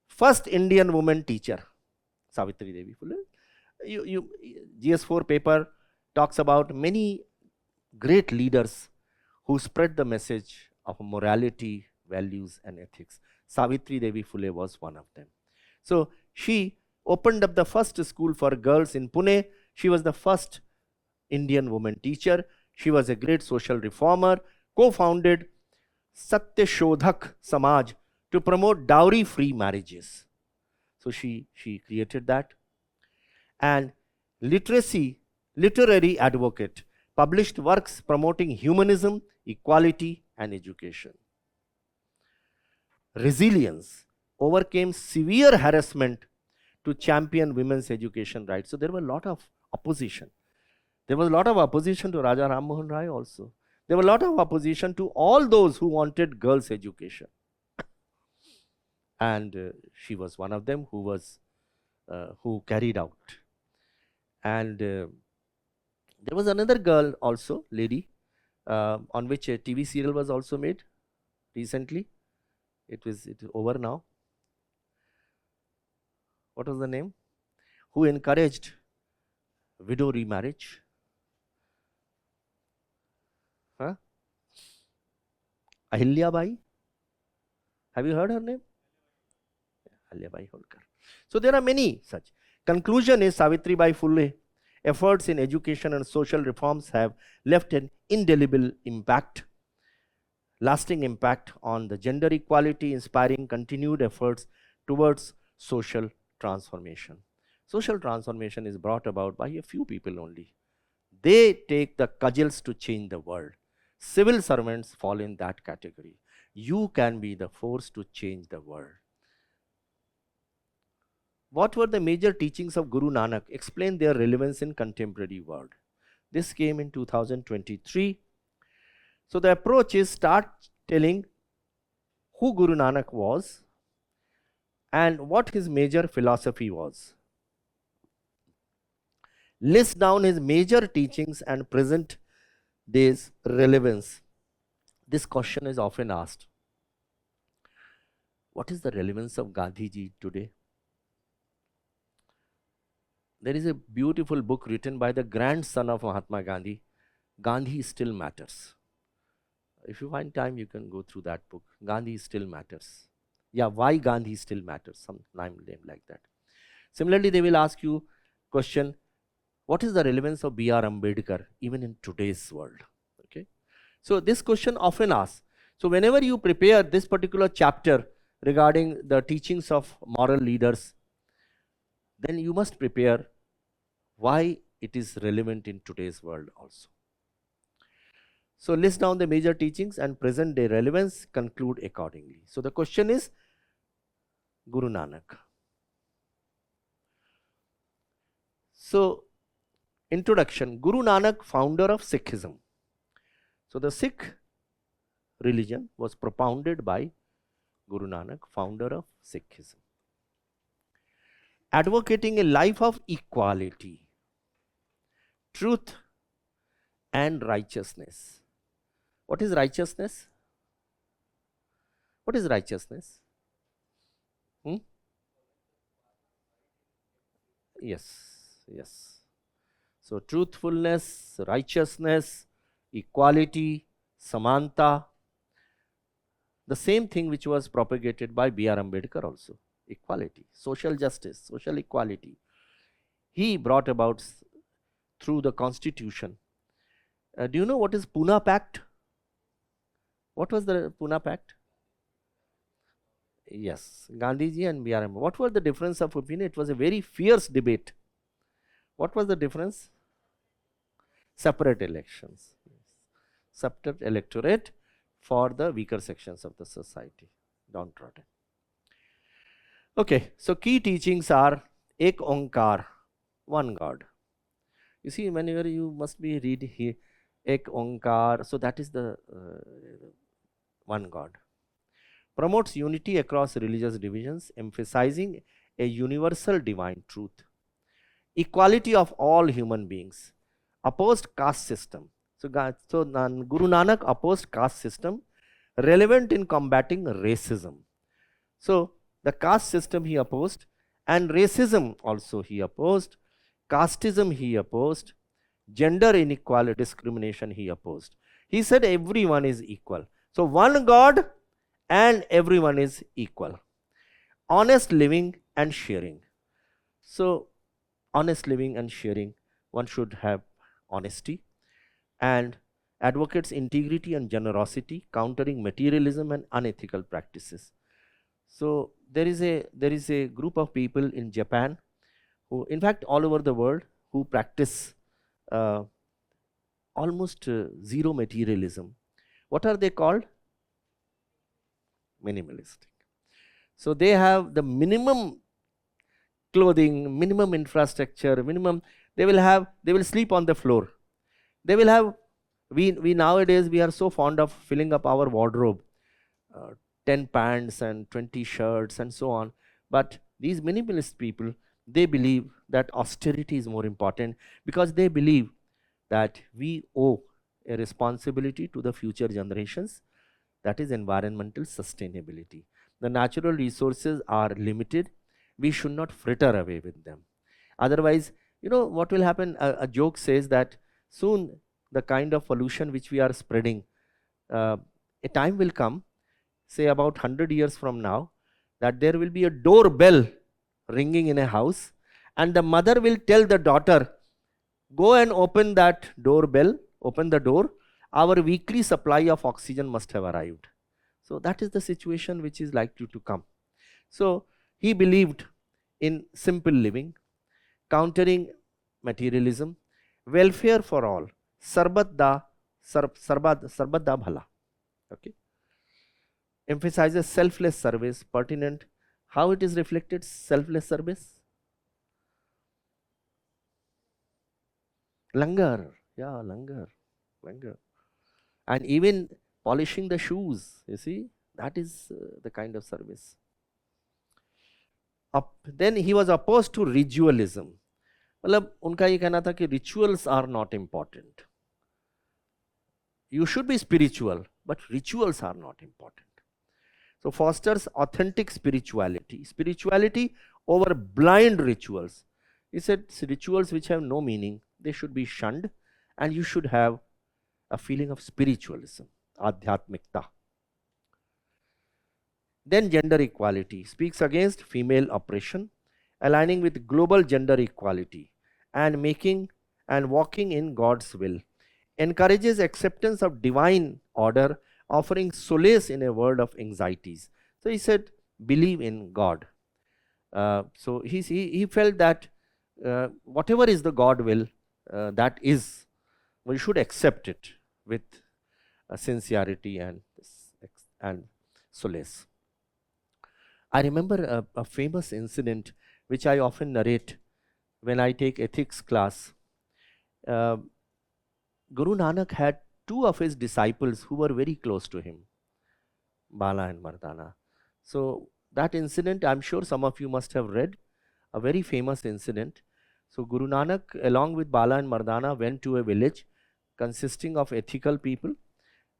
first Indian woman teacher, Savitri Devi Phule. GS4 paper talks about many great leaders who spread the message of morality, values and ethics. Savitri Devi Phule was one of them. So she opened up the first school for girls in Pune. She was the first Indian woman teacher. She was a great social reformer, co-founded Satya Shodhak Samaj to promote dowry-free marriages. So she created that. And literary advocate, published works promoting humanism, equality and education. Resilience, overcame severe harassment to champion women's education rights. So there were a lot of opposition. There was a lot of opposition to Raja Ram Mohan Rai also. There were a lot of opposition to all those who wanted girls' education. And she was one of them who carried out. And there was another girl also, lady, on which a TV serial was also made recently. It is over now. What was the name? Who encouraged widow remarriage? Ahilyabai. Have you heard her name? Ahilyabai Holkar. So there are many such. Conclusion is Savitribai Phule efforts in education and social reforms have left an indelible impact, lasting impact on the gender equality, inspiring continued efforts towards social transformation. Social transformation is brought about by a few people only. They take the cudgels to change the world. Civil servants fall in that category. You can be the force to change the world. What were the major teachings of Guru Nanak? Explain their relevance in contemporary world. This came in 2023. So the approach is start telling who Guru Nanak was and what his major philosophy was. List down his major teachings and present day's relevance. This question is often asked. What is the relevance of Gandhiji today? There is a beautiful book written by the grandson of Mahatma Gandhi, Gandhi Still Matters. If you find time, you can go through that book. Gandhi Still Matters. Yeah, why Gandhi Still Matters, some name like that. Similarly, they will ask you question, what is the relevance of B.R. Ambedkar even in today's world? Okay. So this question often asked. So whenever you prepare this particular chapter regarding the teachings of moral leaders, then you must prepare why it is relevant in today's world also. So list down the major teachings and present day relevance, conclude accordingly. So the question is Guru Nanak. So introduction, Guru Nanak, founder of Sikhism. So the Sikh religion was propounded by Guru Nanak, founder of Sikhism. Advocating a life of equality, truth and righteousness. What is righteousness? What is righteousness? Yes. So truthfulness, righteousness, equality, samanta, the same thing which was propagated by B.R. Ambedkar also. Equality, social justice, social equality. He brought about through the constitution. Do you know what is Pune Pact? What was the Pune Pact? Yes, Gandhiji and B.R. Ambedkar. What was the difference of opinion? It was a very fierce debate. What was the difference? Separate elections. Separate electorate for the weaker sections of the society, downtrodden. Okay, so key teachings are Ek Onkar, one God. You see, whenever you must be read here, Ek Onkar, so that is the one God. Promotes unity across religious divisions, emphasizing a universal divine truth. Equality of all human beings. Opposed caste system. So Guru Nanak opposed caste system, relevant in combating racism. So the caste system he opposed, and racism also he opposed, casteism he opposed, gender inequality, discrimination he opposed. He said everyone is equal. So one God and everyone is equal. Honest living and sharing. So honest living and sharing, one should have honesty, and advocates integrity and generosity, countering materialism and unethical practices. So there is a group of people in Japan who, in fact, all over the world, who practice almost zero materialism. What are they called? Minimalistic. So they have the minimum clothing, minimum infrastructure, minimum. They will sleep on the floor. They will have. We nowadays we are so fond of filling up our wardrobe. 10 pants and 20 shirts and so on. But these minimalist people, they believe that austerity is more important, because they believe that we owe a responsibility to the future generations, that is environmental sustainability. The natural resources are limited. We should not fritter away with them. Otherwise, you know what will happen? A joke says that soon the kind of pollution which we are spreading, a time will come, say about 100 years from now, that there will be a doorbell ringing in a house, and the mother will tell the daughter, go and open that doorbell, open the door, our weekly supply of oxygen must have arrived. So that is the situation which is likely to come. So he believed in simple living, countering materialism, welfare for all, sarbat da bhala. Okay. Emphasizes selfless service, pertinent. How it is reflected, selfless service? Langar, yeah, langar. And even polishing the shoes, you see, that is the kind of service. Then he was opposed to ritualism. मतलब उनका ये कहना था कि rituals are not important. You should be spiritual, but rituals are not important. So fosters authentic spirituality. Spirituality over blind rituals. He said rituals which have no meaning, they should be shunned, and you should have a feeling of spiritualism, adhyatmikta. Then gender equality, speaks against female oppression, aligning with global gender equality and making and walking in God's will. Encourages acceptance of divine order, offering solace in a world of anxieties. So he said, believe in God. So he felt that whatever is the God will, that is, we should accept it with sincerity and solace. I remember a famous incident which I often narrate when I take ethics class. Guru Nanak had two of his disciples who were very close to him, Bala and Mardana. So that incident, I'm sure some of you must have read, a very famous incident. So Guru Nanak along with Bala and Mardana went to a village consisting of ethical people.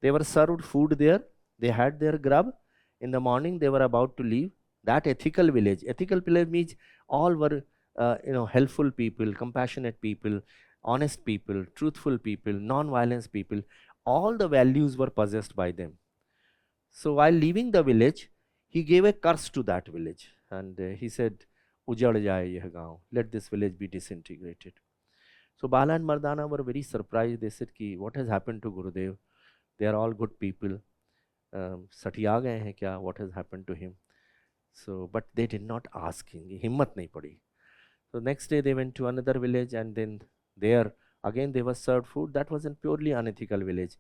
They were served food there, they had their grub. In the morning they were about to leave. That ethical village means all were helpful people, compassionate people, honest people, truthful people, non-violence people. All the values were possessed by them. So while leaving the village, he gave a curse to that village, and he said, Ujad jaye yeh gaon, let this village be disintegrated. So Bala and Mardana were very surprised. They said, Ki, what has happened to Gurudev? They are all good people. Satiya gaye hain kya? What has happened to him? So, but they did not ask him. Himmat nahi padi. So next day they went to another village, and then there again they were served food. That was a purely unethical village.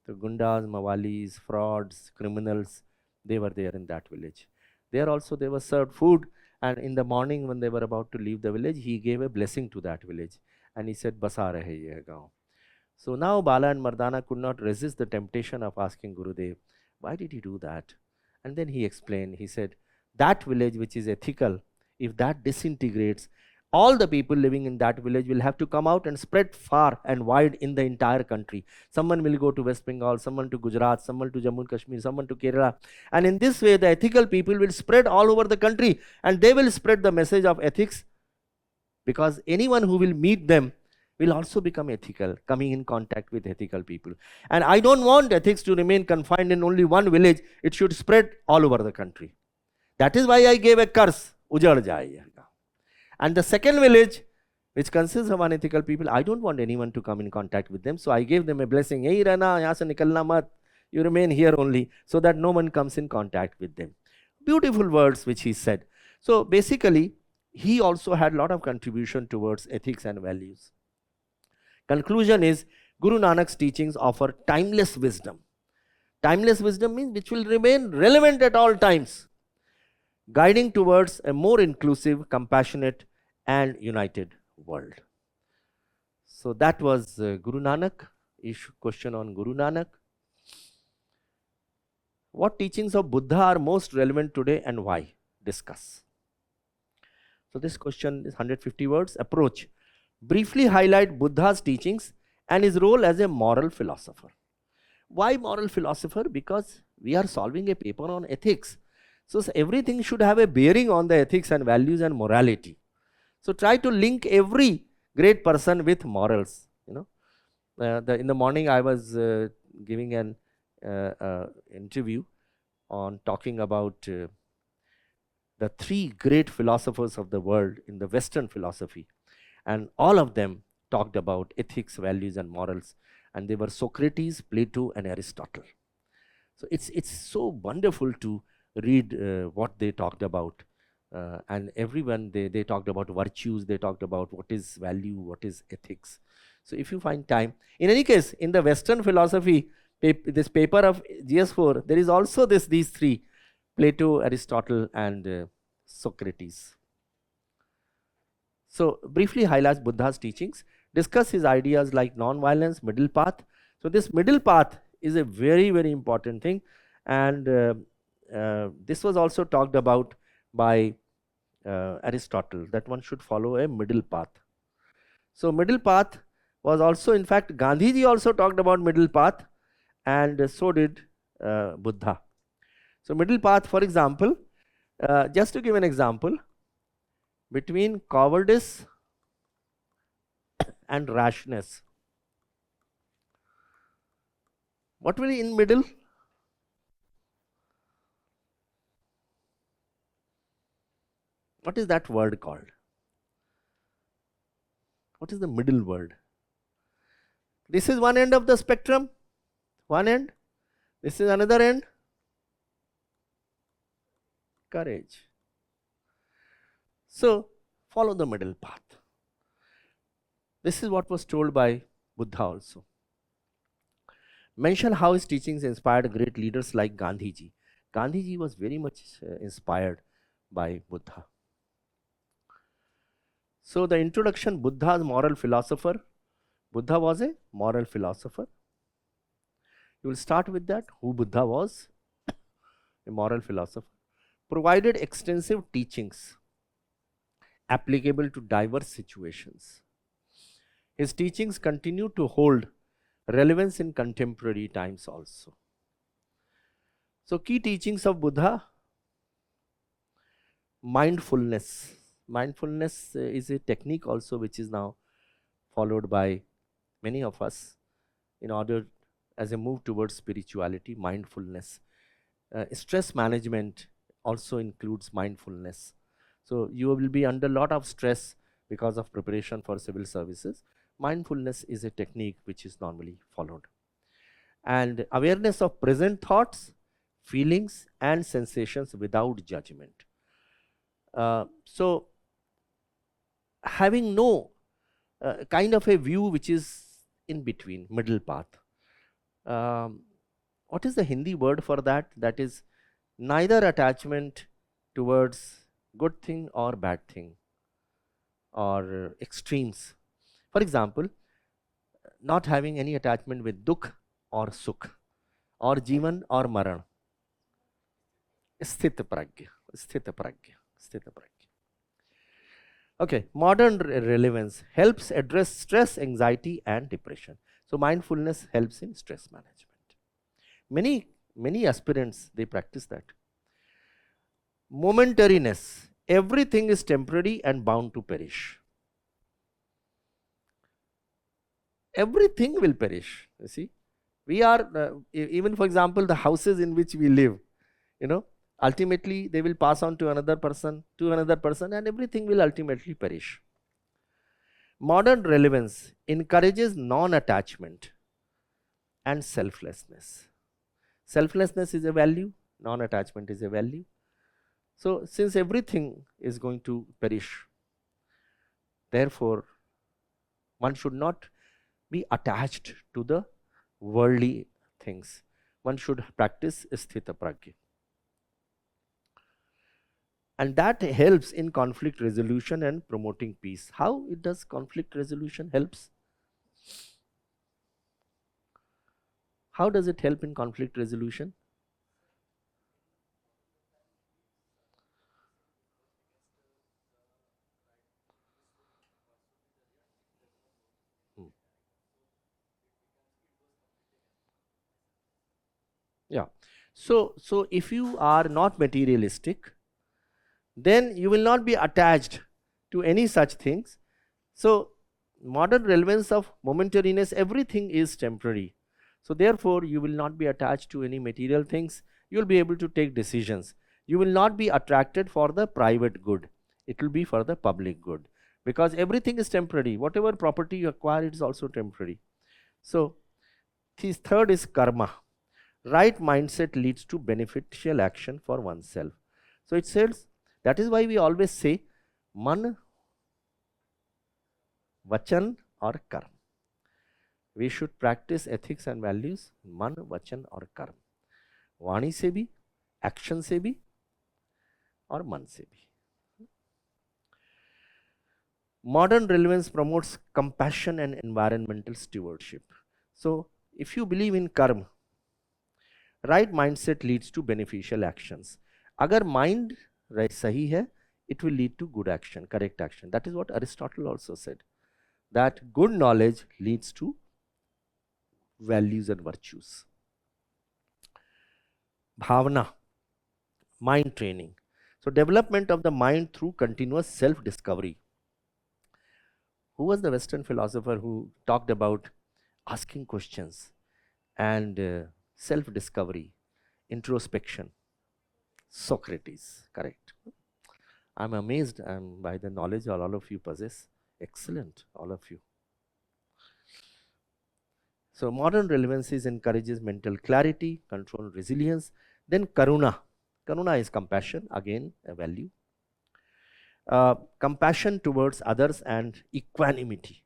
So gundas, mawalis, frauds, criminals, they were there in that village. There also they were served food, and in the morning when they were about to leave the village, he gave a blessing to that village, and he said, Basa rahe ye gaon. So now Bala and Mardana could not resist the temptation of asking Gurudev, why did he do that? And then he explained, he said, that village which is ethical, if that disintegrates, all the people living in that village will have to come out and spread far and wide in the entire country. Someone will go to West Bengal, someone to Gujarat, someone to Jammu and Kashmir, someone to Kerala. And in this way, the ethical people will spread all over the country, and they will spread the message of ethics, because anyone who will meet them will also become ethical, coming in contact with ethical people. And I don't want ethics to remain confined in only one village. It should spread all over the country. That is why I gave a curse, Ujad jaye. And the second village, which consists of unethical people, I don't want anyone to come in contact with them. So I gave them a blessing. Hey Rana, yahan se nikalna mat. You remain here only, so that no one comes in contact with them. Beautiful words which he said. So basically, he also had a lot of contribution towards ethics and values. Conclusion is, Guru Nanak's teachings offer timeless wisdom. Timeless wisdom means which will remain relevant at all times, guiding towards a more inclusive, compassionate and united world. So that was Guru Nanak. Question on Guru Nanak. What teachings of Buddha are most relevant today and why? Discuss. So this question is 150 words. Approach. Briefly highlight Buddha's teachings and his role as a moral philosopher. Why moral philosopher? Because we are solving a paper on ethics. So everything should have a bearing on the ethics and values and morality. So try to link every great person with morals. In the morning I was giving an interview on talking about the three great philosophers of the world in the Western philosophy, and all of them talked about ethics, values, and morals, and they were Socrates, Plato, and Aristotle. So it's so wonderful to read what they talked about, and everyone they talked about virtues, they talked about what is value, what is ethics. So if you find time, in any case, in the Western philosophy, this paper of GS4, there is also these three: Plato, Aristotle, and Socrates. So briefly highlights Buddha's teachings, discuss his ideas like non-violence, middle path. So this middle path is a very, very important thing, and this was also talked about by Aristotle, that one should follow a middle path. So middle path was also, in fact, Gandhiji also talked about middle path, and so did Buddha. So middle path, for example, just to give an example, between cowardice and rashness, what will be in middle? What is that word called? What is the middle word? This is one end of the spectrum, one end. This is another end. Courage. So follow the middle path. This is what was told by Buddha also. Mention how his teachings inspired great leaders like Gandhiji. Gandhiji was very much inspired by Buddha. So the introduction, Buddha's moral philosopher. Buddha was a moral philosopher. You will start with that, who Buddha was, a moral philosopher. Provided extensive teachings applicable to diverse situations. His teachings continue to hold relevance in contemporary times also. So key teachings of Buddha: mindfulness. Mindfulness is a technique also which is now followed by many of us in order as a move towards spirituality. Mindfulness. Stress management also includes mindfulness. So you will be under a lot of stress because of preparation for civil services. Mindfulness is a technique which is normally followed. And awareness of present thoughts, feelings, and sensations without judgment. So having no kind of a view which is in between, middle path. What is the Hindi word for that? That is neither attachment towards good thing or bad thing, or extremes. For example, not having any attachment with dukh or sukh, or jivan or maran. Sthita pragya, sthita pragya, sthita pragya. Okay, modern relevance helps address stress, anxiety, and depression. So mindfulness helps in stress management. Many aspirants, they practice that. Momentariness, everything is temporary and bound to perish. Everything will perish. You see, we are even, for example, the houses in which we live, ultimately they will pass on to another person, and everything will ultimately perish. Modern relevance encourages non-attachment and selflessness. Selflessness is a value, non-attachment is a value. So since everything is going to perish, therefore one should not be attached to the worldly things. One should practice sthita pragya. And that helps in conflict resolution and promoting peace. How it does conflict resolution helps? How does it help in conflict resolution? Yeah. So if you are not materialistic, then you will not be attached to any such things. So modern relevance of momentariness, everything is temporary. So therefore, you will not be attached to any material things. You will be able to take decisions. You will not be attracted for the private good. It will be for the public good, because everything is temporary. Whatever property you acquire, it is also temporary. So this third is karma. Right mindset leads to beneficial action for oneself. So it says, that is why we always say man, vachan or karma. We should practice ethics and values man, vachan or karma. वाणी से भी, action से भी और मन से भी. Modern relevance promotes compassion and environmental stewardship. So if you believe in karma, right mindset leads to beneficial actions. Agar mind sahi hai, it will lead to good action, correct action. That is what Aristotle also said, that good knowledge leads to values and virtues. Bhavana, mind training. So development of the mind through continuous self-discovery. Who was the Western philosopher who talked about asking questions and self-discovery, introspection? Socrates, correct. I'm amazed by the knowledge all of you possess. Excellent, all of you. So modern relevancies encourages mental clarity, control, resilience. Then karuna. Karuna is compassion, again a value. Compassion towards others and equanimity.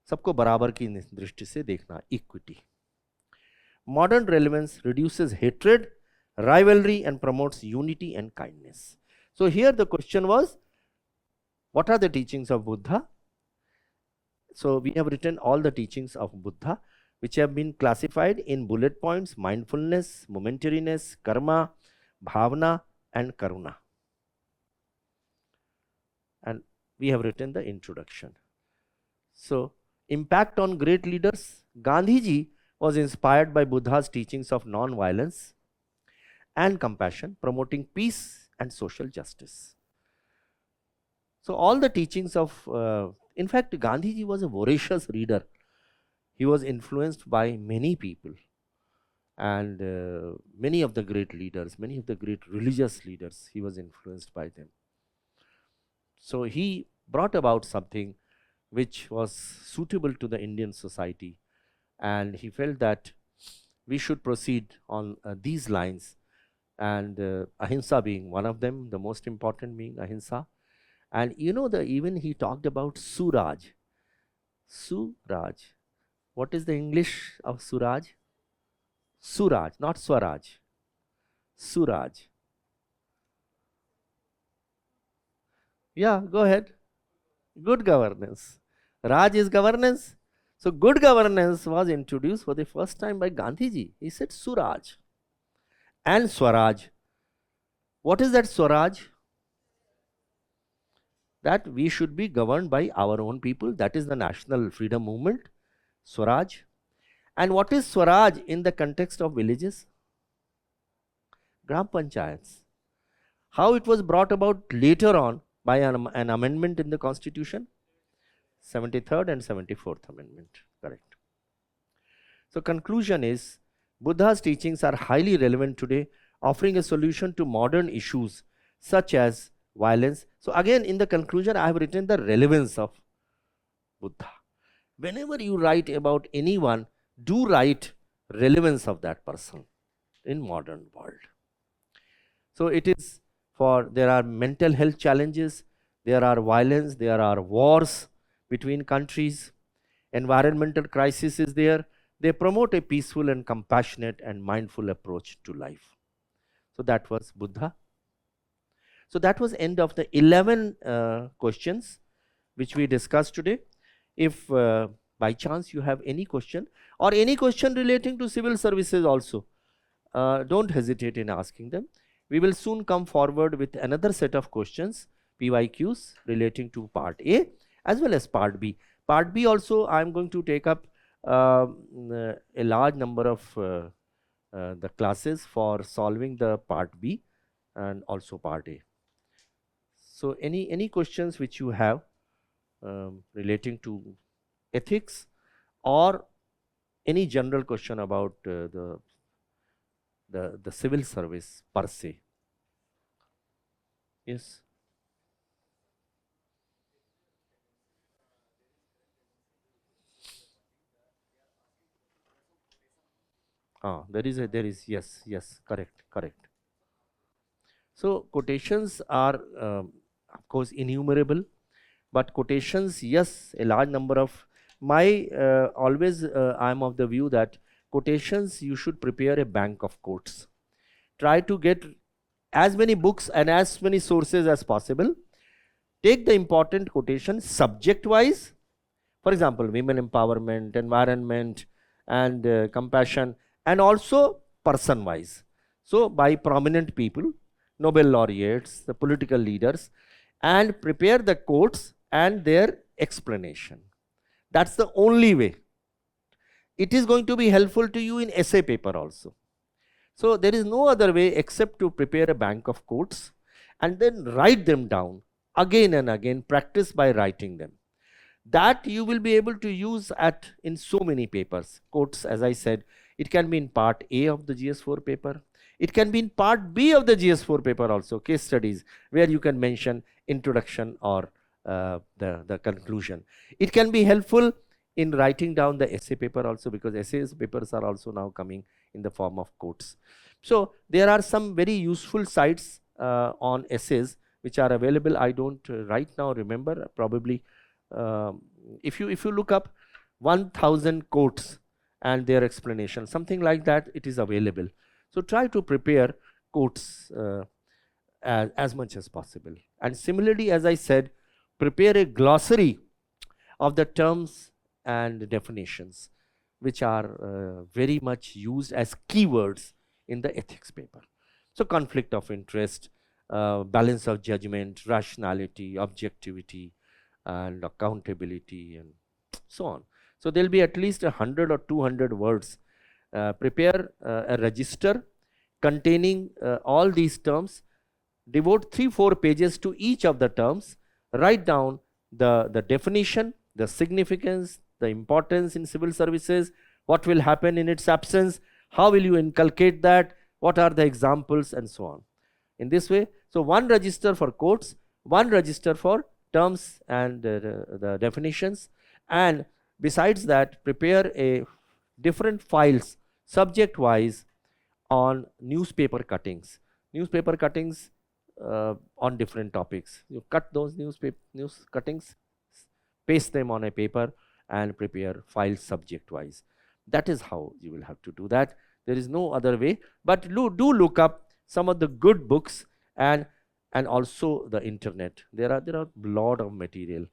सबको बराबर की दृष्टि से देखना, equity. Modern relevance reduces hatred, rivalry and promotes unity and kindness. So here the question was, what are the teachings of Buddha? So we have written all the teachings of Buddha, which have been classified in bullet points: mindfulness, momentariness, karma, bhavana and karuna. And we have written the introduction. So impact on great leaders. Gandhiji was inspired by Buddha's teachings of non-violence and compassion, promoting peace and social justice. So all the teachings of, in fact, Gandhiji was a voracious reader. He was influenced by many people, and many of the great leaders, many of the great religious leaders, he was influenced by them. So he brought about something which was suitable to the Indian society, and he felt that we should proceed on these lines, and ahimsa being one of them, the most important being ahimsa. And you know, even he talked about Suraj. Suraj. What is the English of Suraj? Suraj, not Swaraj. Suraj. Yeah, go ahead. Good governance. Raj is governance. So good governance was introduced for the first time by Gandhiji. He said Suraj and Swaraj. What is that Swaraj? That we should be governed by our own people. That is the national freedom movement, Swaraj. And what is Swaraj in the context of villages? Gram Panchayats. How it was brought about later on by an amendment in the constitution? 73rd and 74th amendment, correct. So conclusion is, Buddha's teachings are highly relevant today, offering a solution to modern issues such as violence. So again, in the conclusion, I have written the relevance of Buddha. Whenever you write about anyone, do write relevance of that person in modern world. So it is for, there are mental health challenges, there are violence, there are wars between countries, environmental crisis is there. They promote a peaceful and compassionate and mindful approach to life. So that was Buddha. So that was end of the 11 questions which we discussed today. If by chance you have any question or any question relating to civil services also, don't hesitate in asking them. We will soon come forward with another set of questions, PYQs relating to part A as well as part B. Part B also I am going to take up a large number of the classes for solving the part B and also part A. So any questions which you have relating to ethics or Any general question about the civil service per se? Yes. There is, yes, correct, correct. So quotations are, of course, innumerable, but quotations, yes, a large number of my always I am of the view that quotations, you should prepare a bank of quotes. Try to get as many books and as many sources as possible. Take the important quotations subject wise. For example, women empowerment, environment, and compassion, and also person wise. So, by prominent people, Nobel laureates, the political leaders, and prepare the quotes and their explanation. That's the only way. It is going to be helpful to you in essay paper also. So, there is no other way except to prepare a bank of quotes and then write them down again and again, practice by writing them. That you will be able to use in so many papers. Quotes, as I said, it can be in part A of the GS4 paper. It can be in part B of the GS4 paper also, case studies, where you can mention introduction or the conclusion. It can be helpful in writing down the essay paper also, because essays papers are also now coming in the form of quotes. So there are some very useful sites on essays which are available. I don't right now remember, probably if you look up 1000 quotes and their explanation, something like that, it is available. So try to prepare quotes as much as possible. And similarly, as I said, prepare a glossary of the terms and definitions which are very much used as keywords in the ethics paper. So conflict of interest, balance of judgment, rationality, objectivity, and accountability, and so on. So there will be at least 100 or 200 words. Prepare a register containing all these terms. Devote 3-4 pages to each of the terms. Write down the definition, the significance, the importance in civil services, what will happen in its absence, how will you inculcate that, what are the examples, and so on. In this way, so one register for quotes, one register for terms and the definitions, and besides that, prepare a different files subject wise on newspaper cuttings. Newspaper cuttings on different topics. You cut those news cuttings, paste them on a paper, and prepare files subject wise. That is how you will have to do that. There is no other way, but do look up some of the good books and also the internet. There are a lot of material,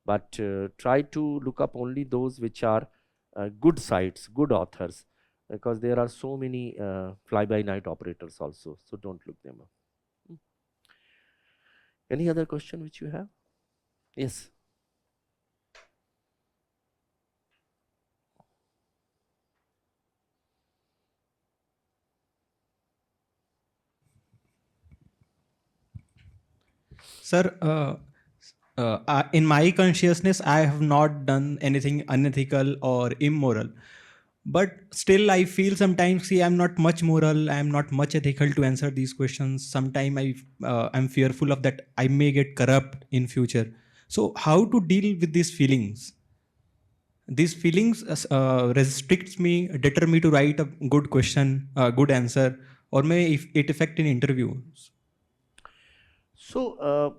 but try to look up only those which are good sites, good authors, because there are so many fly-by-night operators also, so don't look them up. Any other question which you have? Yes. Sir, in my consciousness, I have not done anything unethical or immoral. But still, I feel sometimes, see, I'm not much moral, I'm not much ethical to answer these questions. Sometimes I'm fearful of that I may get corrupt in future. So how to deal with these feelings? These feelings restricts me, deter me to write a good question, good answer, or may it affect in interviews? So,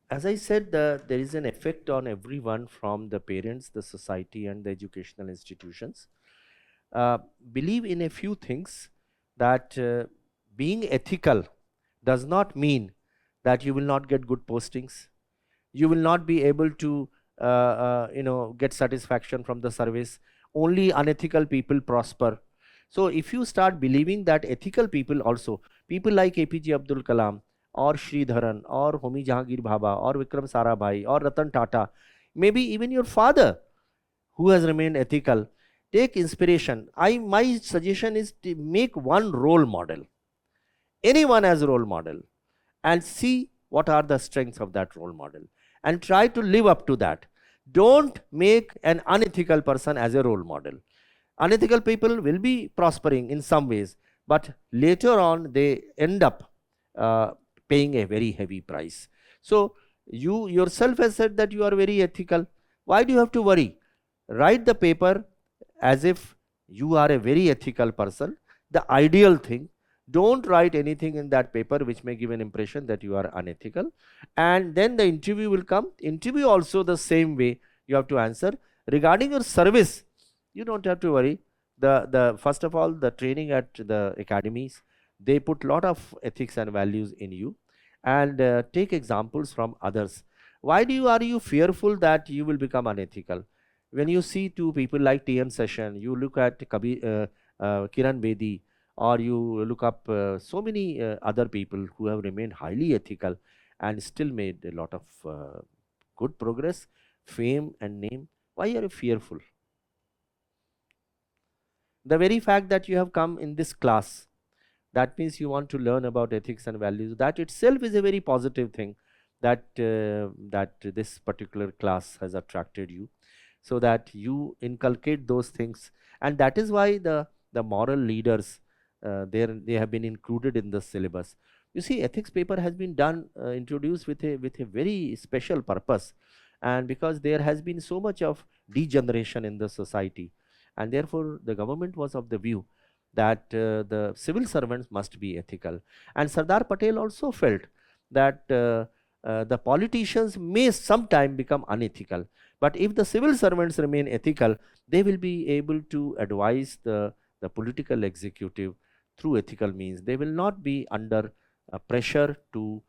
as I said, there is an effect on everyone, from the parents, the society, and the educational institutions. Believe in a few things, that being ethical does not mean that you will not get good postings. You will not be able to get satisfaction from the service. Only unethical people prosper. So if you start believing that ethical people also, people like APJ Abdul Kalam, or Sridharan, or Homi Jahangir Bhabha, or Vikram Sarabhai, or Ratan Tata, maybe even your father, who has remained ethical, take inspiration. My suggestion is to make one role model, anyone as a role model, and see what are the strengths of that role model, and try to live up to that. Don't make an unethical person as a role model. Unethical people will be prospering in some ways, but later on they end up paying a very heavy price. So you yourself has said that you are very ethical. Why do you have to worry? Write the paper as if you are a very ethical person, the ideal thing. Don't write anything in that paper which may give an impression that you are unethical. And then the interview will come. Interview also the same way you have to answer. Regarding your service, you don't have to worry. The first of all, the training at the academies, they put lot of ethics and values in you, and take examples from others. Why are you fearful that you will become unethical? When you see two people like TM Session, you look at Kiran Bedi, or you look up so many other people who have remained highly ethical and still made a lot of good progress, fame and name. Why are you fearful? The very fact that you have come in this class, that means you want to learn about ethics and values. That itself is a very positive thing, that that this particular class has attracted you, so that you inculcate those things. And that is why the moral leaders, they have been included in the syllabus. You see, ethics paper has been done, introduced with a very special purpose, and because there has been so much of degeneration in the society, and therefore the government was of the view that the civil servants must be ethical. And Sardar Patel also felt that the politicians may sometime become unethical, but if the civil servants remain ethical, they will be able to advise the political executive through ethical means. They will not be under pressure to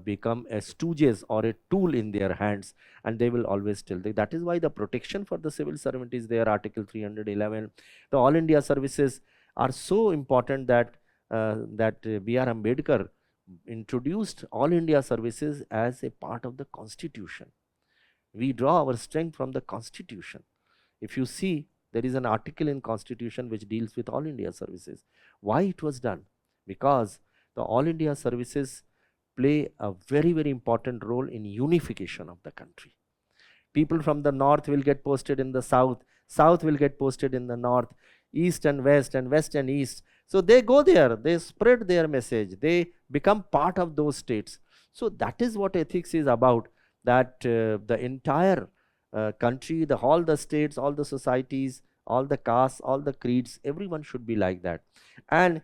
become a stooges or a tool in their hands, and they will always tell. That is why the protection for the civil servant is there, Article 311. The All India services are so important that B.R. Ambedkar introduced All India services as a part of the Constitution. We draw our strength from the Constitution. If you see, there is an article in Constitution which deals with All India services. Why it was done? Because the All India services play a very, very important role in unification of the country. People from the north will get posted in the south, south will get posted in the north, east and west and east. So they go there, they spread their message, they become part of those states. So that is what ethics is about, that the entire country, all the states, all the societies, all the castes, all the creeds, everyone should be like that. And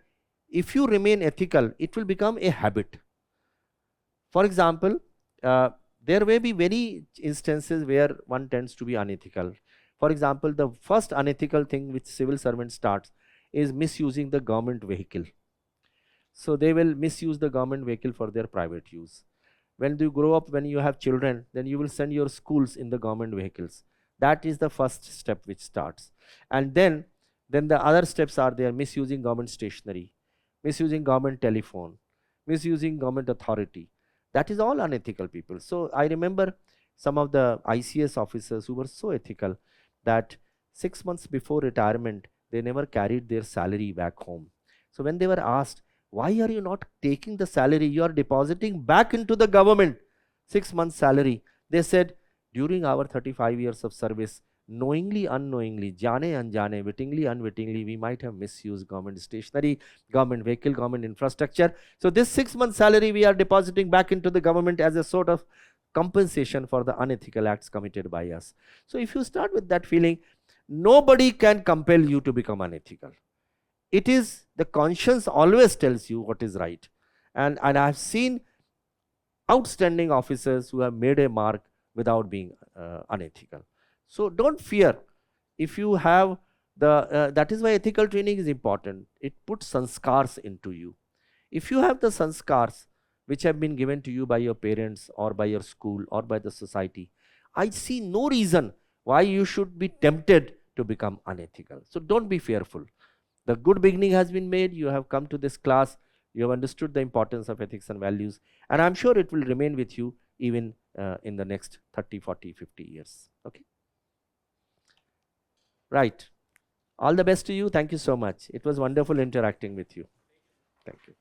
if you remain ethical, it will become a habit. For example, there may be many instances where one tends to be unethical. For example, the first unethical thing which civil servant starts is misusing the government vehicle. So they will misuse the government vehicle for their private use. When you grow up, when you have children, then you will send your schools in the government vehicles. That is the first step which starts. And then the other steps are there: misusing government stationery, misusing government telephone, misusing government authority. That is all unethical people. So I remember some of the ICS officers who were so ethical that 6 months before retirement, they never carried their salary back home. So when they were asked, why are you not taking the salary? You are depositing back into the government 6 months salary. They said, during our 35 years of service, knowingly, unknowingly, jane anjane, wittingly, unwittingly, we might have misused government stationery, government vehicle, government infrastructure. So this 6 months salary we are depositing back into the government as a sort of compensation for the unethical acts committed by us. So if you start with that feeling, nobody can compel you to become unethical. It is the conscience always tells you what is right. And I have seen outstanding officers who have made a mark without being unethical. So don't fear. If you have that is why ethical training is important. It puts sanskars into you. If you have the sanskars which have been given to you by your parents or by your school or by the society, I see no reason why you should be tempted to become unethical. So don't be fearful. The good beginning has been made. You have come to this class. You have understood the importance of ethics and values. And I'm sure it will remain with you even in the next 30, 40, 50 years. Okay. Right. All the best to you. Thank you so much. It was wonderful interacting with you. Thank you.